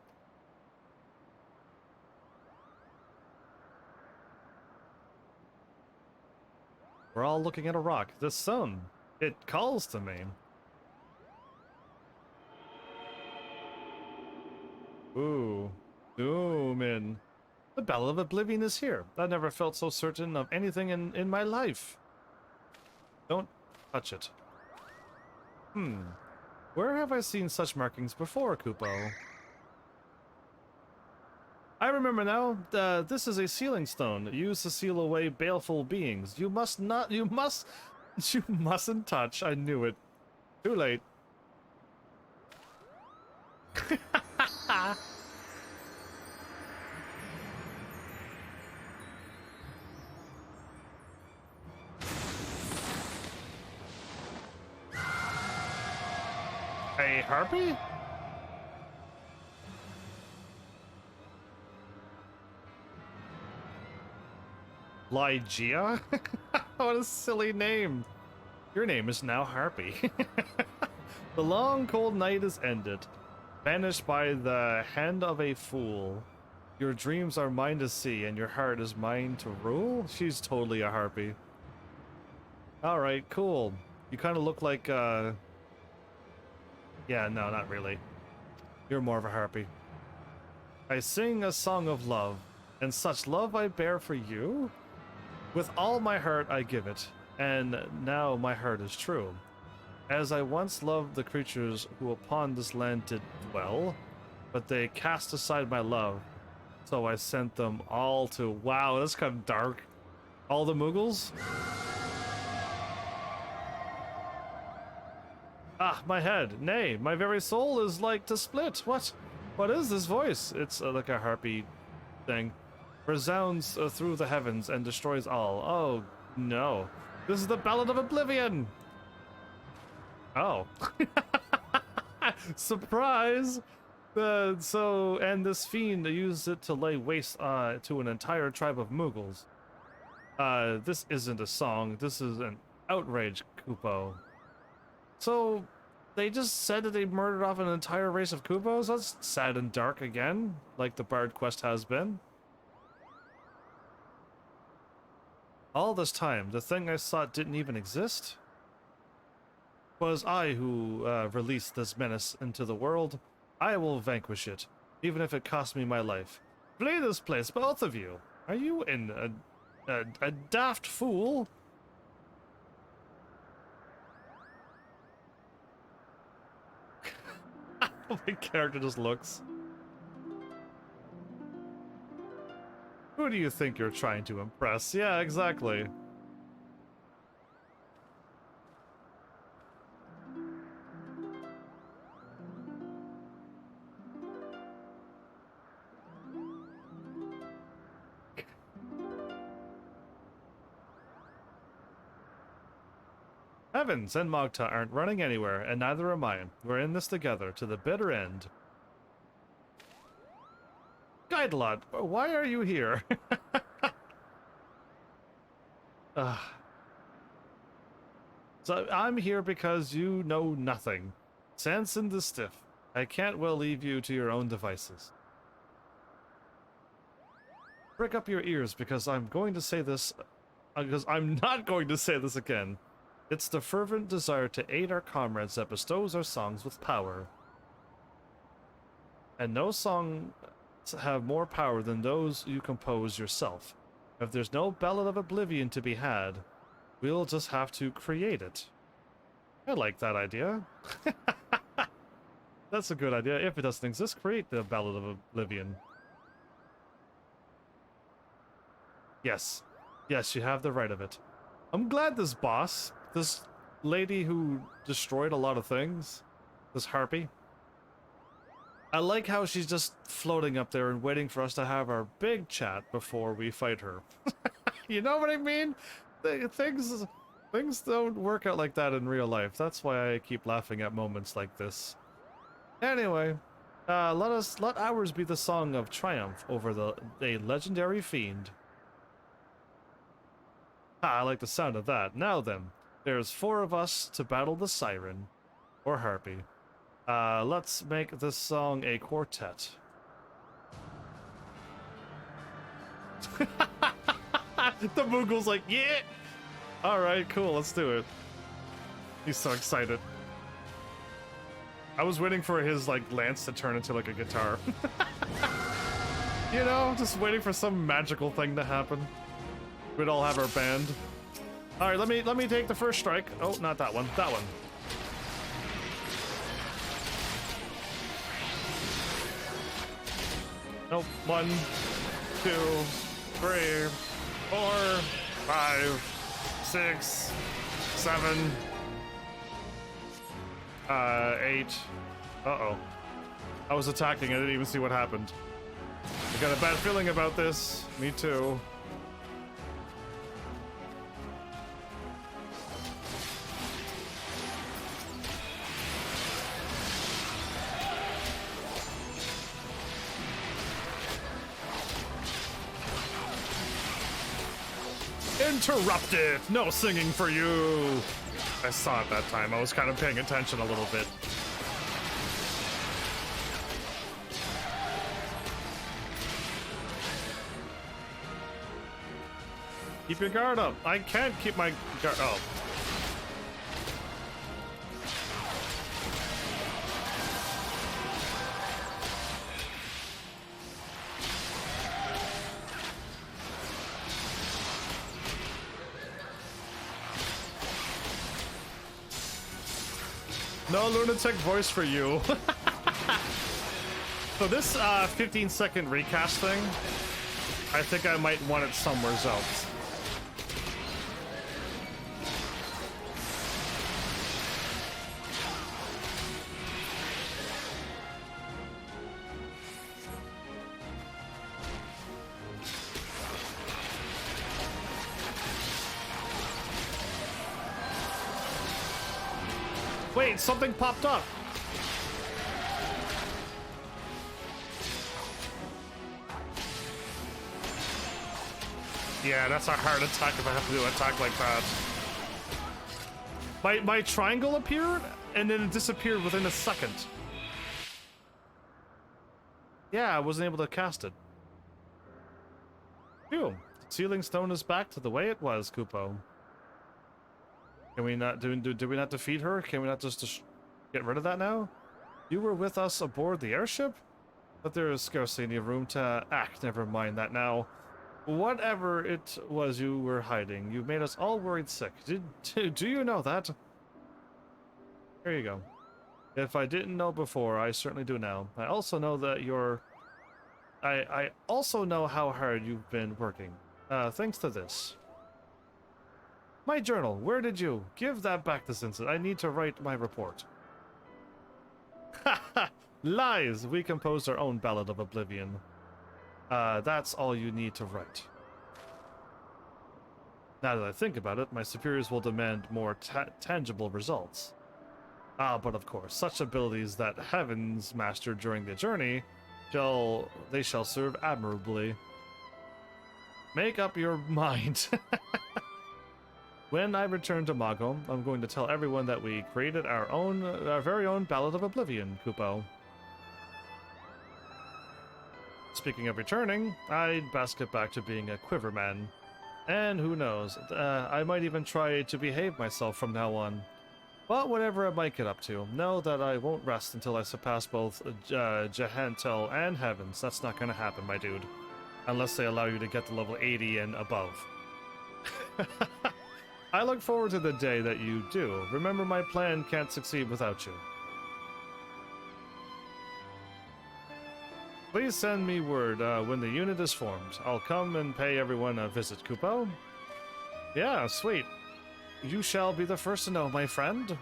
We're all looking at a rock. The sun. It calls to me. Ooh. Doomin'. The Ballad of Oblivion is here. I never felt so certain of anything in my life. Don't touch it. Where have I seen such markings before, Kupo? I remember now. This is a sealing stone used to seal away baleful beings. You mustn't touch. I knew it. Too late. A harpy? Lygia? What a silly name. Your name is now Harpy. The long cold night is ended. Banished by the hand of a fool. Your dreams are mine to see and your heart is mine to rule? She's totally a harpy. Alright, cool. You kind of look like, yeah, no, not really. You're more of a harpy. I sing a song of love. and such love I bear for you. With all my heart I give it, and now my heart is true. As I once loved the creatures who upon this land did dwell, but they cast aside my love, so I sent them all to... Wow, that's kind of dark. All the Muggles? Ah, my head. Nay, my very soul is like to split. What? What is this voice? It's like a harpy thing. Resounds through the heavens and destroys all. Oh, no. This is the Ballad of Oblivion! Oh. Surprise! And this fiend used it to lay waste to an entire tribe of Muggles. This isn't a song, this is an outrage, Kupo. So, they just said that they murdered off an entire race of Kupos? That's sad and dark again, like the Bard quest has been. All this time, the thing I sought didn't even exist? 'Twas I who released this menace into the world. I will vanquish it, even if it costs me my life. Flee this place, both of you! Are you a daft fool? My character just looks. Who do you think you're trying to impress? Yeah, exactly. Heavens and Mogta aren't running anywhere, and neither am I. We're in this together, to the bitter end. Guidelot, why are you here? So I'm here because you know nothing. Sanson the Stiff. I can't well leave you to your own devices. Prick up your ears because I'm going to say this, because I'm not going to say this again. It's the fervent desire to aid our comrades that bestows our songs with power. And no songs have more power than those you compose yourself. If there's no Ballad of Oblivion to be had, we'll just have to create it. I like that idea. That's a good idea. If it doesn't exist, create the Ballad of Oblivion. Yes. Yes, you have the right of it. I'm glad this boss, this lady who destroyed a lot of things, this harpy, I like how she's just floating up there and waiting for us to have our big chat before we fight her. You know what I mean? Things don't work out like that in real life. That's why I keep laughing at moments like this. Anyway, let ours be the song of triumph over a legendary fiend. Ah, I like the sound of that. Now then, there's 4 of us to battle the siren, or harpy. Let's make this song a quartet. The Moogle's like, yeah! Alright, cool, let's do it. He's so excited. I was waiting for his, like, lance to turn into, like, a guitar. You know, just waiting for some magical thing to happen. We'd all have our band. Alright, let me take the first strike. Oh, not that one. That one. Nope. 1, 2, 3, 4, 5, 6, 7, 8. Uh-oh. I was attacking, I didn't even see what happened. I got a bad feeling about this. Me too. Interrupted! No singing for you! I saw it that time. I was kind of paying attention a little bit. Keep your guard up. I can't keep my guard. Oh. No lunatic voice for you. So this 15-second recast thing, I think I might want it somewhere else. Wait, something popped up. Yeah, that's a hard attack if I have to do an attack like that. My triangle appeared, and then it disappeared within a second. Yeah, I wasn't able to cast it. Phew. The ceiling stone is back to the way it was, Kupo. Can we not do we not defeat her? Can we not just get rid of that now? You were with us aboard the airship? But there is scarcely any room to act. Never mind that now. Whatever it was you were hiding, you made us all worried sick. Do you know that? Here you go. If I didn't know before, I certainly do now. I also know that I also know how hard you've been working. Thanks to this. My journal, where did you? Give that back this instant. I need to write my report. Ha ha! Lies! We composed our own Ballad of Oblivion. That's all you need to write. Now that I think about it, my superiors will demand more tangible results. But of course, such abilities that Heavens mastered during the journey, they shall serve admirably. Make up your mind. When I return to Mago, I'm going to tell everyone that we created our very own Ballad of Oblivion, Kupo. Speaking of returning, I'd best get back to being a quiverman. And who knows, I might even try to behave myself from now on. But whatever I might get up to, know that I won't rest until I surpass both Jehantel and Heavens. That's not gonna happen, my dude. Unless they allow you to get to level 80 and above. I look forward to the day that you do. Remember, my plan can't succeed without you. Please send me word when the unit is formed. I'll come and pay everyone a visit, Kupo. Yeah, sweet. You shall be the first to know, my friend.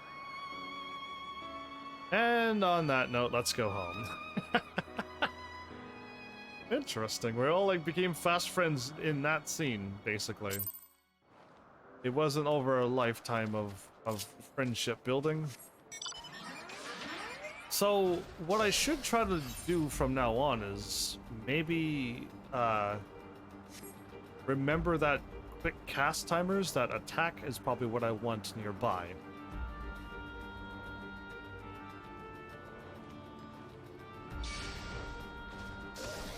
And on that note, let's go home. Interesting. We all became fast friends in that scene, basically. It wasn't over a lifetime of friendship building. So, what I should try to do from now on is maybe remember that quick cast timers, that attack is probably what I want nearby.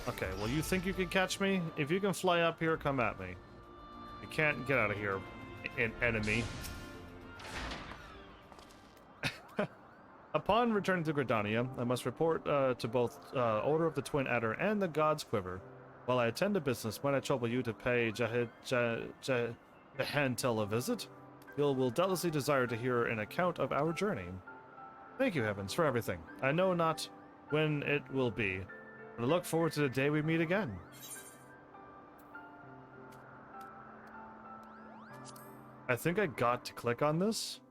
Okay, well, you think you can catch me? If you can fly up here, come at me. You can't get out of here, enemy. Upon returning to Gridania, I must report to both Order of the Twin Adder and the God's Quiver. While I attend to business, might I trouble you to pay Jehantel a visit? You will doubtlessly desire to hear an account of our journey. Thank you, Heavens, for everything. I know not when it will be, but I look forward to the day we meet again. I think I got to click on this,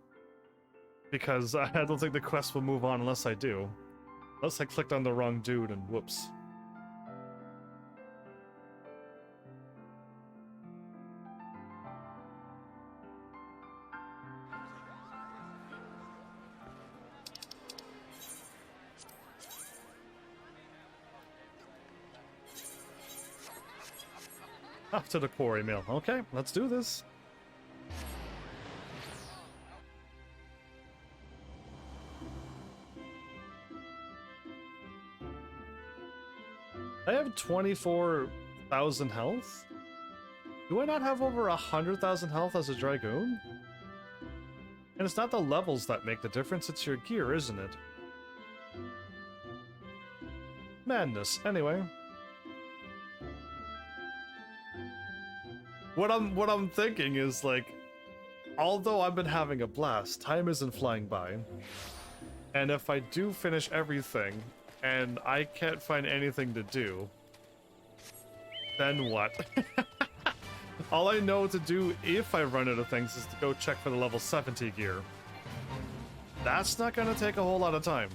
because I don't think the quest will move on unless I do. Unless I clicked on the wrong dude and whoops. Up to the quarry mill. Okay, let's do this. I have 24,000 health? Do I not have over 100,000 health as a Dragoon? And it's not the levels that make the difference, it's your gear, isn't it? Madness. Anyway. What I'm thinking is, like, although I've been having a blast, time isn't flying by. And if I do finish everything, and I can't find anything to do, then what? All I know to do if I run out of things is to go check for the level 70 gear. That's not gonna take a whole lot of time.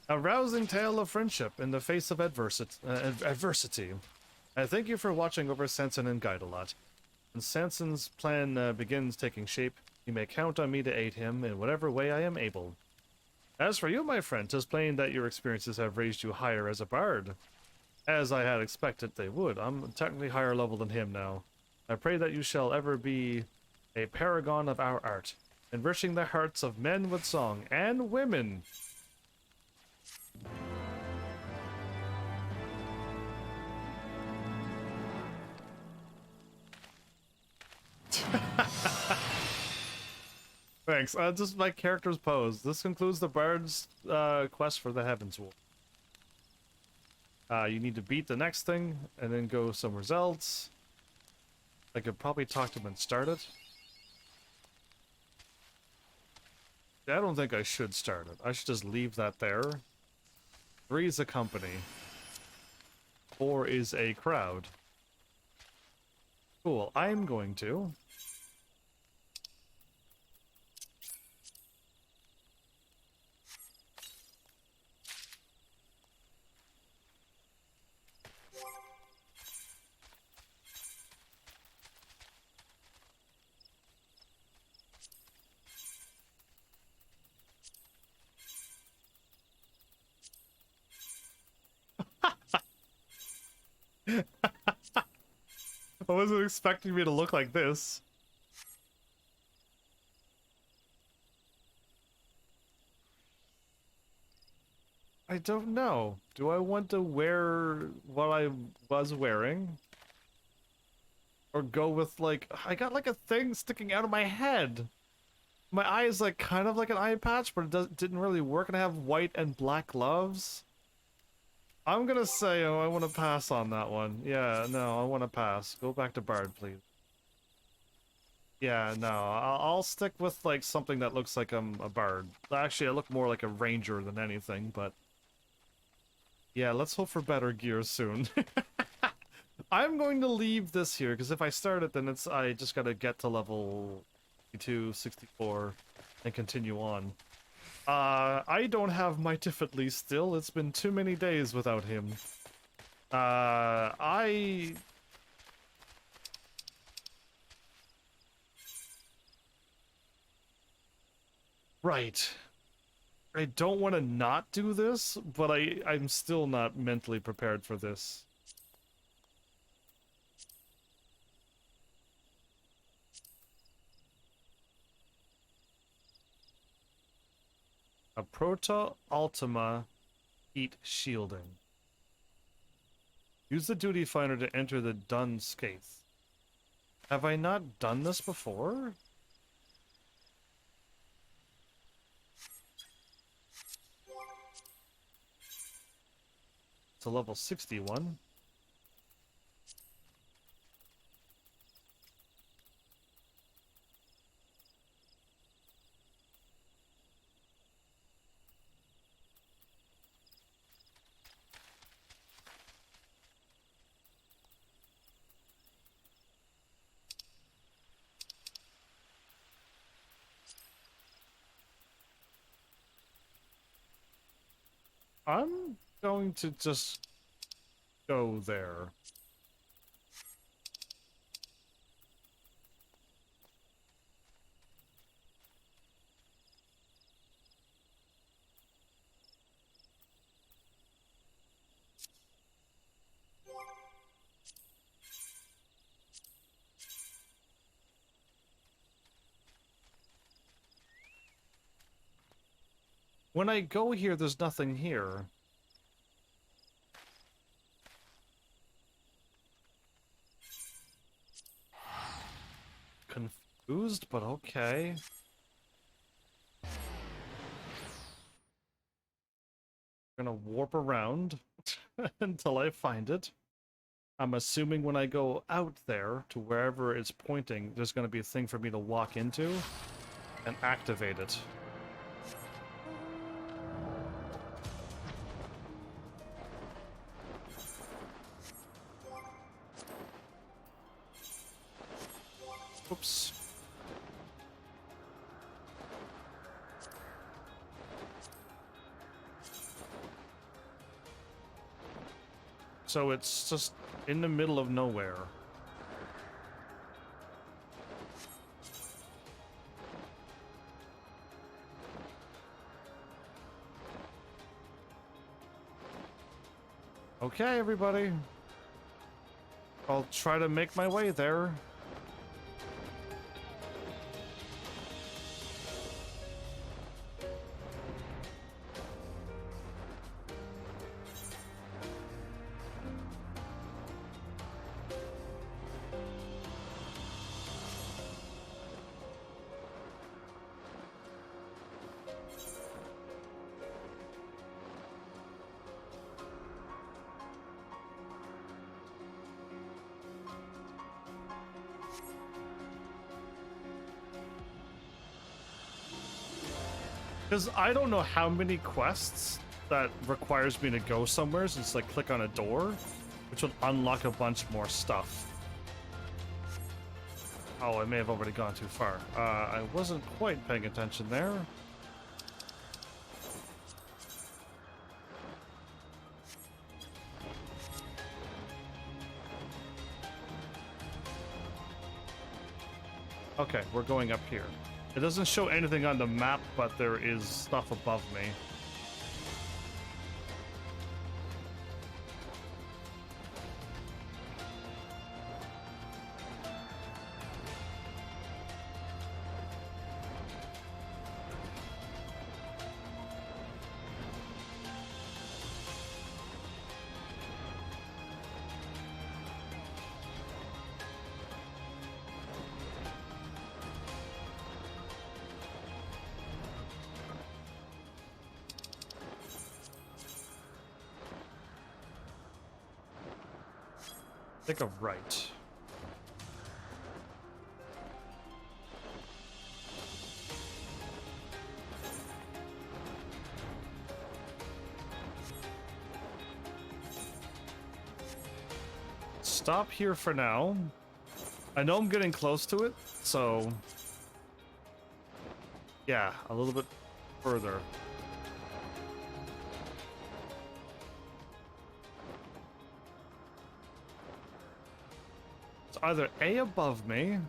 A rousing tale of friendship in the face of adversity. I thank you for watching over Sanson and Guide a lot. When Sanson's plan begins taking shape, you may count on me to aid him in whatever way I am able. As for you, my friend, 'tis plain that your experiences have raised you higher as a bard. As I had expected they would. I'm technically higher level than him now. I pray that you shall ever be a paragon of our art, enriching the hearts of men with song, and women. Thanks. Just my character's pose. This concludes the bard's quest for the Heavens War. You need to beat the next thing, and then go somewhere else. I could probably talk to him and start it. I don't think I should start it. I should just leave that there. 3 is a company. 4 is a crowd. Cool. I'm going to... I wasn't expecting me to look like this. I don't know. Do I want to wear what I was wearing? Or go with, like, I got like a thing sticking out of my head. My eye is like kind of like an eye patch, but it didn't really work, and I have white and black gloves. I'm gonna say, oh, I want to pass on that one. Yeah, no, I want to pass. Go back to Bard, please. Yeah, no, I'll stick with, like, something that looks like I'm a Bard. Actually, I look more like a Ranger than anything, but... yeah, let's hope for better gear soon. I'm going to leave this here, because if I start it, then I just gotta get to level 62, 64, and continue on. I don't have my Tiffitley still. It's been too many days without him. Right. I don't want to not do this, but I'm still not mentally prepared for this. A Proto Ultima Heat Shielding. Use the Duty Finder to enter the Dun Skaith. Have I not done this before? It's a level 61. I'm going to just go there. When I go here, there's nothing here. Confused, but okay. I'm gonna warp around until I find it. I'm assuming when I go out there to wherever it's pointing, there's going to be a thing for me to walk into and activate it. Oops. So it's just in the middle of nowhere. Okay, everybody. I'll try to make my way there. Because I don't know how many quests that requires me to go somewhere, so it's like click on a door, which would unlock a bunch more stuff. Oh, I may have already gone too far. I wasn't quite paying attention there. Okay, we're going up here. It doesn't show anything on the map, but there is stuff above me. Take a right. Stop here for now. I know I'm getting close to it, so yeah, a little bit further. It's either A above me,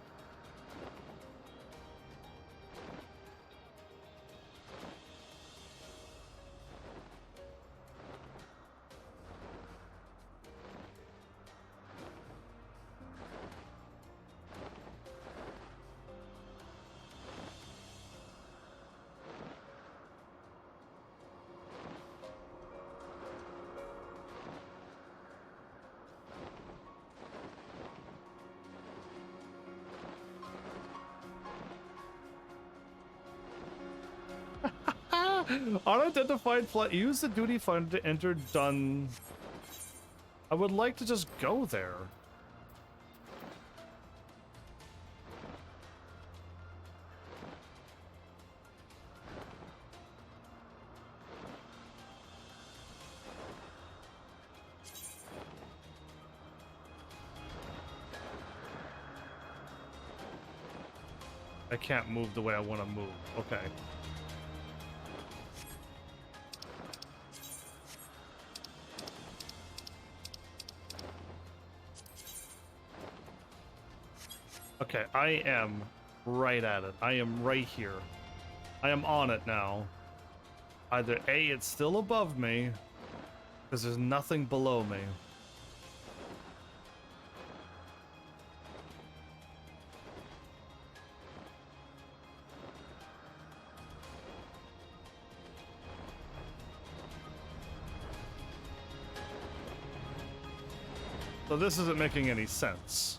unidentified flight. Use the duty finder to enter done. I would like to just go there. I can't move the way I want to move. Okay. Okay, I am right at it. I am right here. I am on it now. Either A, it's still above me, because there's nothing below me. So this isn't making any sense.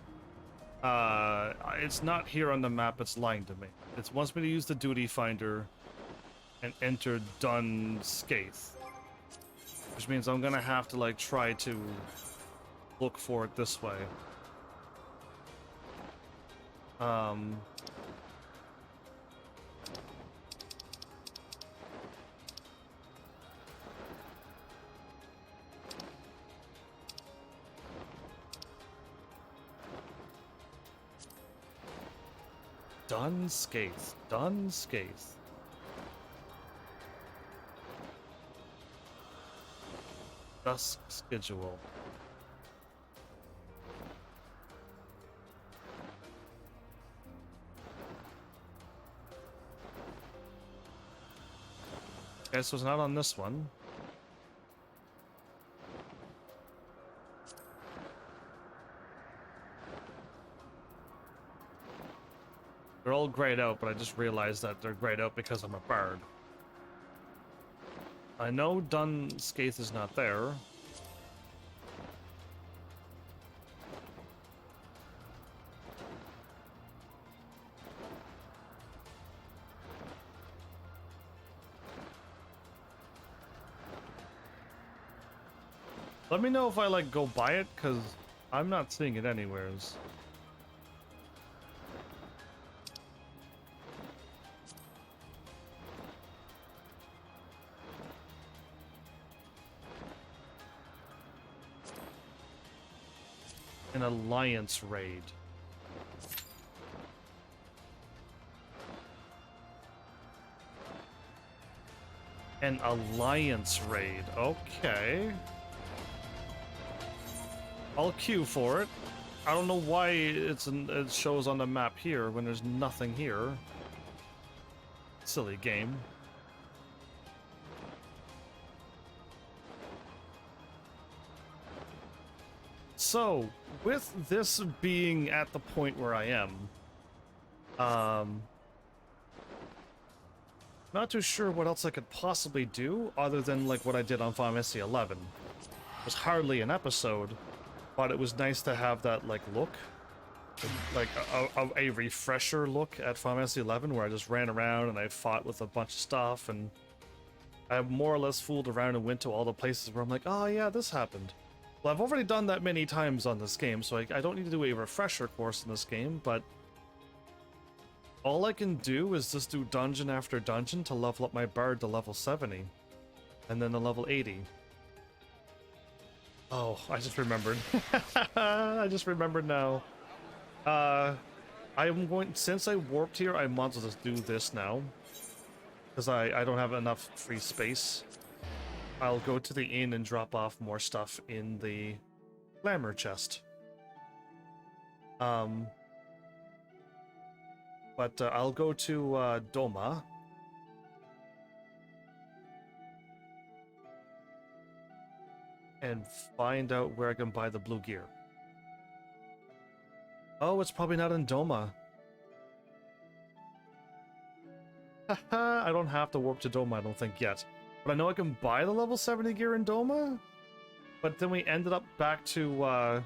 It's not here on the map, it's lying to me. It wants me to use the duty finder and enter done scathe. Which means I'm gonna have to like try to look for it this way. Done Skaith. Done Skaith. Dusk schedule. Okay, so it's not on this one. They're all grayed out, but I just realized that they're grayed out because I'm a bard. I know Dun Skaith is not there. Let me know if I like go by it, because I'm not seeing it anywheres. An alliance raid. An alliance raid. Okay. I'll queue for it. I don't know why it shows on the map here when there's nothing here. Silly game. So, with this being at the point where I am, not too sure what else I could possibly do other than like what I did on Final Fantasy XI. It was hardly an episode, but it was nice to have that like look, like a refresher look at Final Fantasy XI, where I just ran around and I fought with a bunch of stuff, and I more or less fooled around and went to all the places where I'm like, oh yeah, this happened. Well, I've already done that many times on this game, so I don't need to do a refresher course in this game, but all I can do is just do dungeon after dungeon to level up my bard to level 70, and then to level 80. Oh, I just remembered. I just remembered now. I'm going, since I warped here, I might as well just do this now, because I don't have enough free space. I'll go to the inn and drop off more stuff in the glamour chest. But I'll go to Doma. And find out where I can buy the blue gear. Oh, it's probably not in Doma. Haha, I don't have to warp to Doma, I don't think, yet. But I know I can buy the level 70 gear in Doma. But then we ended up back to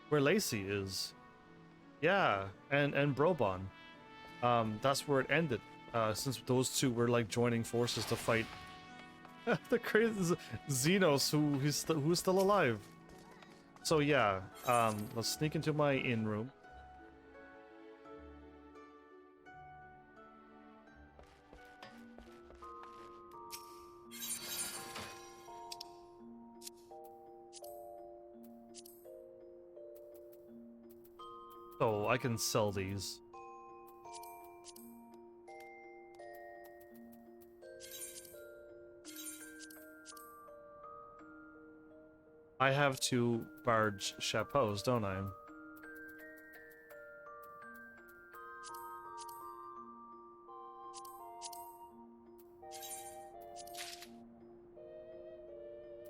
where Lacey is. Yeah, and Brobon. That's where it ended. Since those two were like joining forces to fight the crazy Xenos, who's still alive. So yeah, let's sneak into my inn room. So I can sell these. I have two barge chapeaus, don't I?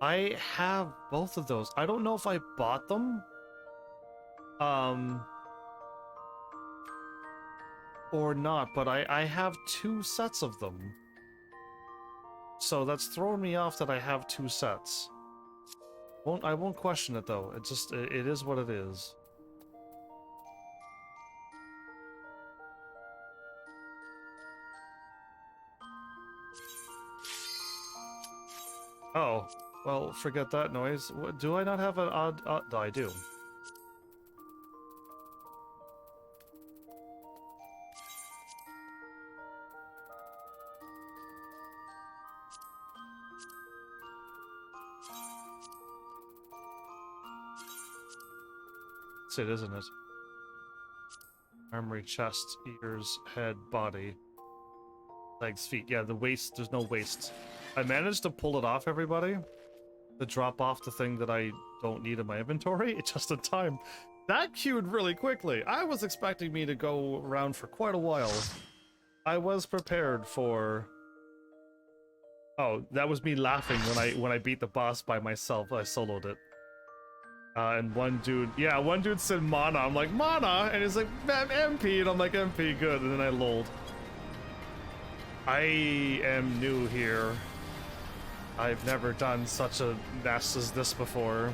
I have both of those. I don't know if I bought them. Or not, but I have two sets of them. So that's throwing me off that I have two sets. I won't question it though. It just it is what it is. Oh, Well, forget that noise. Do I not have an odd... No, I do. That's it, isn't it? Armory, chest, ears, head, body. Legs, feet. Yeah, the waist. There's no waist. I managed to pull it off, everybody. To drop off the thing that I don't need in my inventory. It's just in time. That queued really quickly. I was expecting me to go around for quite a while. I was prepared for... Oh, that was me laughing when I beat the boss by myself. I soloed it. And one dude said mana. I'm like, mana? And he's like, MP. And I'm like, MP, good. And then I lolled. I am new here. I've never done such a mess as this before.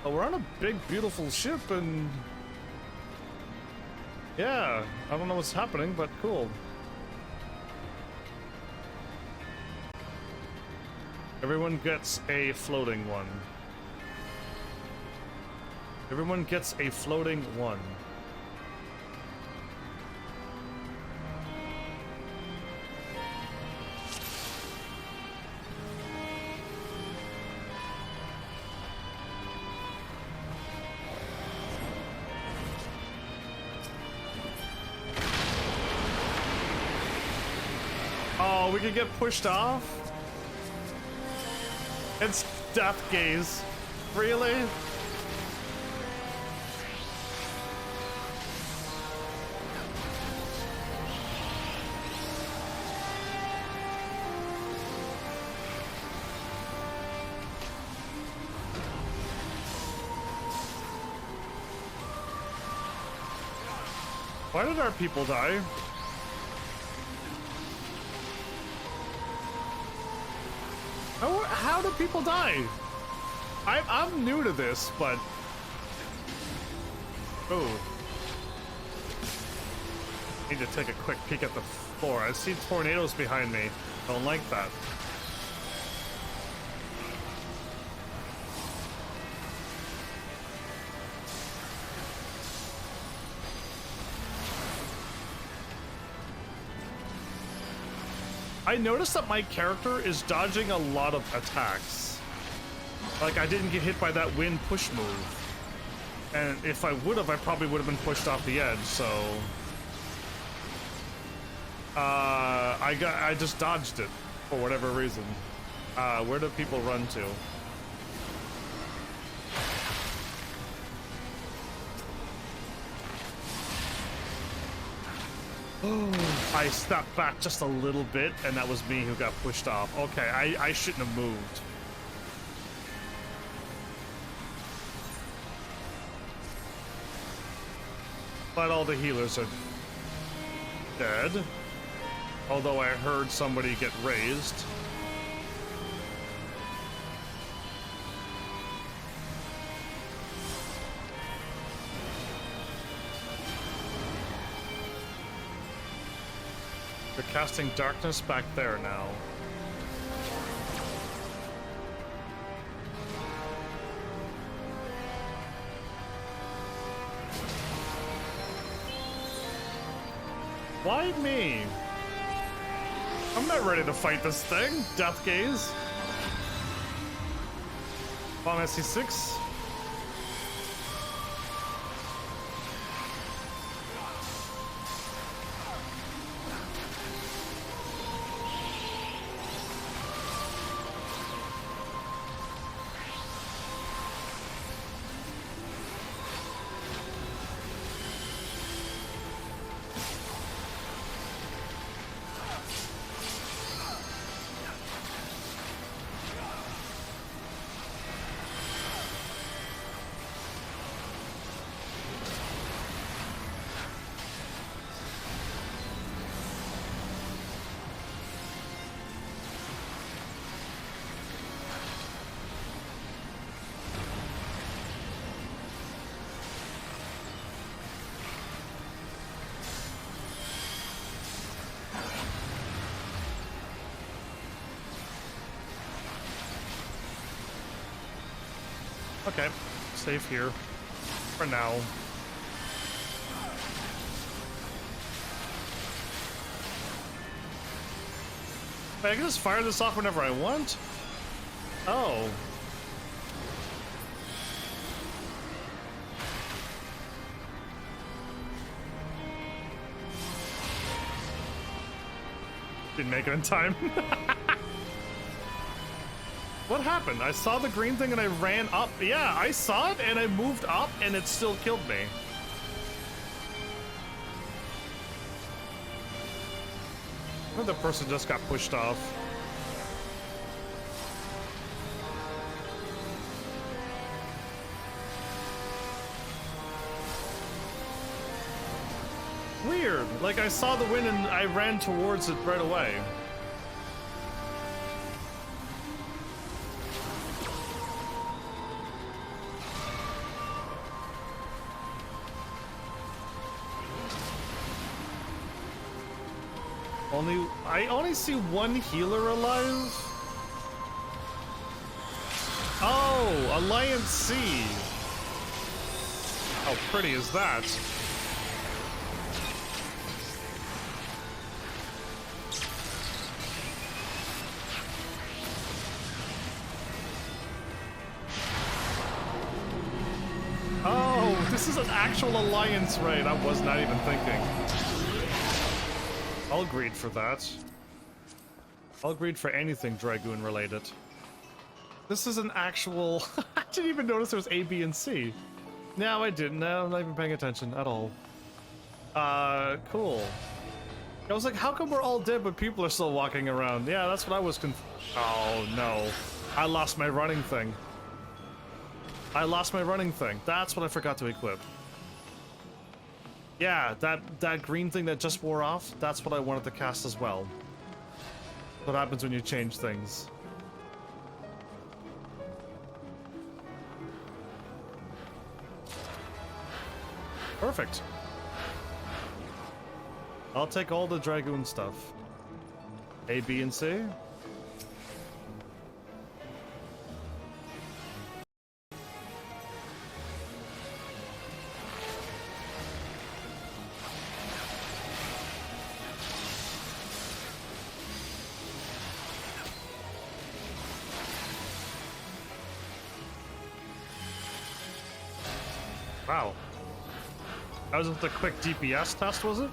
But we're on a big, beautiful ship, and... yeah, I don't know what's happening, but cool. Everyone gets a floating one. Everyone gets a floating one. Oh, we could get pushed off? It's death gaze. Really? Why did our people die? How do people die? I'm new to this, but... oh. Need to take a quick peek at the floor. I see tornadoes behind me. Don't like that. I noticed that my character is dodging a lot of attacks. Like, I didn't get hit by that wind push move. And if I would have, I probably would have been pushed off the edge, so... I just dodged it, for whatever reason. Where do people run to? I stepped back just a little bit, and that was me who got pushed off. Okay, I shouldn't have moved. But all the healers are dead. Although I heard somebody get raised. They're casting darkness back there now. Why me? I'm not ready to fight this thing. Death gaze. Bomb SC6. Okay, safe here. For now. Wait, I can just fire this off whenever I want? Oh. Didn't make it in time. What happened? I saw the green thing and I ran up. Yeah, I saw it and I moved up and it still killed me. The person just got pushed off. Weird. Like, I saw the win and I ran towards it right away. I only see one healer alive. Oh, Alliance C. How pretty is that? Oh, this is an actual Alliance raid. I was not even thinking. I'll greed for that. I'll greed for anything Dragoon related. This is an actual... I didn't even notice there was A, B, and C. No, I didn't. No, I'm not even paying attention at all. Cool. I was like, how come we're all dead but people are still walking around? Yeah, that's what I was Oh, no. I lost my running thing. I lost my running thing. That's what I forgot to equip. Yeah, that green thing that just wore off, that's what I wanted to cast as well. What happens when you change things. Perfect. I'll take all the Dragoon stuff. A, B, and C. Wow. That was just a quick DPS test, was it?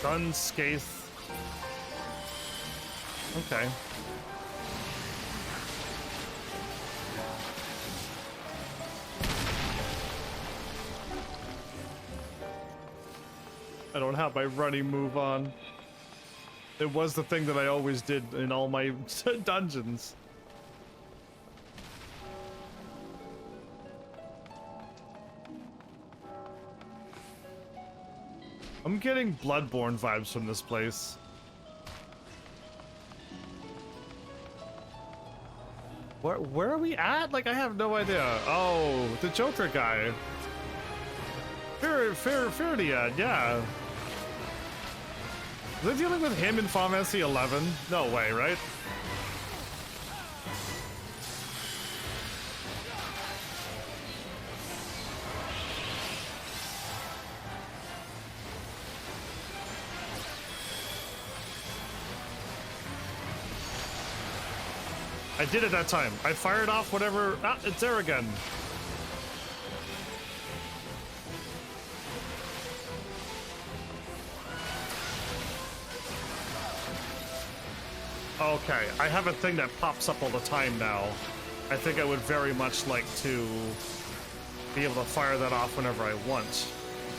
Unscathed. Okay. I don't have my running move on. It was the thing that I always did in all my dungeons. I'm getting Bloodborne vibes from this place. Where are we at? Like, I have no idea. Oh, the Joker guy. Firidiad, yeah. Is they dealing with him in Final Fantasy 11? No way, right? I did it that time. I fired off whatever. Ah, it's there again. Okay, I have a thing that pops up all the time now. I think I would very much like to be able to fire that off whenever I want.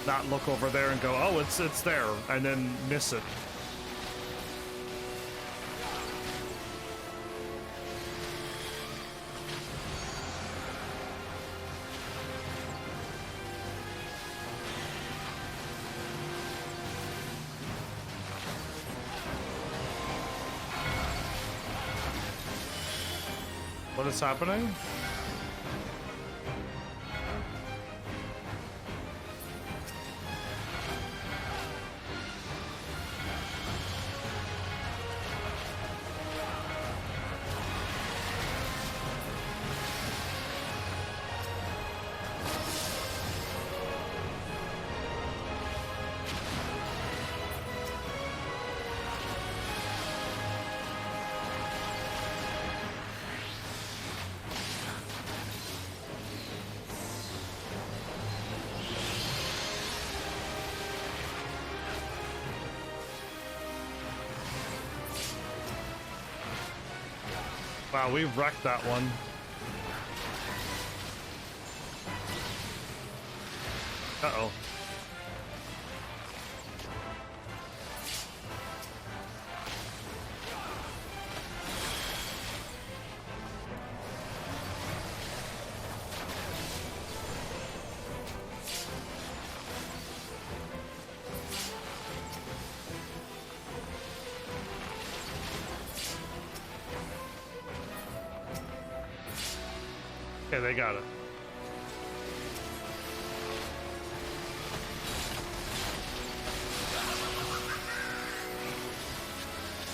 Not look over there and go, oh, it's there, and then miss it. What is happening? Wow, we wrecked that one. Uh-oh. Okay, they got it.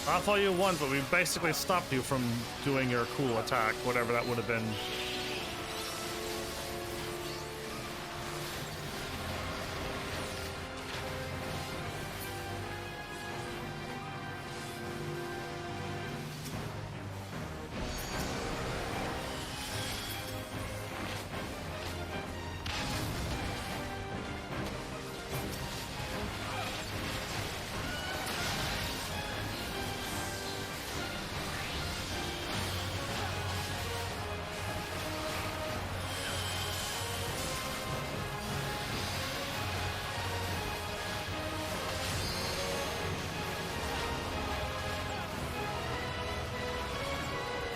That's all you want, but we basically stopped you from doing your cool attack, whatever that would have been.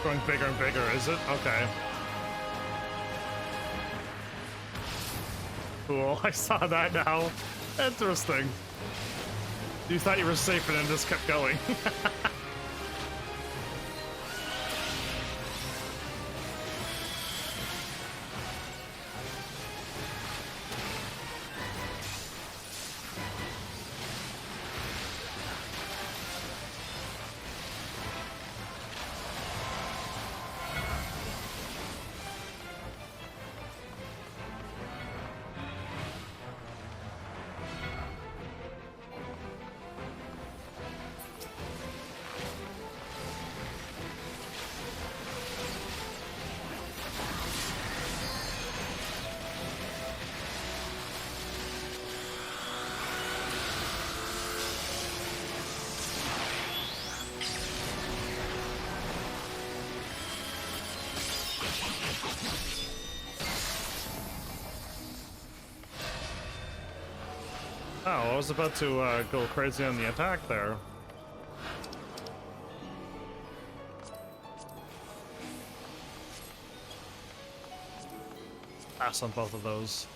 Growing bigger and bigger, is it? Okay. Cool, I saw that now. Interesting. You thought you were safe and then just kept going. Oh, I was about to go crazy on the attack there. Pass on both of those.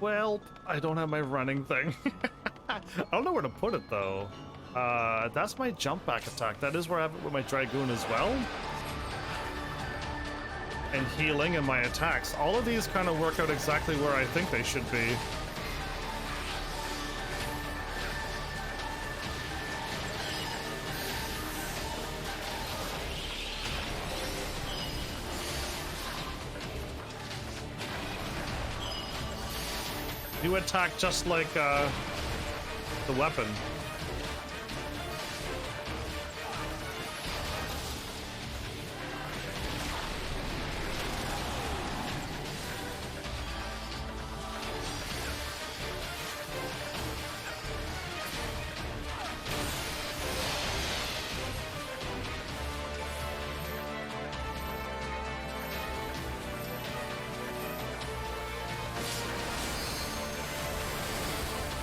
Well, I don't have my running thing. I don't know where to put it though. That's my jump back attack. That is where I have it with my Dragoon as well. And healing and my attacks. All of these kind of work out exactly where I think they should be. You attack just like the weapon.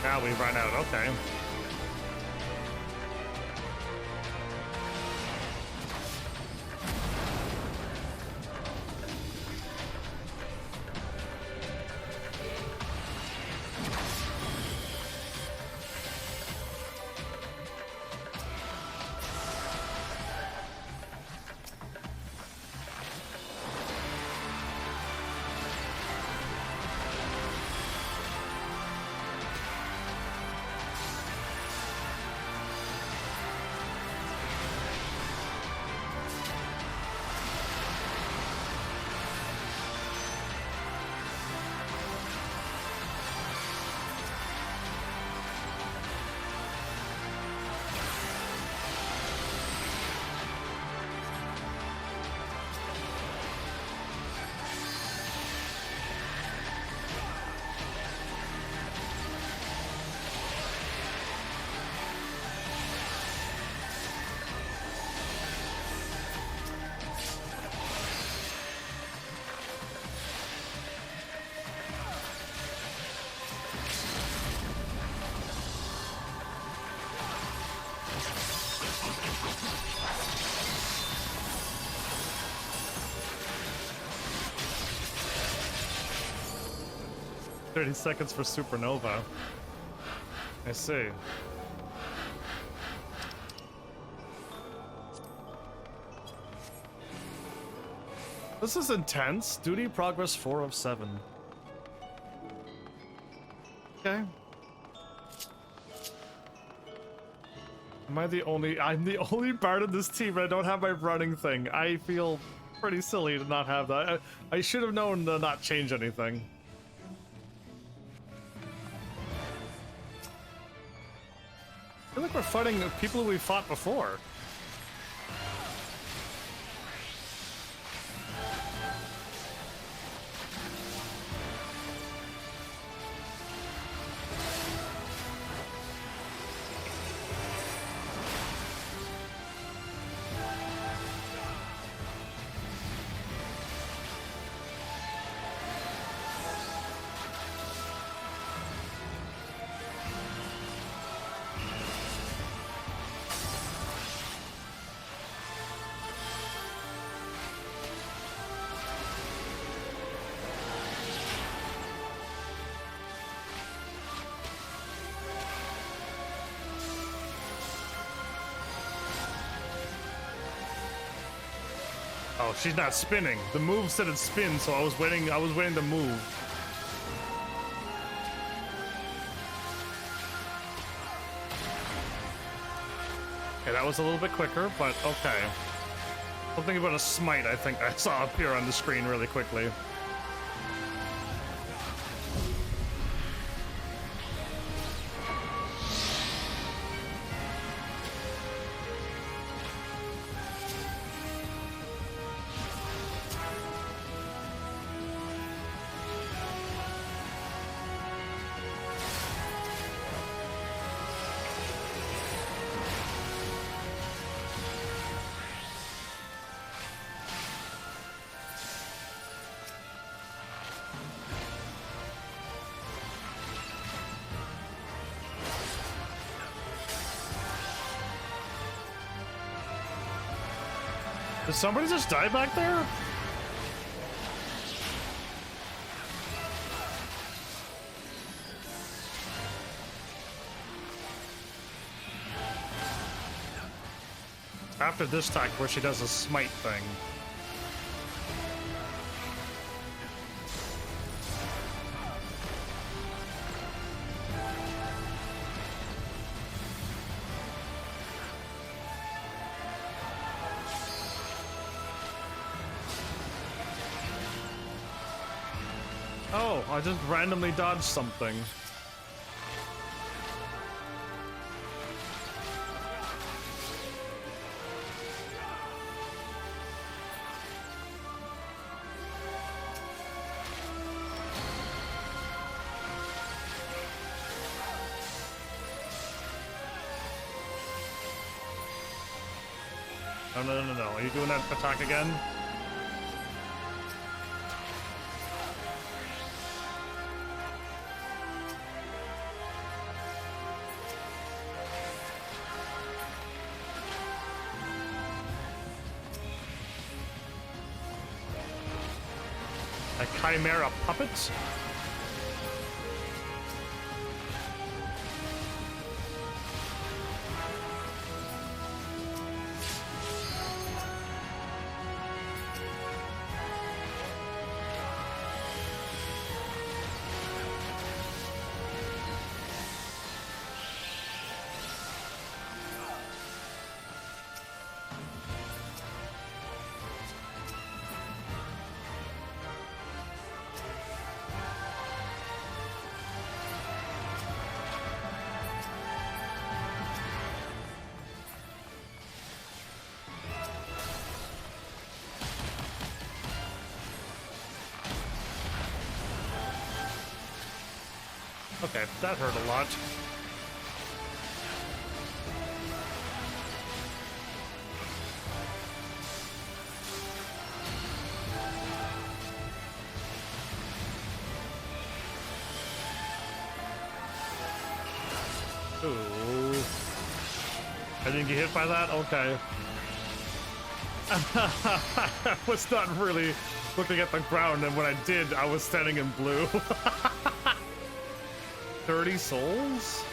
Now we run out, okay. "30 seconds for supernova." I see. This is intense. Duty progress 4 of 7. Okay. I'm the only part of this team. I don't have my running thing. I feel pretty silly to not have that. I should have known to not change anything. I feel like we're fighting people who we fought before. Oh, she's not spinning. The move said it spins, so I was waiting to move. Okay, that was a little bit quicker, but okay. Something about a smite I think I saw appear on the screen really quickly. Did somebody just die back there? After this attack where she does a smite thing. Oh, I just randomly dodged something. Oh, no. Are you doing that attack again? A chimera puppet? Okay, that hurt a lot. Ooh. I didn't get hit by that? Okay. I was not really looking at the ground, and when I did, I was standing in blue. 30 souls?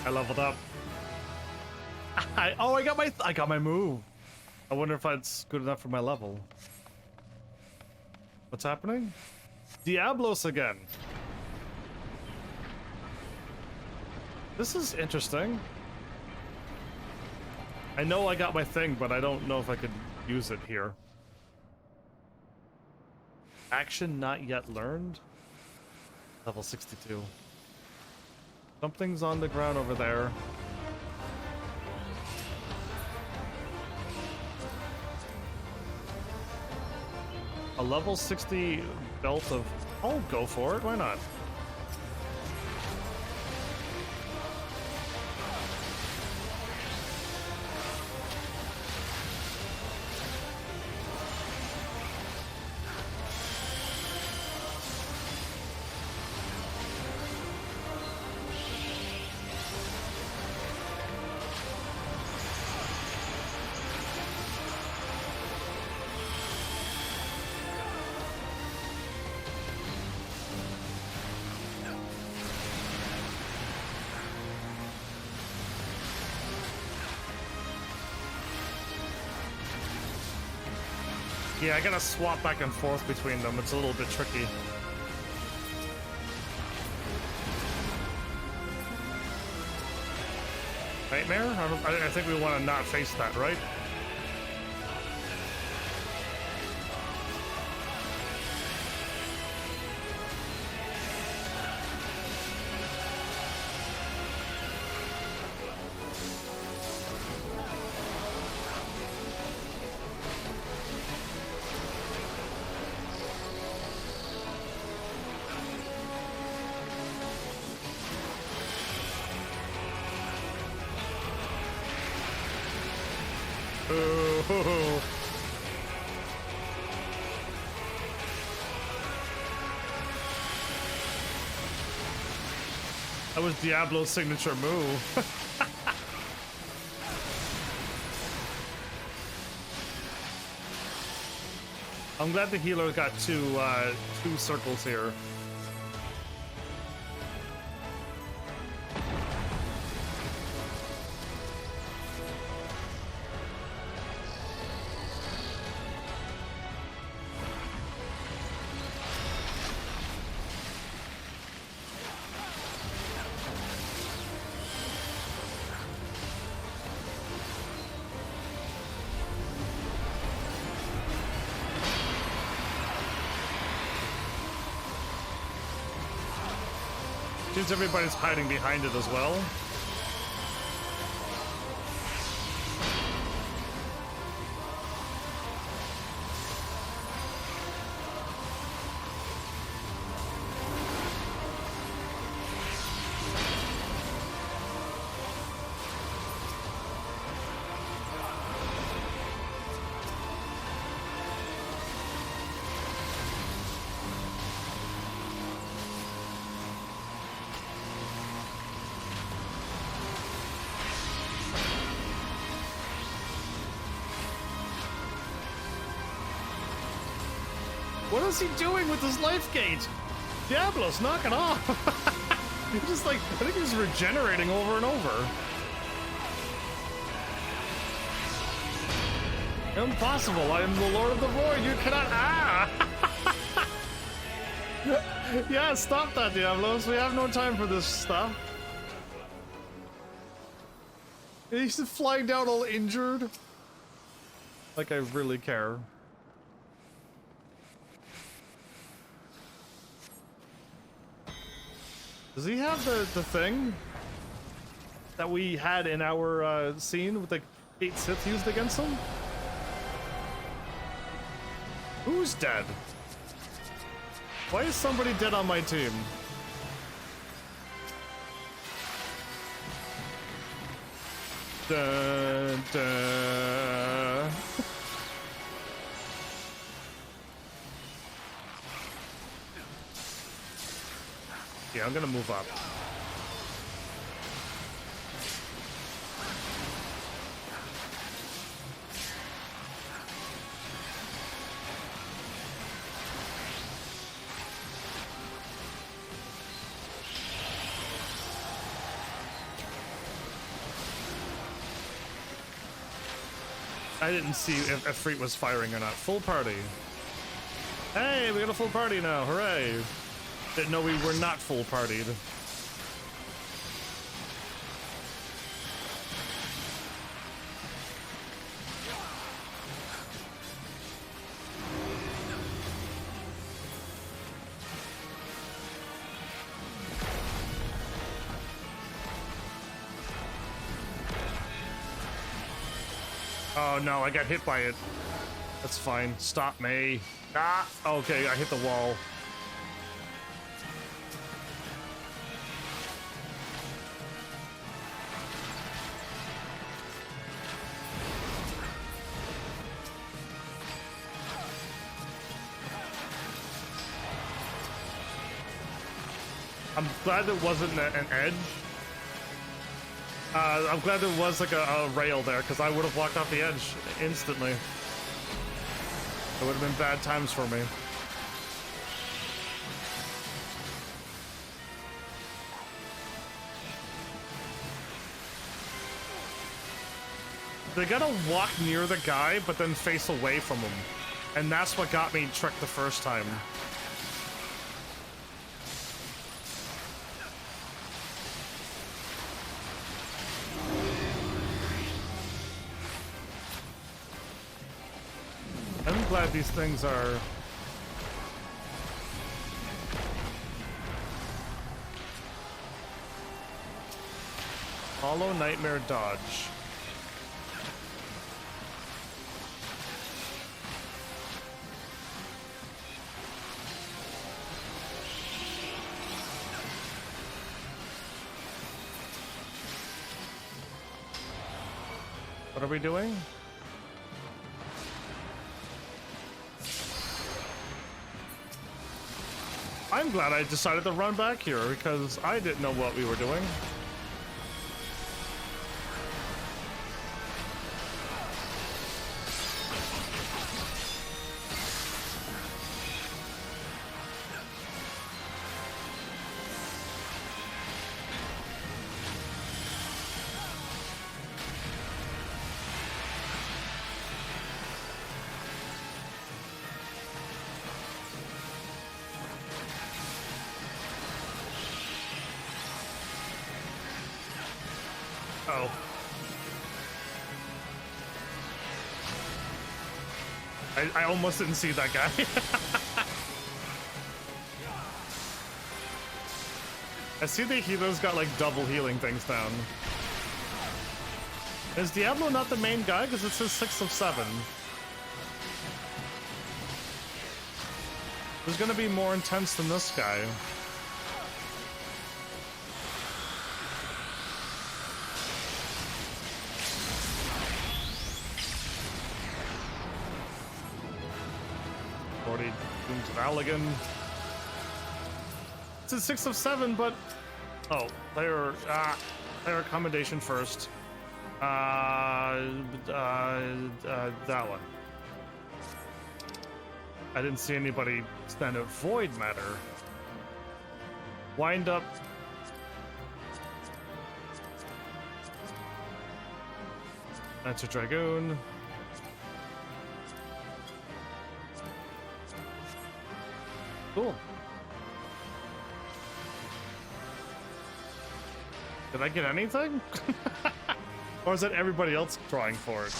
I leveled up. I got my move. I wonder if it's good enough for my level. What's happening? Diablos again. This is interesting. I know I got my thing, but I don't know if I could use it here. Action not yet learned? Level 62. Something's on the ground over there. A level 60 belt of... I'll go for it, why not? Yeah, I gotta swap back and forth between them. It's a little bit tricky. Nightmare? I think we want to not face that, right? Ooh. That was Diablo's signature move. I'm glad the healer got two circles here. Since everybody's hiding behind it as well. What is he doing with his life gauge? Diablos, knock it off! He's just like, I think he's regenerating over and over. Impossible, I am the Lord of the Void, you cannot— ah! Yeah, stop that, Diablos, we have no time for this stuff. He's flying down all injured. Like I really care. Does he have the thing that we had in our scene with the 8 Sith used against him? Who's dead? Why is somebody dead on my team? Dun, dun. Yeah, I'm gonna move up. I didn't see if Efreet was firing or not. Full party. Hey, we got a full party now. Hooray. Didn't know we were not full partied. Oh no, I got hit by it. That's fine. Stop me. Ah! Okay, I hit the wall. I'm glad there wasn't an edge. I'm glad there was like a rail there, because I would have walked off the edge instantly. It would have been bad times for me. They gotta walk near the guy, but then face away from him. And that's what got me tricked the first time. I'm glad these things are... Hollow Nightmare Dodge. What are we doing? I'm glad I decided to run back here because I didn't know what we were doing. Oh. I almost didn't see that guy. I see the healer's got like double healing things down. Is Diablo not the main guy? Because it says 6 of 7. Who's gonna be more intense than this guy? Dooms of Allegan. It's a 6 of 7, but oh, player accommodation first. That one. I didn't see anybody stand at Void Matter. Wind up. That's a Dragoon. Cool. Did I get anything? Or is that everybody else drawing for it?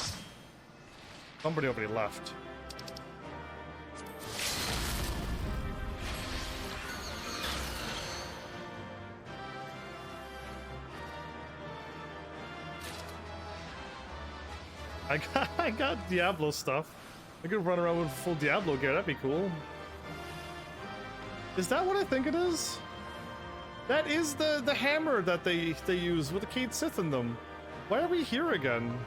Somebody already left. I got Diablo stuff. I could run around with full Diablo gear, that'd be cool. Is that what I think it is? That is the hammer that they use with the Cade Sith in them. Why are we here again?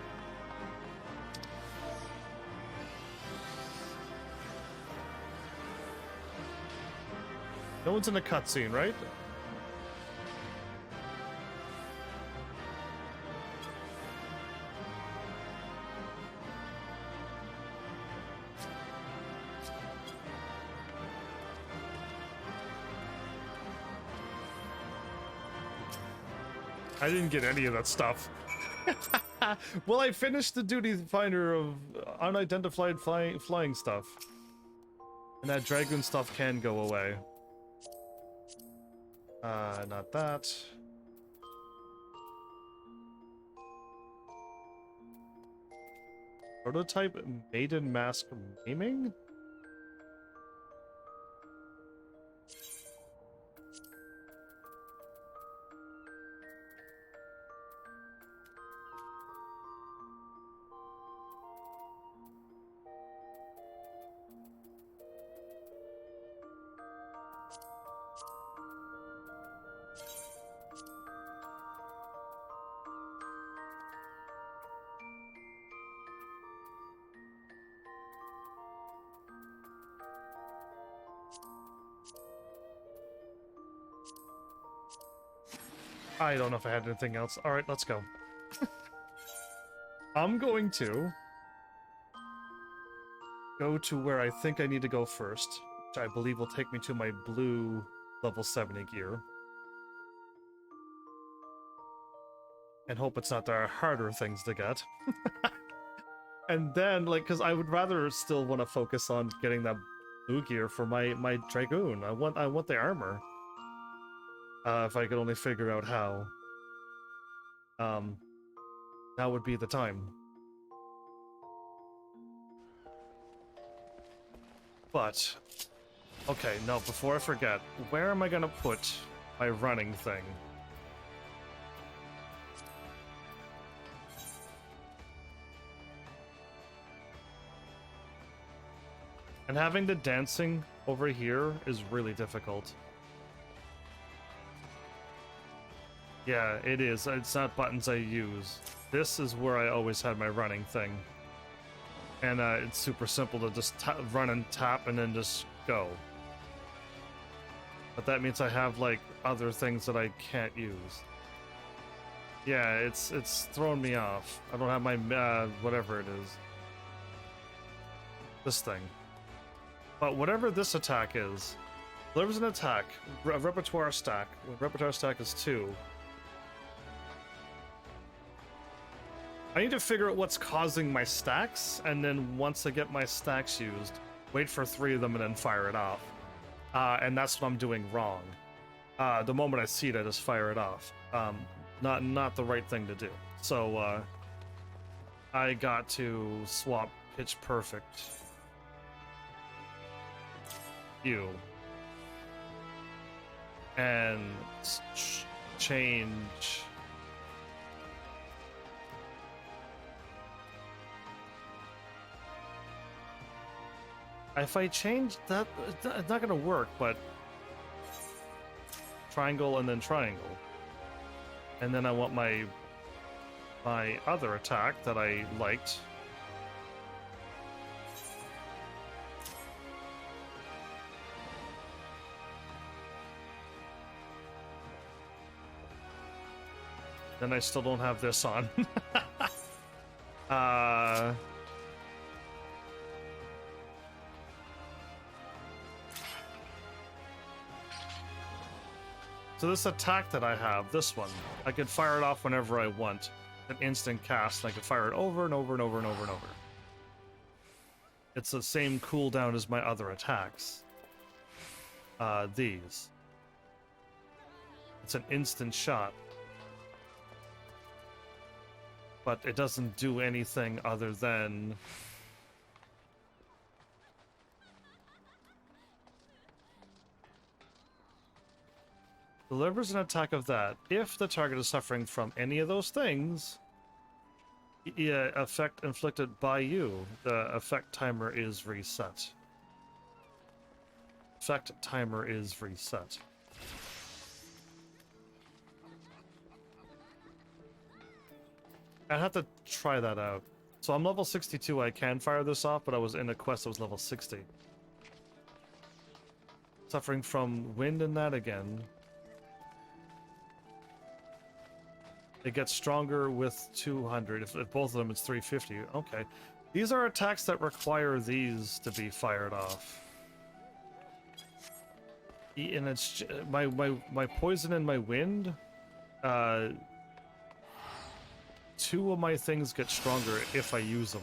No one's in a cutscene, right? I didn't get any of that stuff. Well, I finished the duty finder of unidentified flying stuff. And that dragoon stuff can go away. Not that. Prototype maiden mask maiming? I don't know if I had anything else. All right, let's go. I'm going to go to where I think I need to go first, which I believe will take me to my blue level 70 gear. And hope it's not the harder things to get. And then, like, because I would rather still want to focus on getting that blue gear for my Dragoon. I want the armor. If I could only figure out how. Now would be the time. But, okay, no, before I forget, where am I gonna put my running thing? And having the dancing over here is really difficult. Yeah, it is. It's not buttons I use. This is where I always had my running thing. And it's super simple to just run and tap and then just go. But that means I have, like, other things that I can't use. Yeah, it's throwing me off. I don't have my, whatever it is. This thing. But whatever this attack is, there was an attack, a repertoire stack. Repertoire stack is 2. I need to figure out what's causing my stacks, and then once I get my stacks used, wait for 3 of them and then fire it off. And that's what I'm doing wrong. The moment I see it, I just fire it off. Not the right thing to do. So, I got to swap Pitch Perfect. and change. If I change that, it's not gonna work, but triangle and then triangle. And then I want my other attack that I liked. Then I still don't have this on. So this attack that I have, this one, I can fire it off whenever I want. An instant cast, and I can fire it over and over and over and over and over. It's the same cooldown as my other attacks. These. It's an instant shot. But it doesn't do anything other than... delivers an attack of that. If the target is suffering from any of those things, effect inflicted by you, the effect timer is reset. Effect timer is reset. I'd have to try that out. So I'm level 62, I can fire this off, but I was in a quest that was level 60. Suffering from wind and that again. It gets stronger with 200. If both of them, it's 350. Okay. These are attacks that require these to be fired off. And it's my poison and my wind. Two of my things get stronger if I use them.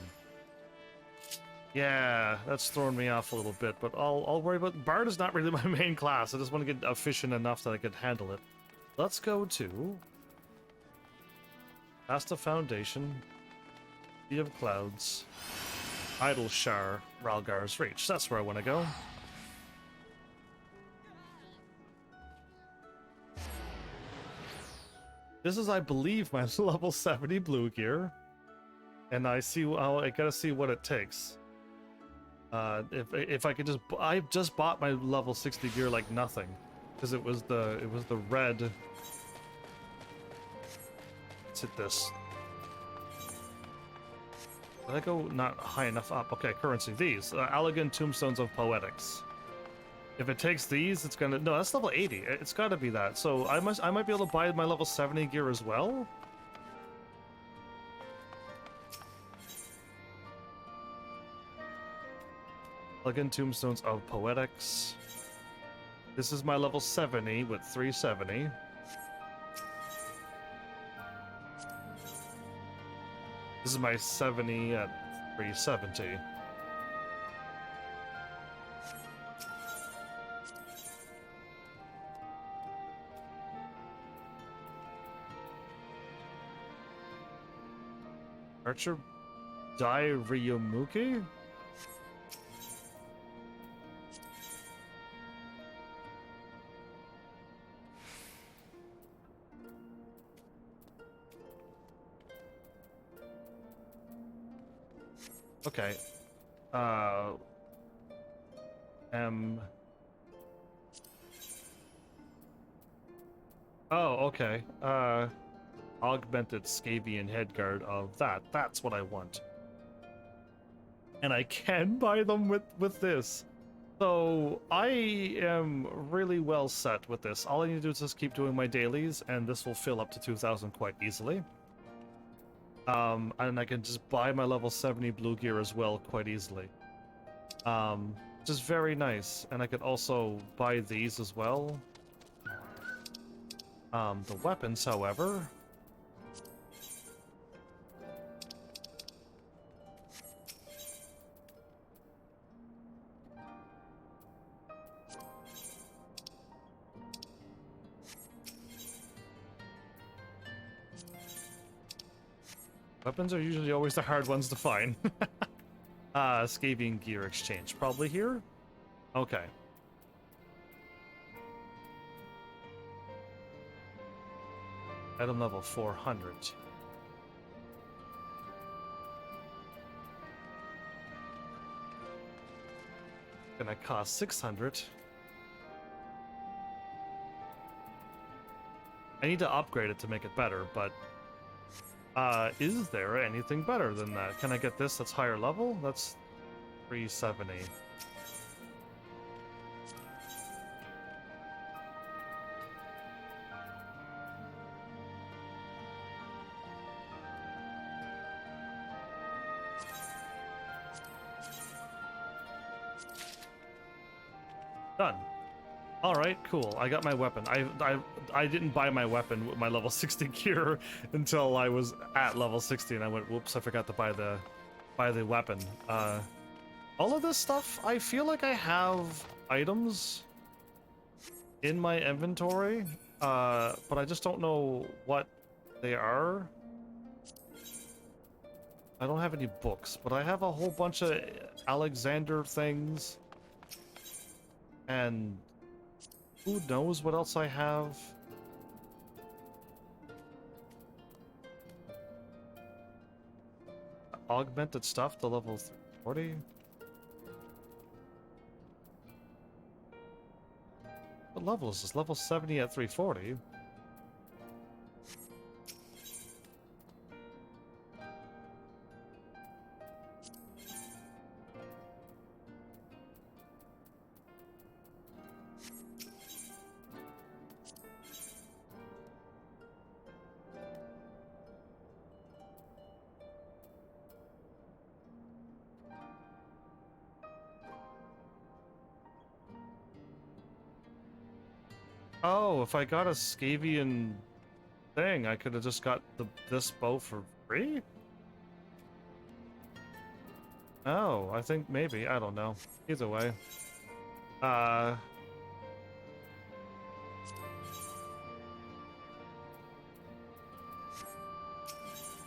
Yeah, that's throwing me off a little bit, but I'll worry about... Bard is not really my main class. I just want to get efficient enough that I can handle it. Let's go to... Past the Foundation, Sea of Clouds, Idleshire, Ralgar's Reach. That's where I want to go. This is, I believe, my level 70 blue gear, and I gotta see what it takes. If I could I just bought my level 60 gear like nothing, because it was the red. Let's hit this. Did I go not high enough up? Okay, currency. These. Elegant Tombstones of Poetics. If it takes these, it's gonna... No, that's level 80. It's gotta be that. So I might be able to buy my level 70 gear as well? Elegant Tombstones of Poetics. This is my level 70 with 370. This is my 70 at 370. Archer Dai Ryumuki? Okay. Oh, okay. Augmented Scabian Headguard of that. That's what I want. And I can buy them with this. So I am really well set with this. All I need to do is just keep doing my dailies, and this will fill up to 2,000 quite easily. And I can just buy my level 70 blue gear as well quite easily. Just very nice. And I could also buy these as well. The weapons, however... Weapons are usually always the hard ones to find. Scabian Gear Exchange. Probably here? Okay. Item level 400. Gonna cost 600. I need to upgrade it to make it better, but is there anything better than that? Can I get this that's higher level? That's 370. Done. All right, cool. I got my weapon. I didn't buy my weapon with my level 60 gear until I was at level 60, and I went, whoops, I forgot to buy the weapon. All of this stuff, I feel like I have items in my inventory, but I just don't know what they are. I don't have any books, but I have a whole bunch of Alexander things, and who knows what else I have. Augmented stuff to level 40. What level is this? Level 70 at 340. Oh, if I got a Scavian thing, I could have just got this bow for free? Oh, I think maybe. I don't know. Either way.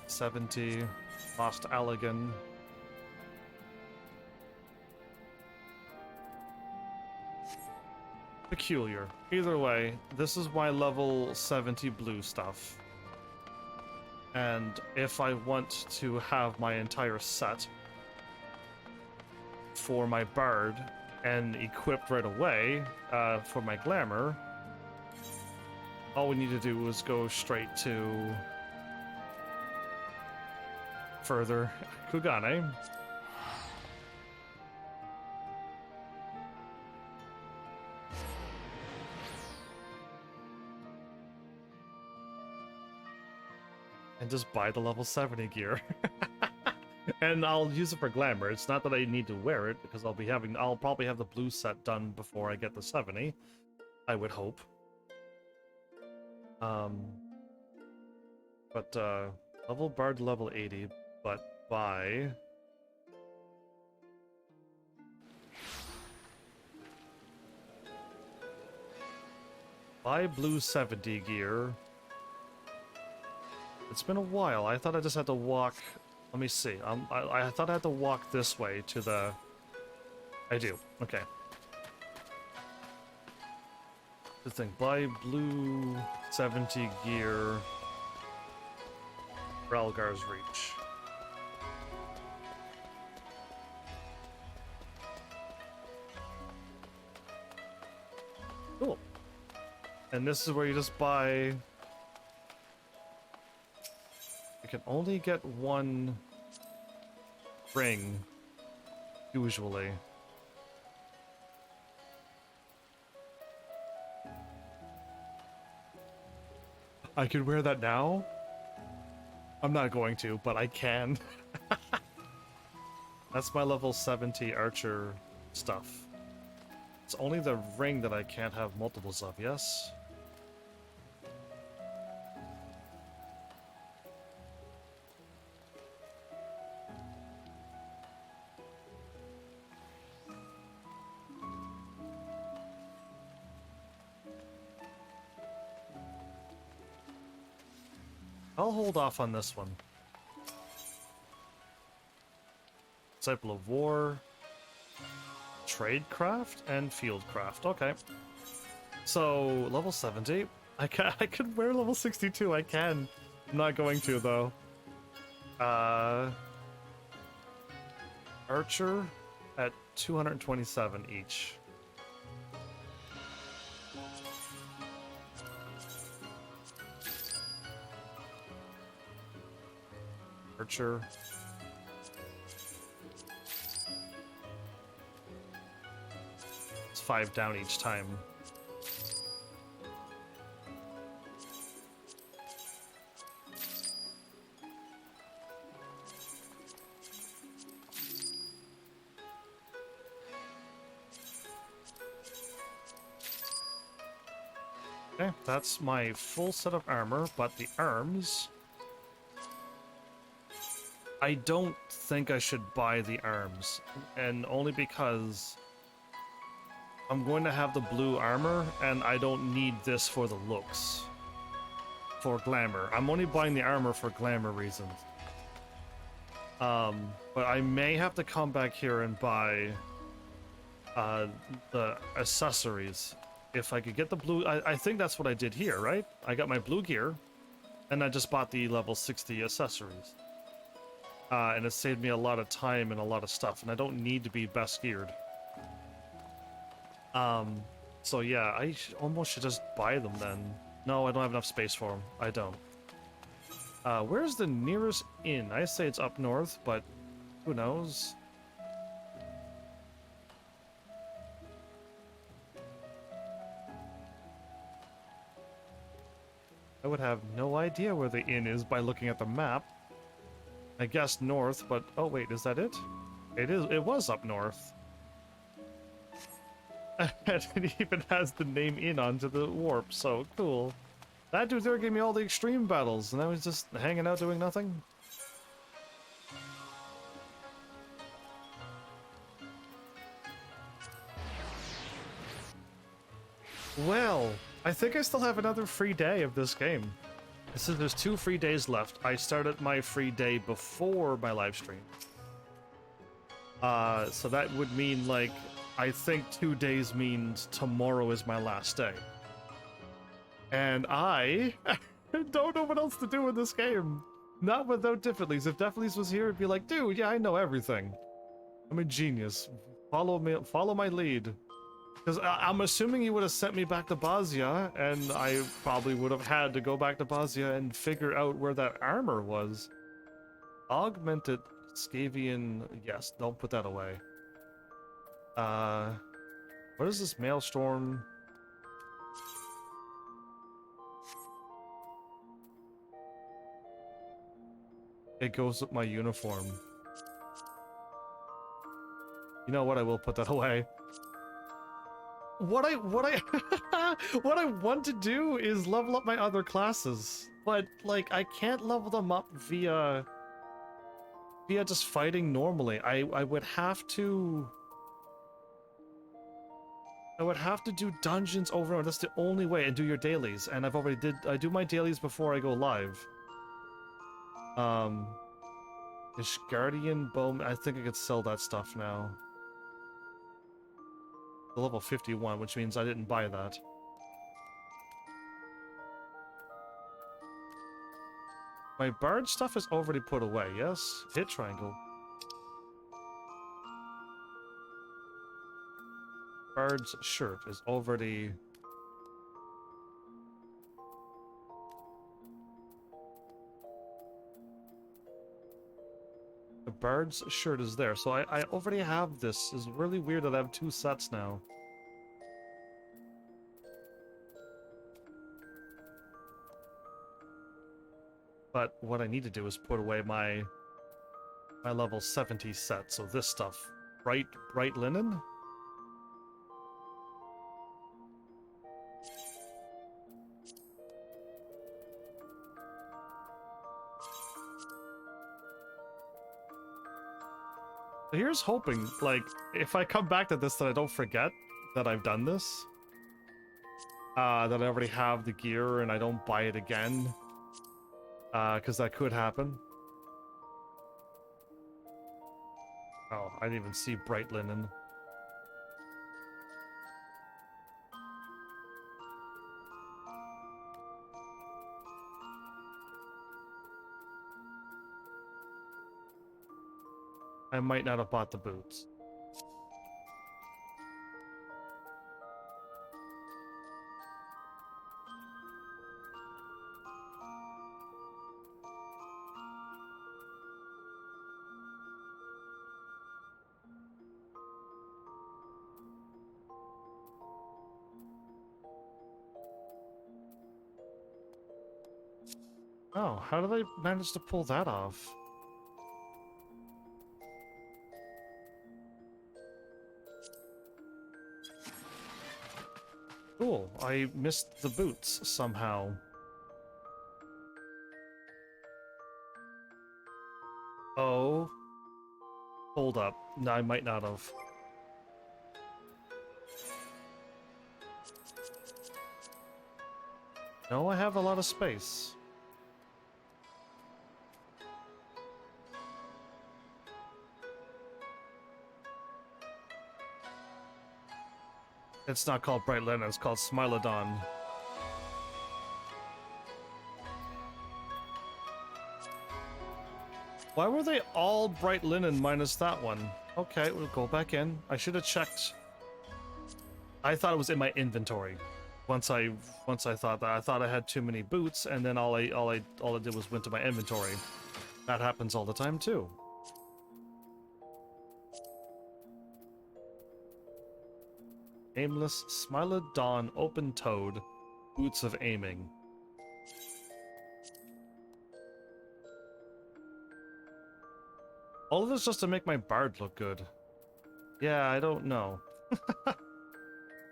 70. Lost Allegan. Peculiar. Either way, this is my level 70 blue stuff. And if I want to have my entire set for my bard and equipped right away for my glamour, all we need to do is go straight to further Kugane. And just buy the level 70 gear. And I'll use it for glamour. It's not that I need to wear it, because I'll probably have the blue set done before I get the 70. I would hope. But level bard level 80, but buy blue 70 gear. It's been a while. I thought I just had to walk. Let me see. I thought I had to walk this way to the. I do. Okay. The thing. Buy blue 70 gear. Ralgar's Reach. Cool. And this is where you just buy. You can only get one ring, usually. I could wear that now? I'm not going to, but I can. That's my level 70 archer stuff. It's only the ring that I can't have multiples of, yes? I'll hold off on this one. Disciple of War, Tradecraft, and Fieldcraft. Okay. So, level 70. I can wear level 62, I can. I'm not going to, though. Archer at 227 each. Archer. It's 5 down each time. Okay, that's my full set of armor, but the arms... I don't think I should buy the arms, and only because I'm going to have the blue armor, and I don't need this for the looks. For glamour. I'm only buying the armor for glamour reasons. But I may have to come back here and buy the accessories. If I could get the blue... I think that's what I did here, right? I got my blue gear, and I just bought the level 60 accessories. And it saved me a lot of time and a lot of stuff, and I don't need to be best geared. So yeah, I almost should just buy them then. No, I don't have enough space for them. I don't. Where's the nearest inn? I say it's up north, but who knows? I would have no idea where the inn is by looking at the map. I guess north, but oh wait, is that it? It was up north. And it even has the name inn onto the warp, so cool. That dude there gave me all the extreme battles, and I was just hanging out doing nothing. Well, I think I still have another free day of this game. So there's 2 free days left. I started my free day before my live stream. So that would mean, like, I think 2 days means tomorrow is my last day. And I don't know what else to do in this game. Not without Diffidleys. If Diffidleys was here, it'd be like, dude, yeah, I know everything. I'm a genius. Follow me, follow my lead. Because I'm assuming he would have sent me back to Bosnia, and I probably would have had to go back to Bosnia and figure out where that armor was. Augmented Scavian... Yes, don't put that away. What is this Maelstrom? It goes with my uniform. You know what? I will put that away. What I what I want to do is level up my other classes, but like I can't level them up via just fighting normally. I would have to do dungeons over and over. That's the only way, and do your dailies. And I do my dailies before I go live. Ishgardian Bowman, I think I could sell that stuff now. Level 51, which means I didn't buy that. My bard stuff is already put away, yes? Hit triangle. Bard's shirt is already... The bard's shirt is there, so I already have this. It's really weird that I have 2 sets now. But what I need to do is put away my level 70 set, so this stuff. Bright linen? Here's hoping, like, if I come back to this, that I don't forget that I've done this. That I already have the gear and I don't buy it again. Because that could happen. Oh, I didn't even see bright linen. I might not have bought the boots. Oh, how did I manage to pull that off? Cool, I missed the boots somehow. Oh. Hold up. No, I might not have. No, I have a lot of space. It's not called Bright Linen, it's called Smilodon. Why were they all Bright Linen minus that one? Okay, we'll go back in. I should have checked. I thought it was in my inventory. Once I thought that, I thought I had too many boots, and then all I did was went to my inventory. That happens all the time too. Aimless, Smilodon, Open Toad, Boots of Aiming. All of this just to make my bard look good. Yeah, I don't know.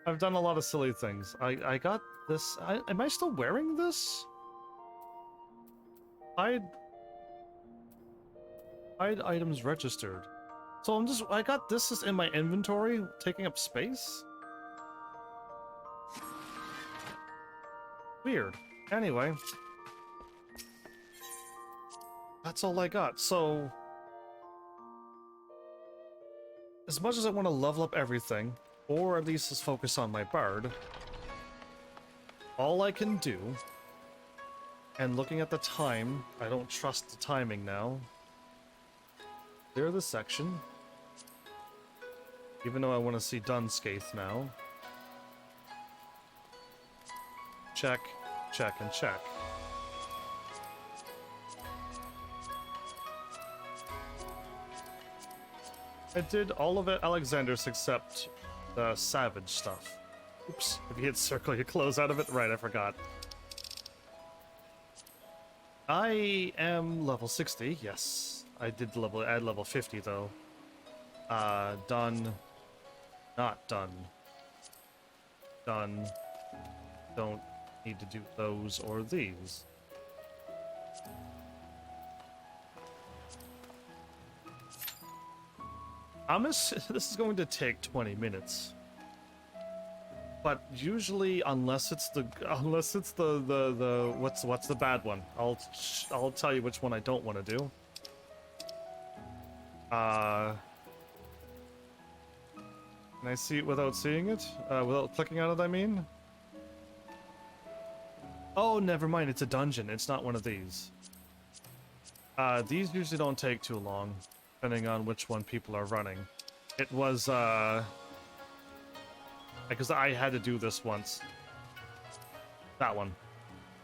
I've done a lot of silly things. I got this. Am I still wearing this? Hide items registered. So I got this is in my inventory, taking up space? Weird. Anyway. That's all I got. So, as much as I want to level up everything, or at least just focus on my bard, all I can do, and looking at the time, I don't trust the timing now. Clear the section. Even though I want to see Dunscaith now. Check, check, and check. I did all of it Alexander's except the Savage stuff. Oops, if you hit circle, you close out of it. Right, I forgot. I am level 60, yes. I did add level 50 though. Done. Not done. Done. Don't need to do those or these. This is going to take 20 minutes. But usually, unless it's the what's the bad one? I'll tell you which one I don't want to do. Can I see it without seeing it? Without clicking on it, I mean? Oh, never mind, it's a dungeon. It's not one of these. These usually don't take too long, depending on which one people are running. It was, because I had to do this once. That one.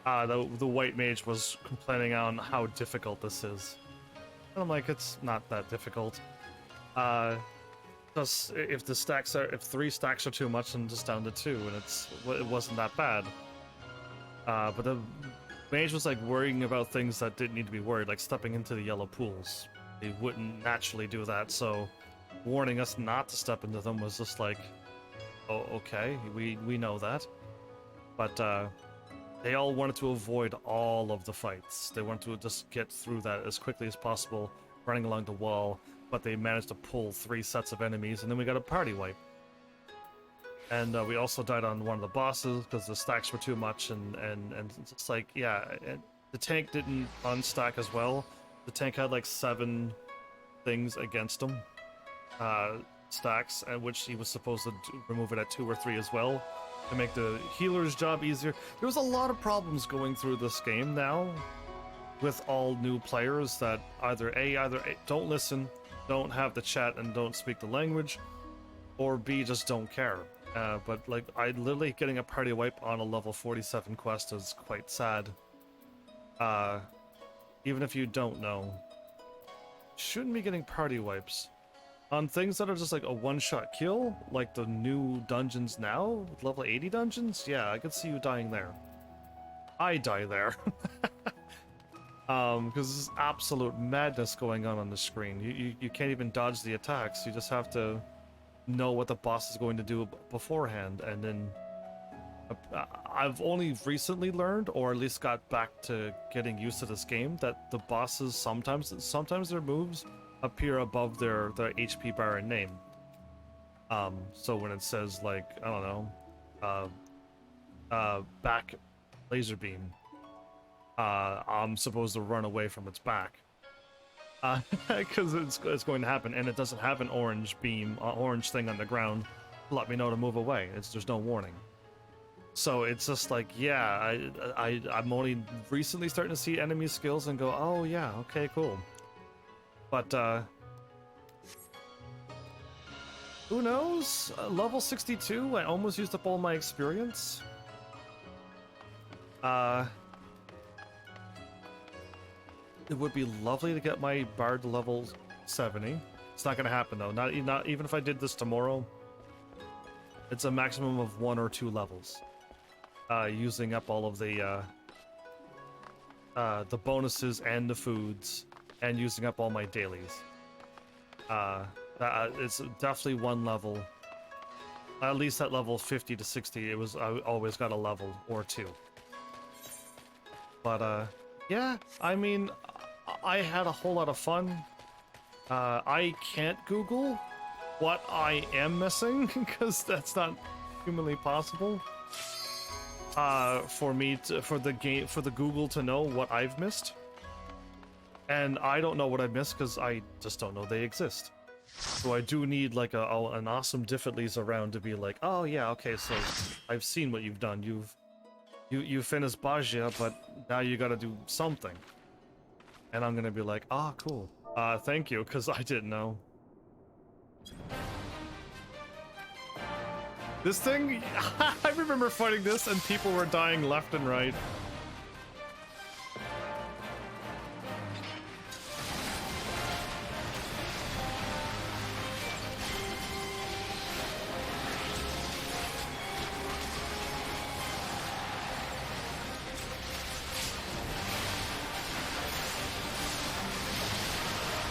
The white mage was complaining on how difficult this is. And I'm like, it's not that difficult. Just if 3 stacks are too much, I'm just down to 2, and it wasn't that bad. But the mage was like worrying about things that didn't need to be worried, like stepping into the yellow pools. They wouldn't naturally do that, so warning us not to step into them was just like, oh, okay, we know that. But they all wanted to avoid all of the fights. They wanted to just get through that as quickly as possible, running along the wall, but they managed to pull 3 sets of enemies, and then we got a party wipe. And we also died on one of the bosses because the stacks were too much, and it's like, yeah, the tank didn't unstack as well. The tank had like 7 things against him, stacks, at which he was supposed to remove it at 2 or 3 as well to make the healer's job easier. There was a lot of problems going through this game now with all new players that either A, don't listen, don't have the chat and don't speak the language, or B, just don't care. But like, literally getting a party wipe on a level 47 quest is quite sad. Even if you don't know, shouldn't be getting party wipes on things that are just like a one-shot kill, like the new dungeons now, level 80 dungeons. Yeah, I could see you dying there. I die there. Because there's absolute madness going on the screen. You can't even dodge the attacks. You just have to know what the boss is going to do beforehand, and then I've only recently learned, or at least got back to getting used to this game, that the bosses sometimes their moves appear above their HP bar and name. So when it says, like, I don't know, back laser beam, I'm supposed to run away from its back, because it's going to happen, and it doesn't have an orange beam, orange thing on the ground to let me know to move away. There's no warning. So it's just like, yeah, I'm only recently starting to see enemy skills and go, oh yeah, okay, cool. But who knows? Level 62, I almost used up all my experience. It would be lovely to get my bard to level 70. It's not gonna happen though. Not even if I did this tomorrow. It's a maximum of 1 or 2 levels. Using up all of the bonuses and the foods, and using up all my dailies. It's definitely 1 level. At least at level 50 to 60, I always got a level or 2. But yeah, I mean, I had a whole lot of fun. I can't Google what I am missing because that's not humanly possible. For the Google to know what I've missed, and I don't know what I've missed because I just don't know they exist. So I do need like an awesome difficulties around to be like, oh yeah, okay, so I've seen what you've done. You finished Bajia, but now you got to do something, and I'm gonna be like, ah, cool. Thank you, because I didn't know. This thing, I remember fighting this and people were dying left and right.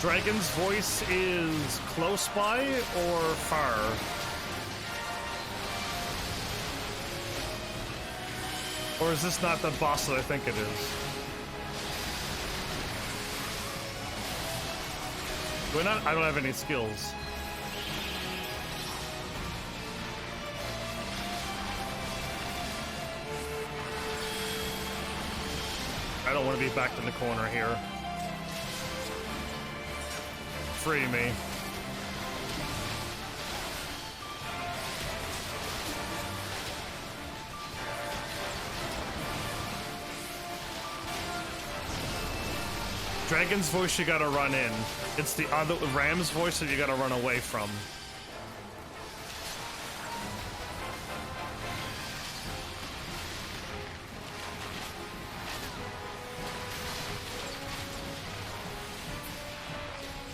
Dragon's voice is close by or far? Or is this not the boss that I think it is? I don't have any skills. I don't want to be backed in the corner here. Free me. Dragon's voice you gotta run in. It's the other Ram's voice that you gotta run away from.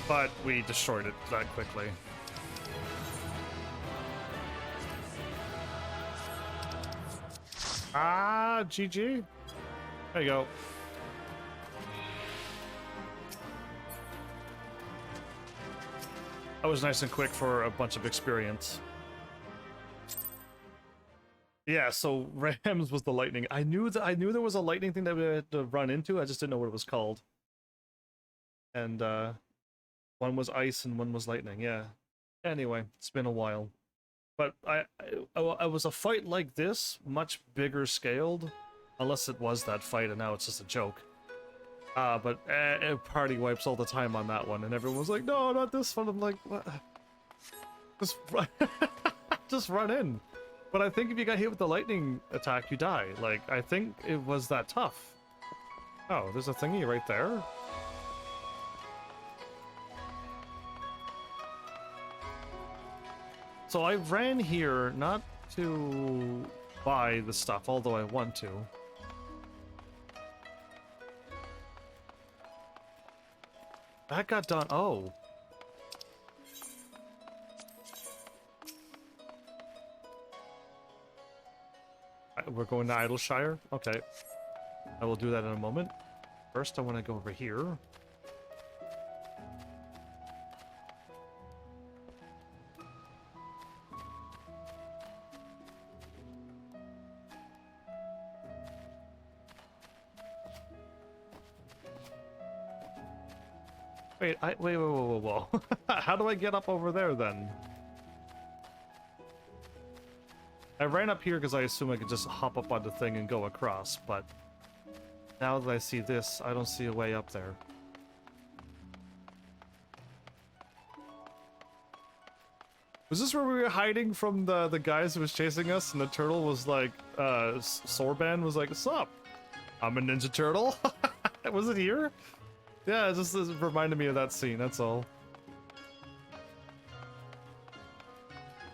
But we destroyed it that quickly. Ah, GG. There you go. That was nice and quick for a bunch of experience. Yeah, so Rams was the lightning. I knew there was a lightning thing that we had to run into. I just didn't know what it was called. And one was ice and one was lightning. Yeah. Anyway, it's been a while. But I was a fight like this, much bigger scaled, unless it was that fight and now it's just a joke. But party wipes all the time on that one, and everyone was like, no, not this one. I'm like, what? Just run, just run in. But I think if you got hit with the lightning attack, you die. Like, I think it was that tough. Oh, there's a thingy right there. So I ran here not to buy the stuff, although I want to. That got done. Oh. We're going to Idleshire? Okay. I will do that in a moment. First, I want to go over here. Wait, wait, whoa, whoa, whoa. How do I get up over there, then? I ran up here because I assume I could just hop up on the thing and go across, but now that I see this, I don't see a way up there. Was this where we were hiding from the guys who was chasing us, and the turtle was like, Sorban was like, "Sup? I'm a Ninja Turtle." Was it here? Yeah, it just reminded me of that scene, that's all.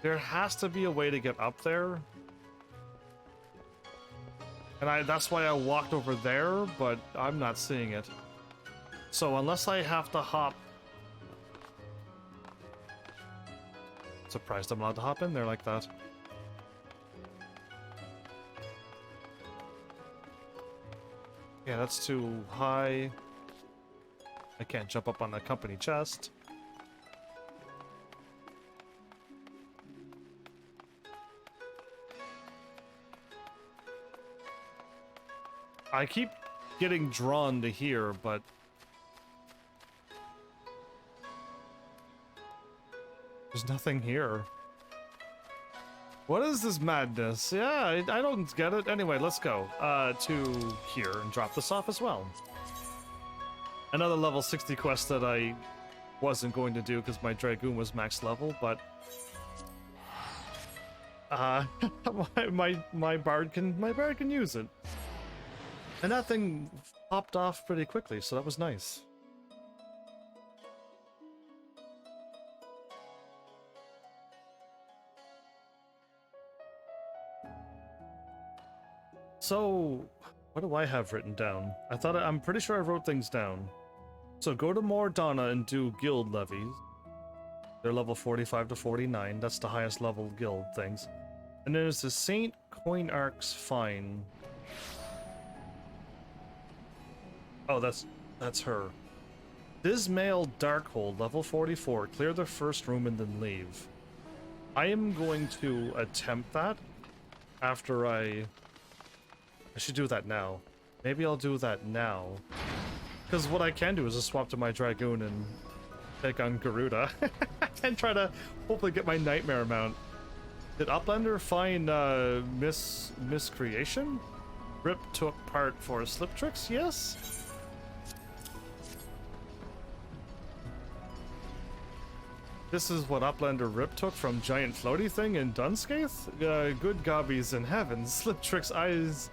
There has to be a way to get up there. And that's why I walked over there, but I'm not seeing it. So unless I have to hop... Surprised I'm allowed to hop in there like that. Yeah, that's too high. I can't jump up on the company chest. I keep getting drawn to here, but... there's nothing here. What is this madness? Yeah, I don't get it. Anyway, let's go to here and drop this off as well. Another level 60 quest that I wasn't going to do because my Dragoon was max level, but... my bard can use it. And that thing popped off pretty quickly, so that was nice. So, what do I have written down? I'm pretty sure I wrote things down. So go to Mordana and do guild levies. They're level 45 to 49. That's the highest level guild things. And there's the Saint Coinarch's Fine. Oh, that's her. Dismail Darkhold, level 44. Clear the first room and then leave. I am going to attempt that after I should do that now. Maybe I'll do that now. Because what I can do is just swap to my Dragoon and take on Garuda. And try to hopefully get my Nightmare mount. Did Uplander find miscreation? Rip took part for slip tricks? Yes? This is what Uplander Rip took from Giant Floaty Thing in Dunscaith? Good gobbies in heaven. Slip Trick's eyes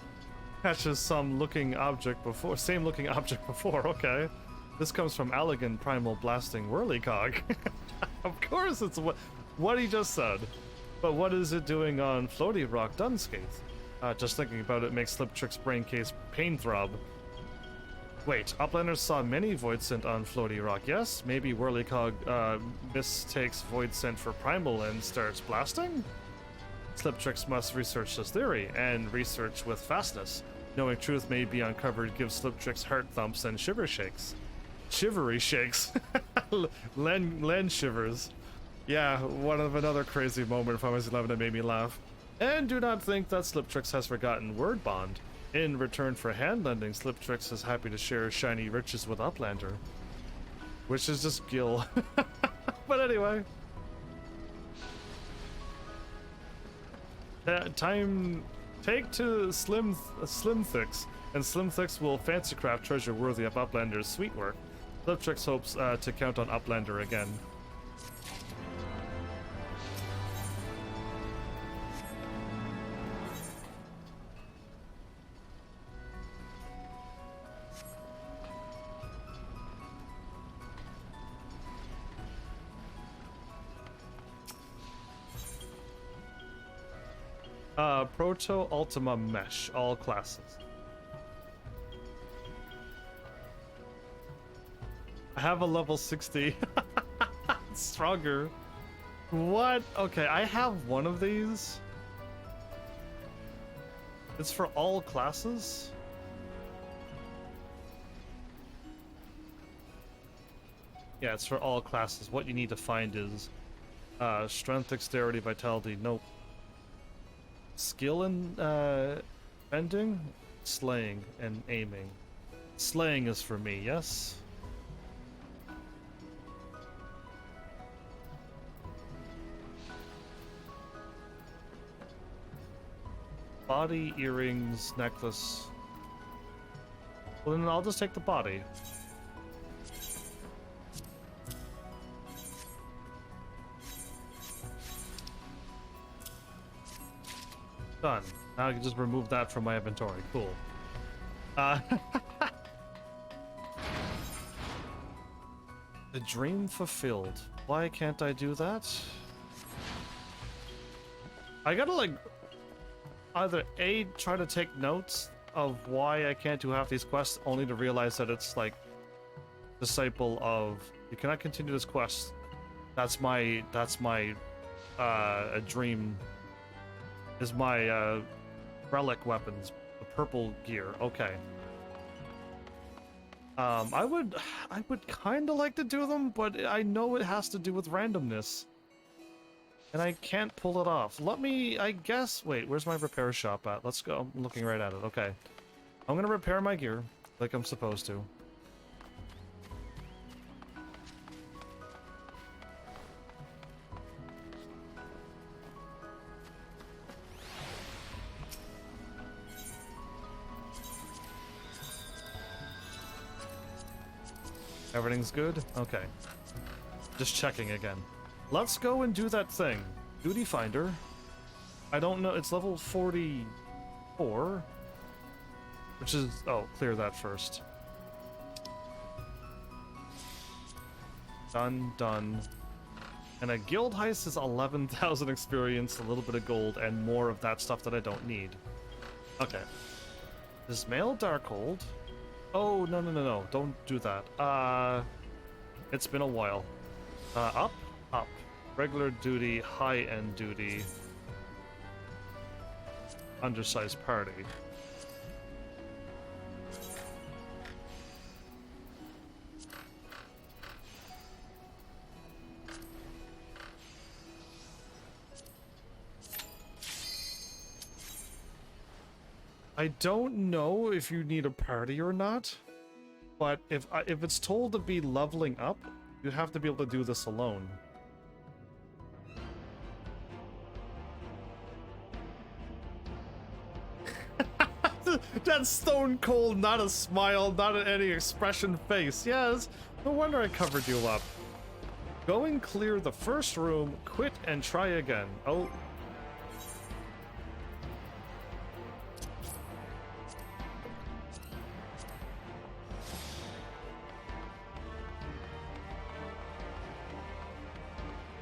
catches some looking object before. Same looking object before, okay. This comes from Allegan Primal Blasting Whirlycog. Of course it's what he just said. But what is it doing on Floaty Rock Dunscaith? Just thinking about it makes Slip Trick's brain case pain throb. Wait, Uplanders saw many Void Scent on Floaty Rock, yes? Maybe Whirlycog mistakes Void Scent for Primal and starts blasting? Sliptrix must research this theory, and research with fastness. Knowing truth may be uncovered gives Sliptrix heart thumps and shiver shakes. Shivery shakes. Len shivers. Yeah, one of another crazy moment from Final Fantasy 11 that made me laugh. And do not think that Sliptrix has forgotten Word Bond. In return for hand lending, Sliptrix is happy to share shiny riches with Uplander. Which is just Gil. But anyway. Take to Slim Thix, and Slim Thix will fancy craft treasure worthy of Uplander's sweet work. Sliptrix hopes to count on Uplander again. Proto Ultima Mesh, all classes. I have a level 60. Stronger. What? Okay, I have one of these. It's for all classes? Yeah, it's for all classes. What you need to find is strength, dexterity, vitality. Nope. Skill and bending, slaying, and aiming. Slaying is for me, yes? Body, earrings, necklace. Well, then I'll just take the body. Done. Now I can just remove that from my inventory. Cool. The dream fulfilled. Why can't I do that? I gotta, like, either A, try to take notes of why I can't do half these quests, only to realize that it's, like, disciple of, you cannot continue this quest. That's my, a dream, is my, relic weapons, the purple gear. Okay. I would kind of like to do them, but I know it has to do with randomness. And I can't pull it off. Let me, I guess, wait, where's my repair shop at? Let's go, I'm looking right at it, okay. I'm gonna repair my gear, like I'm supposed to. Everything's good? Okay. Just checking again. Let's go and do that thing. Duty Finder. I don't know, it's level 44. Which is, oh, clear that first. Done, done. And a guild heist is 11,000 experience, a little bit of gold, and more of that stuff that I don't need. Okay. Dismail Darkhold. Oh, no, no, no, no. Don't do that. It's been a while. Up? Up. Regular duty, high-end duty. Undersized party. I don't know if you need a party or not, but if it's told to be leveling up, you have to be able to do this alone. That's stone cold, not a smile, not any expression face. Yes, no wonder I covered you up. Go and clear the first room, quit and try again. Oh.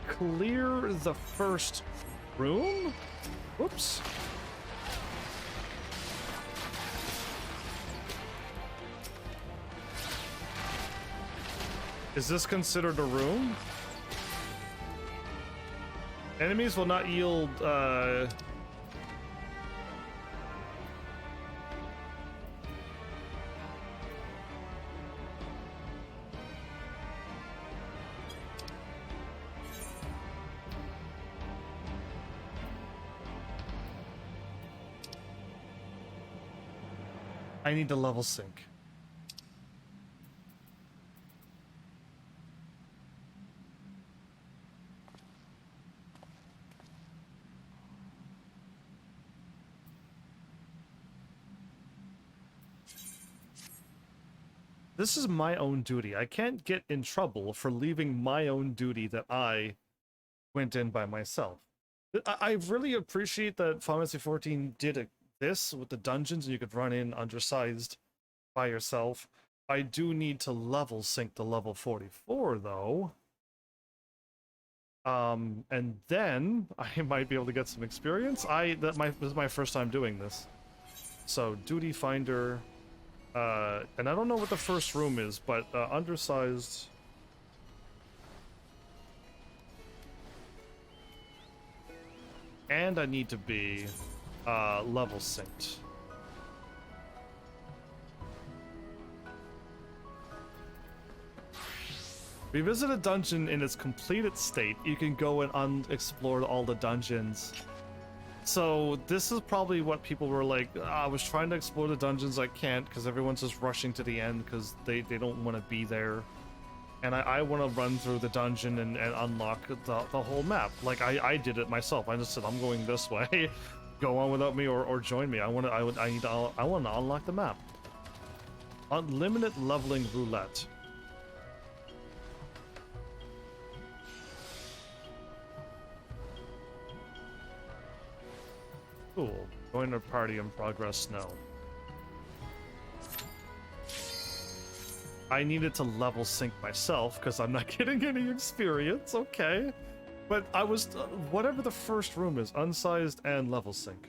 Clear the first room? Whoops. Is this considered a room? Enemies will not yield, I need to level sync. This is my own duty. I can't get in trouble for leaving my own duty that I went in by myself. I really appreciate that Final Fantasy 14 did this with the dungeons and you could run in undersized by yourself. I do need to level sync to level 44 though. And then I might be able to get some experience. This is my first time doing this. So duty finder, and I don't know what the first room is, but undersized. And I need to be level synced. Revisit a dungeon in its completed state. You can go and unexplore all the dungeons. So this is probably what people were like, I was trying to explore the dungeons, I can't because everyone's just rushing to the end because they don't want to be there. And I want to run through the dungeon and unlock the whole map. Like I did it myself. I just said I'm going this way. Go on without me or join me. I want to unlock the map. Unlimited leveling roulette. Cool. Join a party in progress now. I needed to level sync myself because I'm not getting any experience, okay. But I was, whatever the first room is, unsized and level sync.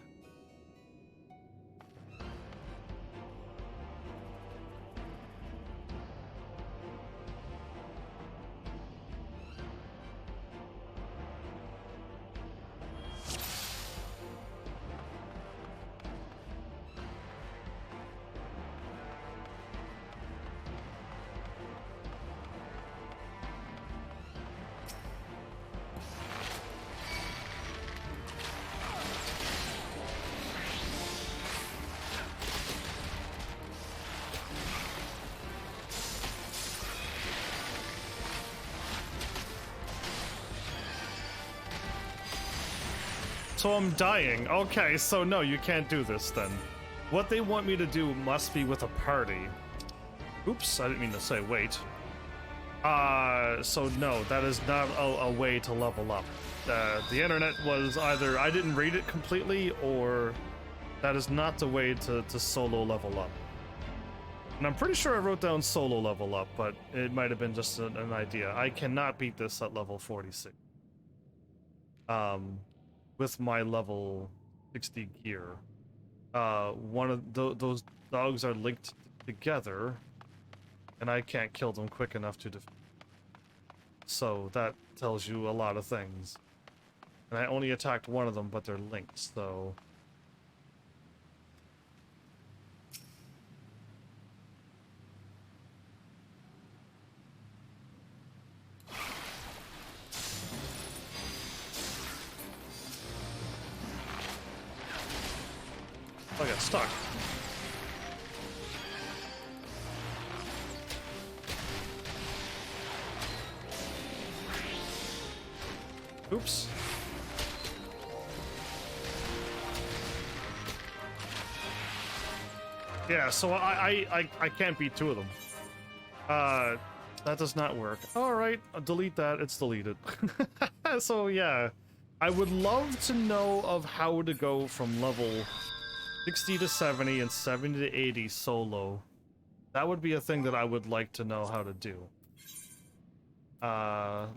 So I'm dying. Okay, so no, you can't do this then. What they want me to do must be with a party. Oops, I didn't mean to say wait. So no, that is not a way to level up. The internet was either I didn't read it completely, or that is not the way to solo level up. And I'm pretty sure I wrote down solo level up, but it might have been just an idea. I cannot beat this at level 46. With my level 60 gear. One of those dogs are linked together, and I can't kill them quick enough to defeat. So that tells you a lot of things. And I only attacked one of them, but they're linked, so... I got stuck. Oops. Yeah, so I can't beat two of them. That does not work. Alright, delete that, it's deleted. So yeah, I would love to know of how to go from level 60 to 70 and 70 to 80 solo. That would be a thing that I would like to know how to do.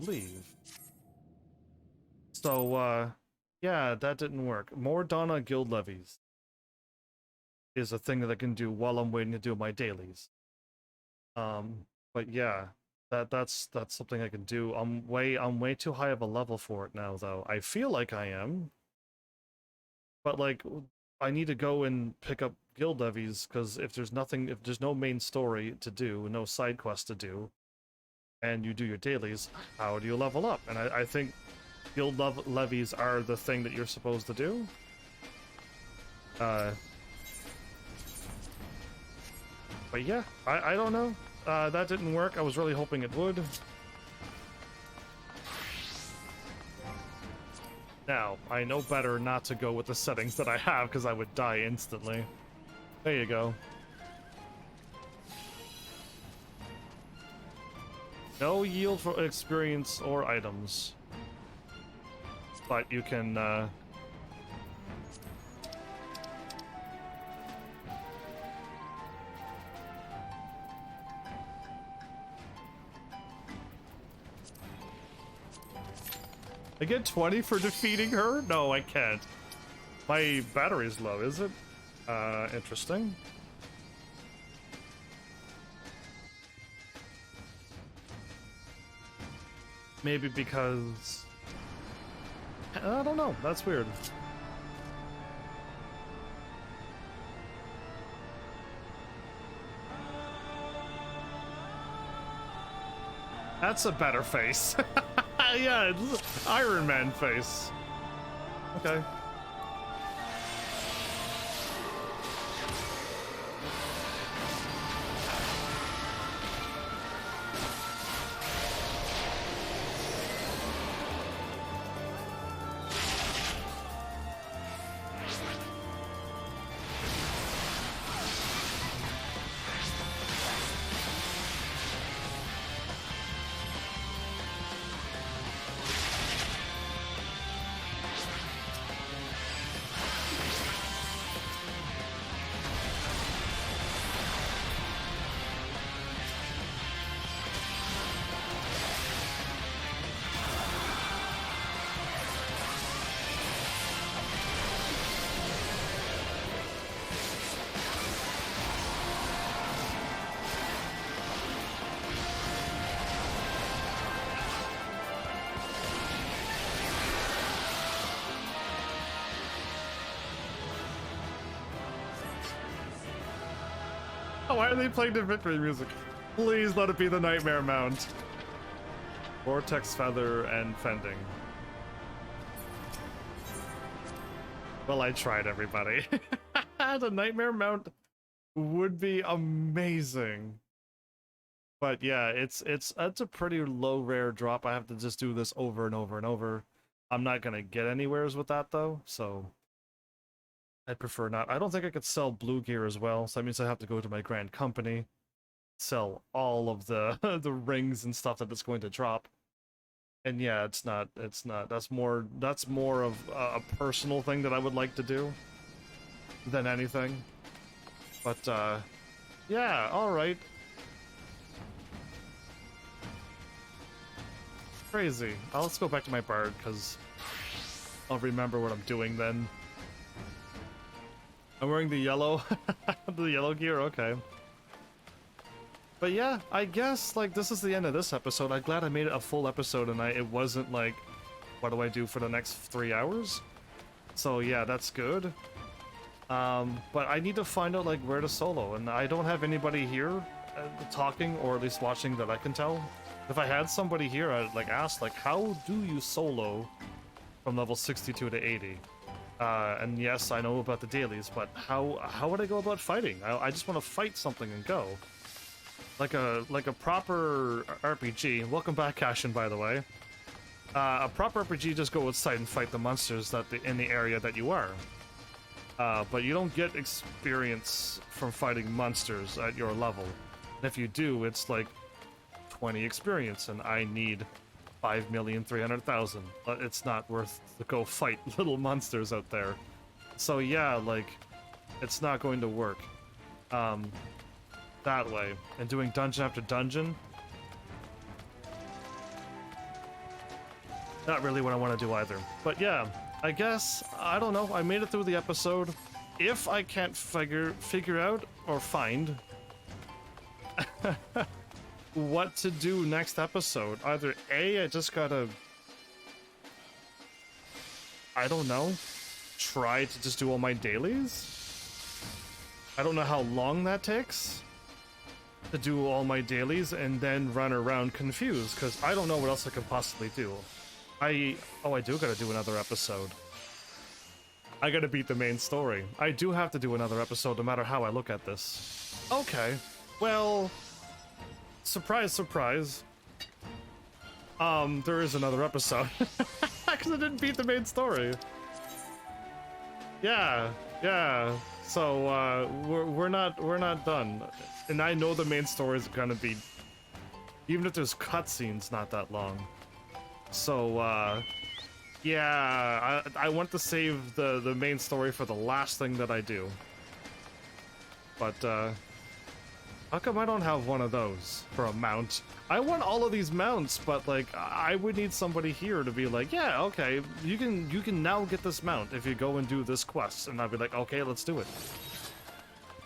Leave. So, yeah, that didn't work. More Donna guild levies is a thing that I can do while I'm waiting to do my dailies. But yeah, that's something I can do. I'm way too high of a level for it now, though. I feel like I am. But like, I need to go and pick up guild levies, because if there's no main story to do, no side quest to do, and you do your dailies, how do you level up? And I think guild levies are the thing that you're supposed to do. But yeah, I don't know. That didn't work. I was really hoping it would. Now, I know better not to go with the settings that I have, because I would die instantly. There you go. No yield for experience or items. But you can, I get 20 for defeating her? No, I can't. My battery's low, is it? Interesting. Maybe because... I don't know, that's weird. That's a better face. Yeah, it's Iron Man face. Okay. Why are they playing the victory music? Please let it be the Nightmare Mount. Vortex Feather and Fending. Well, I tried, everybody. The Nightmare Mount would be amazing. But yeah, it's a pretty low rare drop. I have to just do this over and over and over. I'm not gonna get anywheres with that though, so I'd prefer not. I don't think I could sell blue gear as well, so that means I have to go to my grand company, sell all of the the rings and stuff that it's going to drop. And yeah, it's not that's more of a personal thing that I would like to do than anything. But yeah, all right. Crazy. Let's go back to my bard because I'll remember what I'm doing then. I'm wearing the yellow, the yellow gear, okay. But yeah, I guess, like, this is the end of this episode. I'm glad I made it a full episode and it wasn't like, what do I do for the next 3 hours? So yeah, that's good. But I need to find out, like, where to solo, and I don't have anybody here talking, or at least watching, that I can tell. If I had somebody here, I'd, like, ask, like, how do you solo from level 62 to 80? And yes, I know about the dailies, but how would I go about fighting? I just want to fight something and go. Like a proper RPG. Welcome back, Cashin, by the way. A proper RPG, just go outside and fight the monsters in the area that you are. But you don't get experience from fighting monsters at your level. And if you do, it's like 20 experience, and I need 5,300,000. It's not worth to go fight little monsters out there. So yeah, like, it's not going to work that way. And doing dungeon after dungeon, not really what I want to do either. But yeah, I guess, I don't know, I made it through the episode. If I can't figure out or find what to do next episode, either A, I just gotta, I don't know, try to just do all my dailies. I don't know how long that takes to do all my dailies and then run around confused, because I don't know what else I could possibly do. I do gotta do another episode. I gotta beat the main story. I do have to do another episode no matter how I look at this. Okay, well, surprise, surprise. There is another episode. Because I didn't beat the main story. Yeah. So, we're not done. And I know the main story is gonna be, even if there's cutscenes, not that long. So, yeah, I want to save the main story for the last thing that I do. But, How come I don't have one of those for a mount? I want all of these mounts, but like I would need somebody here to be like, yeah, okay, you can now get this mount if you go and do this quest, and I'd be like, okay, let's do it.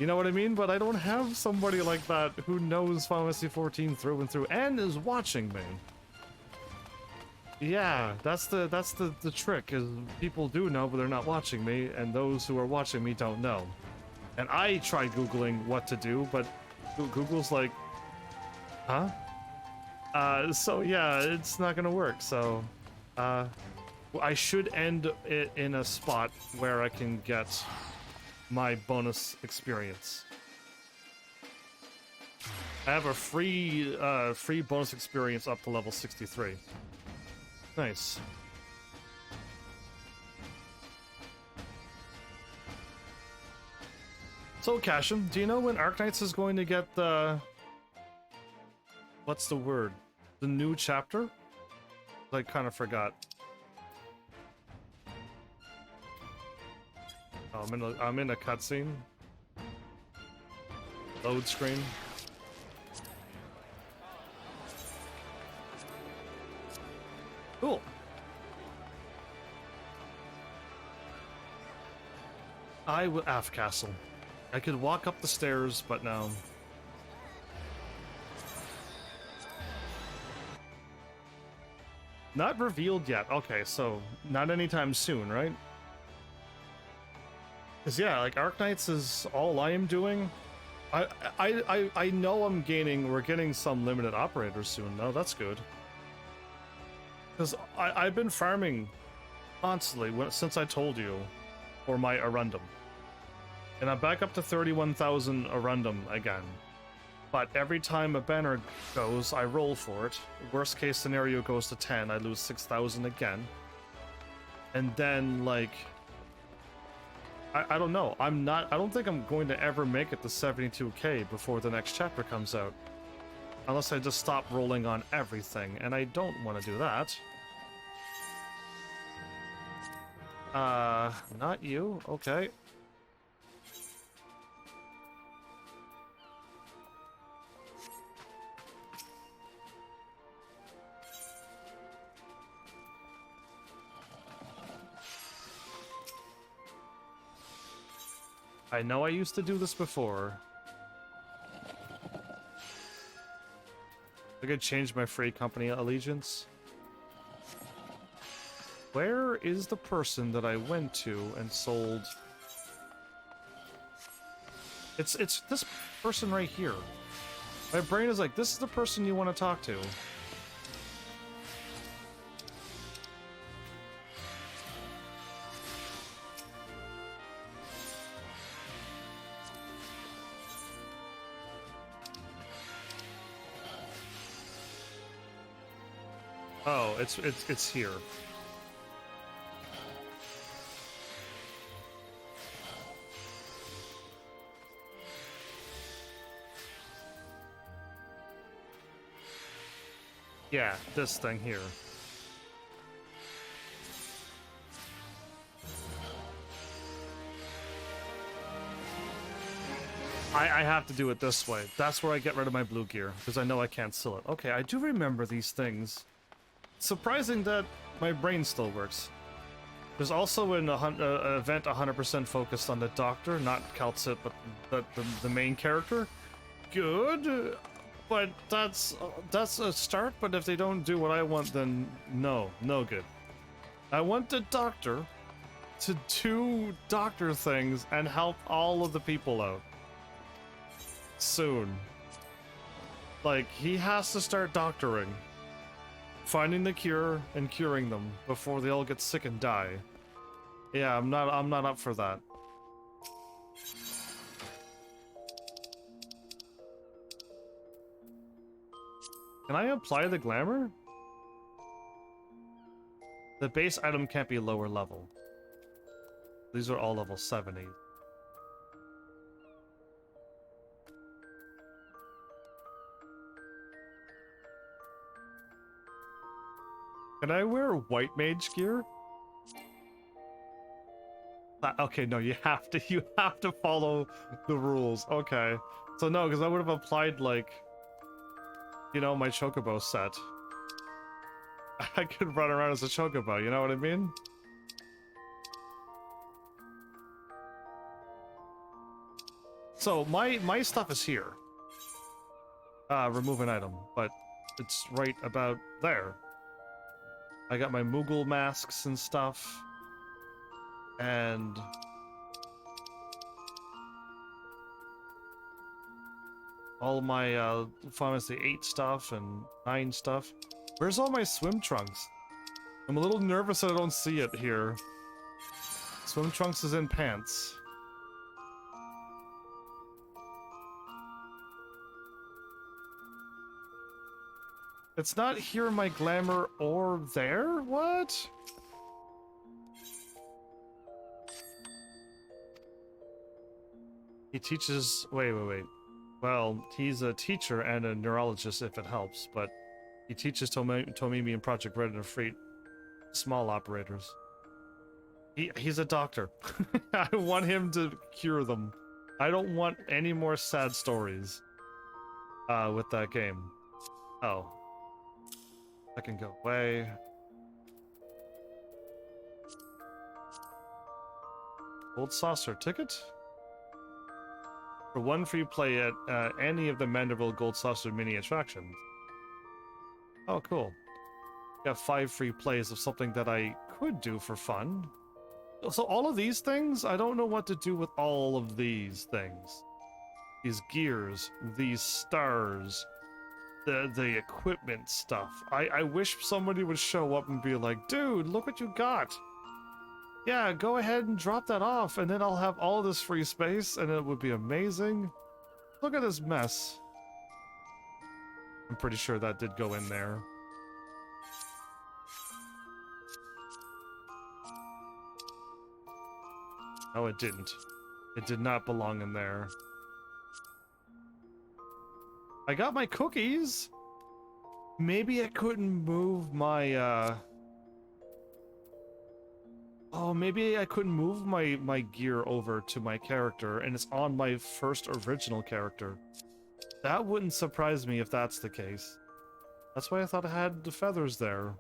You know what I mean? But I don't have somebody like that who knows Final Fantasy 14 through and through and is watching me. Yeah, that's the trick, is people do know, but they're not watching me, and those who are watching me don't know. And I tried Googling what to do, but Google's like, huh? So yeah, it's not gonna work, so, I should end it in a spot where I can get my bonus experience. I have a free bonus experience up to level 63. Nice. So, Cashem, do you know when Arknights is going to get the... What's the word? The new chapter? I kind of forgot. Oh, I'm in a cutscene. Load screen. Cool. I will Aft Castle. I could walk up the stairs, but no. Not revealed yet. Okay, so not anytime soon, right? Cause yeah, like Arknights is all I am doing. I know we're getting some limited operators soon. No, that's good. Cause I've been farming constantly since I told you for my Arundum. And I'm back up to 31,000 Arundum again. But every time a banner goes, I roll for it. Worst case scenario goes to 10, I lose 6,000 again. And then, like... I don't know. I don't think I'm going to ever make it to 72k before the next chapter comes out. Unless I just stop rolling on everything, and I don't want to do that. Not you? Okay. I know I used to do this before. I could change my free company allegiance. Where is the person that I went to and sold? It's this person right here. My brain is like, this is the person you want to talk to. Oh, it's here. Yeah, this thing here. I have to do it this way. That's where I get rid of my blue gear, because I know I can't sell it. Okay, I do remember these things. Surprising that my brain still works. There's also an event 100% focused on the Doctor, not Calcit, but the main character. Good, but that's a start. But if they don't do what I want, then no good. I want the Doctor to do Doctor things and help all of the people out soon. Like, he has to start doctoring. Finding the cure and curing them before they all get sick and die. Yeah, I'm not up for that. Can I apply the glamour? The base item can't be lower level. These are all level 70. Can I wear white mage gear? Okay, no, you have to follow the rules. Okay. So no, because I would have applied, like, you know, my chocobo set. I could run around as a chocobo, you know what I mean? So my stuff is here. Remove an item, but it's right about there. I got my Moogle masks and stuff. And all my Final Fantasy 8 stuff and 9 stuff. Where's all my swim trunks? I'm a little nervous that I don't see it here. Swim trunks is in pants. It's not here in my glamour or there? What? He teaches... Wait. Well, he's a teacher and a neurologist if it helps, but he teaches Tomimi and Project Red and Freight small operators. He's a doctor. I want him to cure them. I don't want any more sad stories with that game. Oh. I can go away. Gold saucer ticket? For one free play at any of the Manderville Gold Saucer mini attractions. Oh, cool. Got 5 free plays of something that I could do for fun. So all of these things, I don't know what to do with all of these things. These gears, these stars, the equipment stuff. I wish somebody would show up and be like, dude, look what you got. Yeah, go ahead and drop that off, and then I'll have all this free space, and it would be amazing. Look at this mess. I'm pretty sure that did go in there. No, it didn't. It did not belong in there. I got my cookies! Maybe I couldn't move my, Oh, maybe I couldn't move my gear over to my character, and it's on my first original character. That wouldn't surprise me if that's the case. That's why I thought I had the feathers there.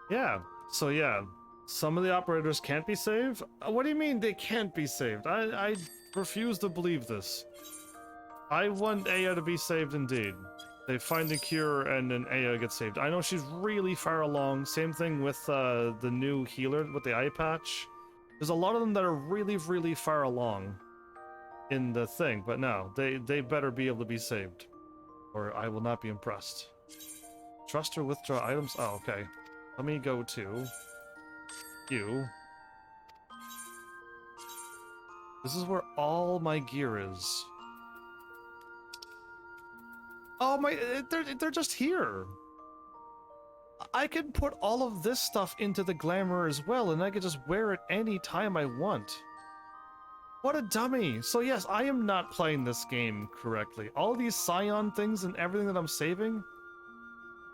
Yeah, so yeah. Some of the operators can't be saved? What do you mean they can't be saved? I refuse to believe this. I want Aya to be saved indeed. They find a cure and then Aya gets saved. I know she's really far along. Same thing with the new healer with the eye patch. There's a lot of them that are really, really far along in the thing, but no, they better be able to be saved, or I will not be impressed. Trust or withdraw items? Oh, okay. Let me go to you. This is where all my gear is. Oh my, they're just here. I can put all of this stuff into the glamour as well, and I can just wear it any time I want. What a dummy. So yes, I am not playing this game correctly. All these Scion things and everything that I'm saving,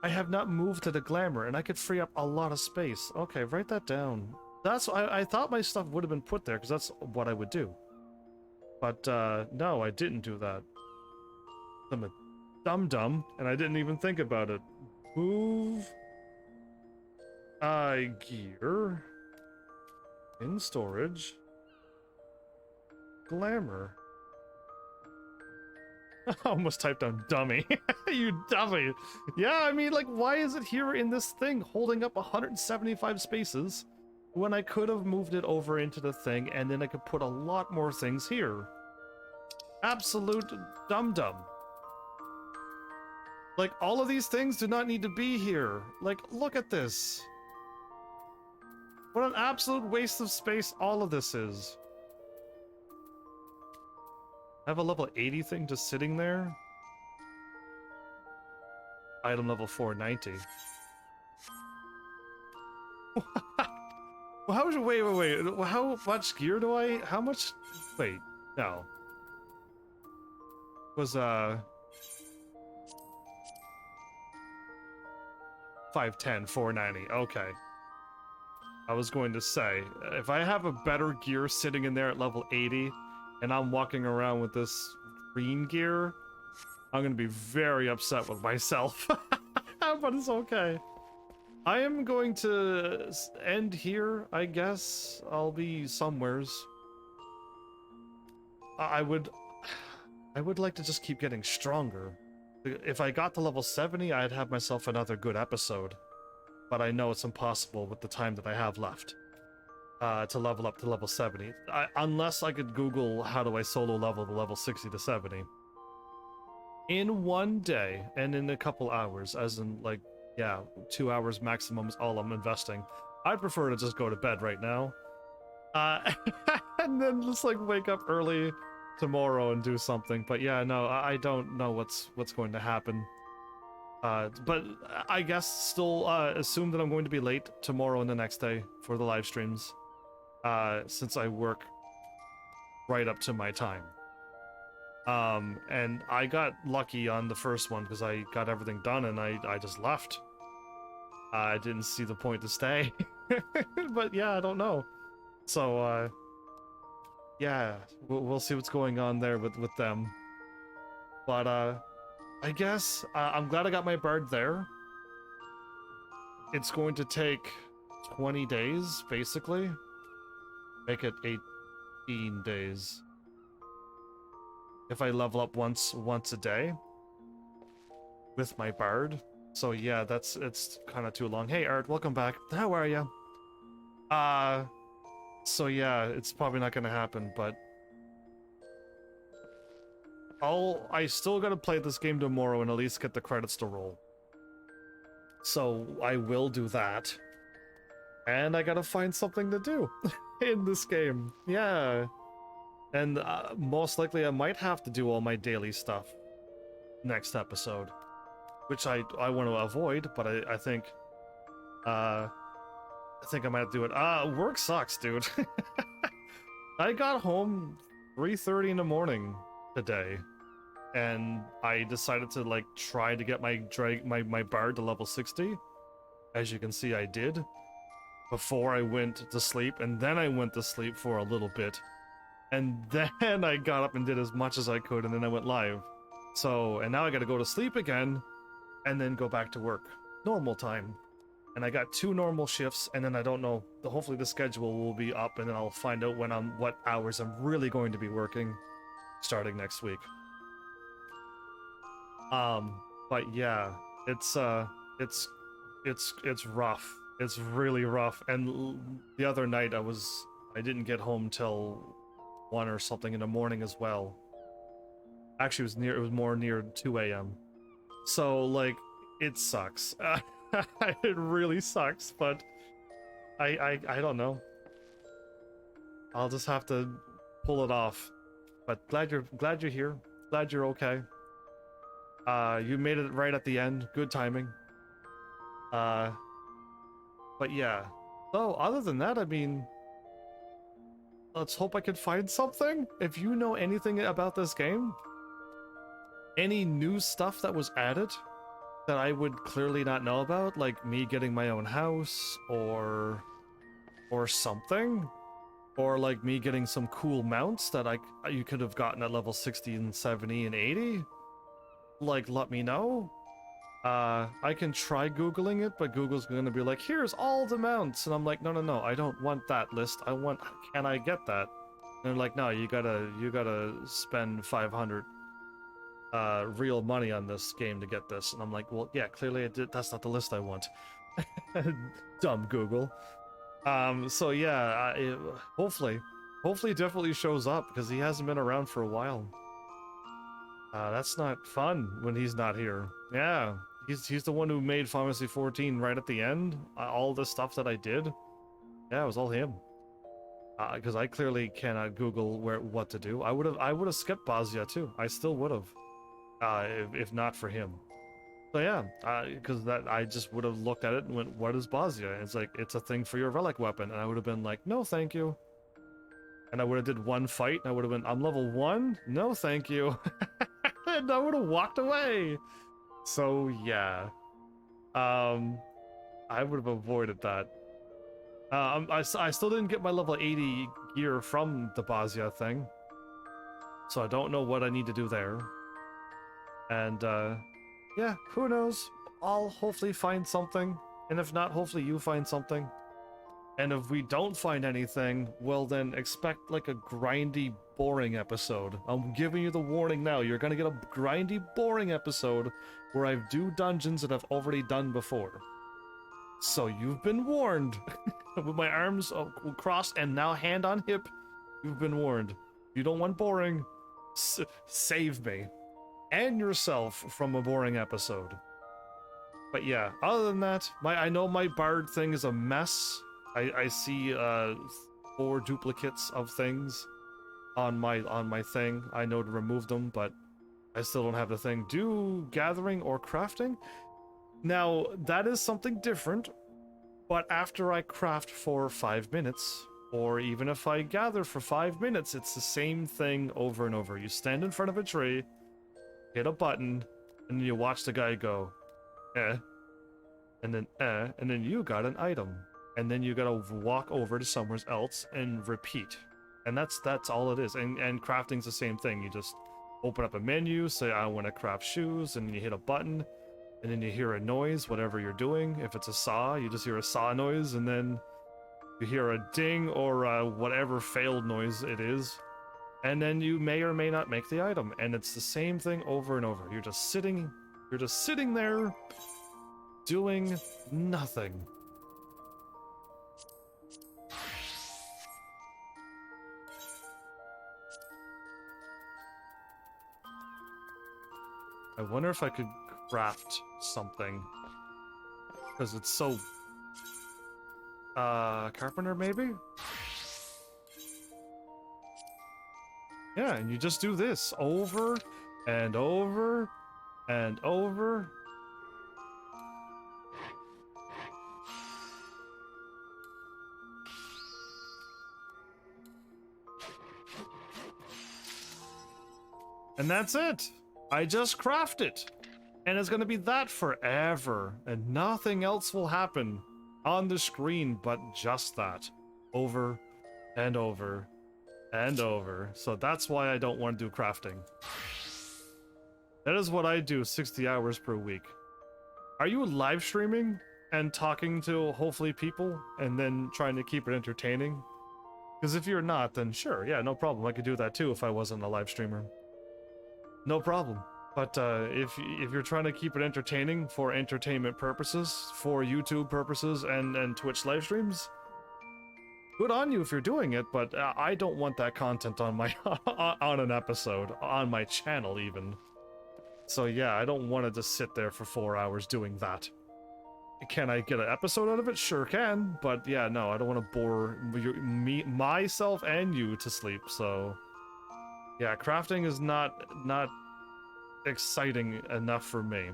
I have not moved to the glamour, and I could free up a lot of space. Okay, write that down. That's I thought my stuff would have been put there, because that's what I would do. But no, I didn't do that. I'm a dum-dum, and I didn't even think about it. Move eye gear in storage. Glamour. I almost typed down dummy. You dummy. Yeah, I mean, like, why is it here in this thing holding up 175 spaces when I could have moved it over into the thing and then I could put a lot more things here? Absolute dum-dum. Like, all of these things do not need to be here. Like, look at this. What an absolute waste of space all of this is. I have a level 80 thing just sitting there. Item level 490. Well, how much? Wait. How much gear do I? How much? Wait, no. Was 510, 490. Okay. I was going to say, if I have a better gear sitting in there at level 80, and I'm walking around with this green gear, I'm gonna be very upset with myself. But it's okay. I am going to end here, I guess. I'll be somewheres. I would like to just keep getting stronger. If I got to level 70, I'd have myself another good episode. But I know it's impossible with the time that I have left to level up to level 70. Unless I could Google how do I solo level to level 60 to 70. In one day, and in a couple hours, as in, like, yeah, 2 hours maximum is all I'm investing. I'd prefer to just go to bed right now. And then just, like, wake up early tomorrow and do something. But yeah, no, I don't know what's going to happen. But I guess still assume that I'm going to be late tomorrow and the next day for the live streams, since I work right up to my time. And I got lucky on the first one because I got everything done and I just left. I didn't see the point to stay. But yeah, I don't know. So, yeah, we'll see what's going on there with them. But, I guess I'm glad I got my bird there. It's going to take 20 days, basically. Make it 18 days. If I level up once a day with my bard. So yeah, it's kind of too long. Hey Art, welcome back. How are you? So yeah, it's probably not gonna happen, but I still gotta play this game tomorrow and at least get the credits to roll. So I will do that. And I gotta find something to do in this game. Yeah. And most likely I might have to do all my daily stuff next episode. Which I want to avoid, but I think I might do it. Work sucks, dude. I got home 3:30 in the morning today, and I decided to like try to get my bard to level 60. As you can see, I did before I went to sleep, and then I went to sleep for a little bit, and then I got up and did as much as I could, and then I went live. So, and now I got to go to sleep again, and then go back to work normal time. And I got 2 normal shifts, and then I don't know, hopefully the schedule will be up, and then I'll find out what hours I'm really going to be working starting next week. But yeah, it's rough. It's really rough. And the other night I didn't get home till 1 or something in the morning as well. Actually, it was more near 2 a.m. So, like, it sucks. It really sucks, but I don't know. I'll just have to pull it off. But glad you're here. Glad you're okay. You made it right at the end. Good timing. But yeah. So other than that, I mean, let's hope I can find something. If you know anything about this game, any new stuff that was added that I would clearly not know about, like me getting my own house or something, or like me getting some cool mounts that you could have gotten at level 60 and 70 and 80, like, let me know. I can try Googling it, but Google's gonna be like, here's all the mounts, and I'm like, no, I don't want that list. I want, can I get that? And they're like, no, you gotta spend 500 real money on this game to get this. And I'm like, well, yeah, clearly I did. That's not the list I want. Dumb Google. So yeah, hopefully it definitely shows up, because he hasn't been around for a while. That's not fun when he's not here. Yeah, he's the one who made Final Fantasy 14 right at the end. All the stuff that I did, yeah, it was all him. Because I clearly cannot Google what to do. I would have skipped Bosnia too. I still would have. If not for him. So yeah, because I just would have looked at it and went, what is Bosnia? And it's like, it's a thing for your relic weapon. And I would have been like, no thank you. And I would have did one fight and I would have been, I'm level 1? No thank you. And I would have walked away. So yeah. I would have avoided that. I still didn't get my level 80 gear from the Bazia thing, so I don't know what I need to do there. And yeah, who knows? I'll hopefully find something, and if not, hopefully you find something. And if we don't find anything, well then expect like a grindy, boring episode. I'm giving you the warning now. You're gonna get a grindy, boring episode where I do dungeons that I've already done before. So you've been warned. With my arms crossed and now hand on hip, you've been warned. You don't want boring. Save me. And yourself from a boring episode. But yeah, other than that, I know my bard thing is a mess. I see 4 duplicates of things on my thing. I know to remove them, but I still don't have the thing. Do gathering or crafting? Now, that is something different, but after I craft for 5 minutes, or even if I gather for 5 minutes, it's the same thing over and over. You stand in front of a tree, hit a button, and you watch the guy go, and then you got an item. And then you gotta walk over to somewhere else and repeat. And that's all it is. And crafting's the same thing. You just open up a menu, say I want to craft shoes, and you hit a button, and then you hear a noise, whatever you're doing. If it's a saw, you just hear a saw noise, and then you hear a ding or whatever failed noise it is. And then you may or may not make the item. And it's the same thing over and over. You're just sitting there doing nothing. I wonder if I could craft something. Because it's so... carpenter, maybe? Yeah, and you just do this over and over and over. And that's it! I just craft it! And it's gonna be that forever, and nothing else will happen on the screen but just that. Over and over and over. So that's why I don't want to do crafting. That is what I do 60 hours per week. Are you live streaming and talking to hopefully people and then trying to keep it entertaining? Because if you're not, then sure, yeah, no problem. I could do that too if I wasn't a live streamer. No problem. But if you're trying to keep it entertaining for entertainment purposes, for YouTube purposes and Twitch live streams, good on you if you're doing it, but I don't want that content on my on an episode, on my channel even. So yeah, I don't want to just sit there for 4 hours doing that. Can I get an episode out of it? Sure can, but yeah, no, I don't want to bore myself and you to sleep, so... Yeah, crafting is not exciting enough for me.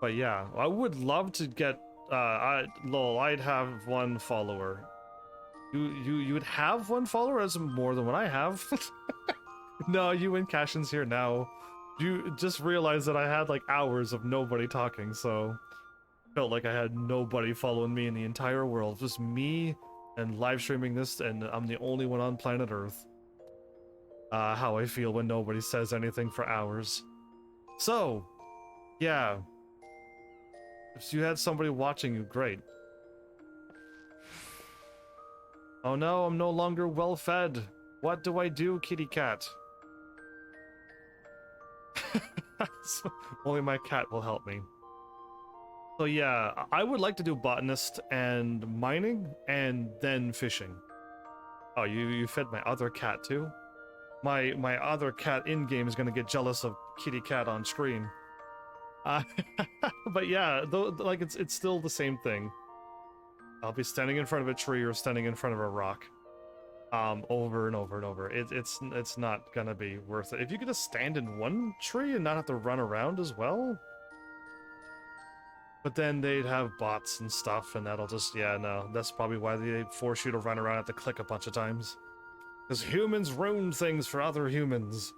But yeah, I would love to get I'd have 1 follower. You would have 1 follower? As more than what I have. No, you and Cashin's here now. You just realized that I had like hours of nobody talking, so felt like I had nobody following me in the entire world. Just me and live streaming this, and I'm the only one on planet Earth. How I feel when nobody says anything for hours. So, yeah. If you had somebody watching you, great. Oh no, I'm no longer well fed. What do I do, kitty cat? Only my cat will help me. So yeah, I would like to do botanist and mining, and then fishing. Oh, you fed my other cat too? My other cat in-game is gonna get jealous of kitty cat on screen. But yeah, though, like it's still the same thing. I'll be standing in front of a tree or standing in front of a rock, over and over and over. It's not gonna be worth it. If you could just stand in one tree and not have to run around as well. But then they'd have bots and stuff, and that'll just, yeah, no. That's probably why they force you to run around and have to click a bunch of times. Because humans ruin things for other humans.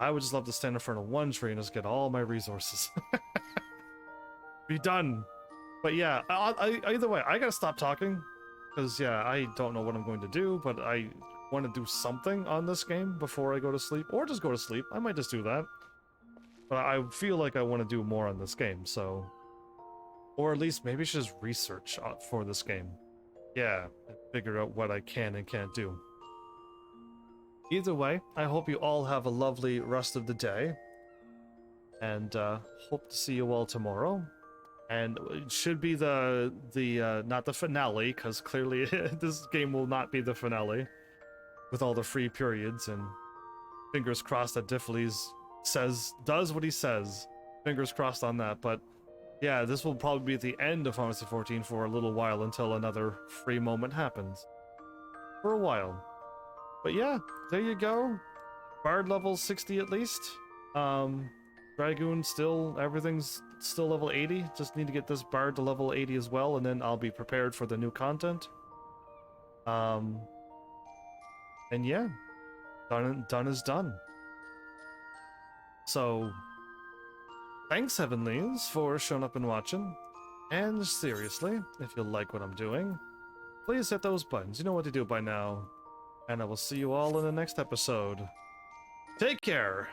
I would just love to stand in front of one tree and just get all my resources. be done. But yeah, either way, I gotta stop talking. Because, yeah, I don't know what I'm going to do, but I want to do something on this game before I go to sleep. Or just go to sleep. I might just do that. But I feel like I want to do more on this game, so... Or at least maybe I should just research for this game. Yeah, and figure out what I can and can't do. Either way, I hope you all have a lovely rest of the day. And hope to see you all tomorrow. And it should be not the finale, because clearly this game will not be the finale. With all the free periods, and fingers crossed that Diffley's does what he says. Fingers crossed on that, but yeah, this will probably be the end of Final Fantasy 14 for a little while until another free moment happens. For a while. But yeah, there you go. Bard level 60 at least. Dragoon everything's still level 80. Just need to get this Bard to level 80 as well, and then I'll be prepared for the new content. And yeah, done is done. So, thanks Heavenlies for showing up and watching. And seriously, if you like what I'm doing, please hit those buttons. You know what to do by now. And I will see you all in the next episode. Take care!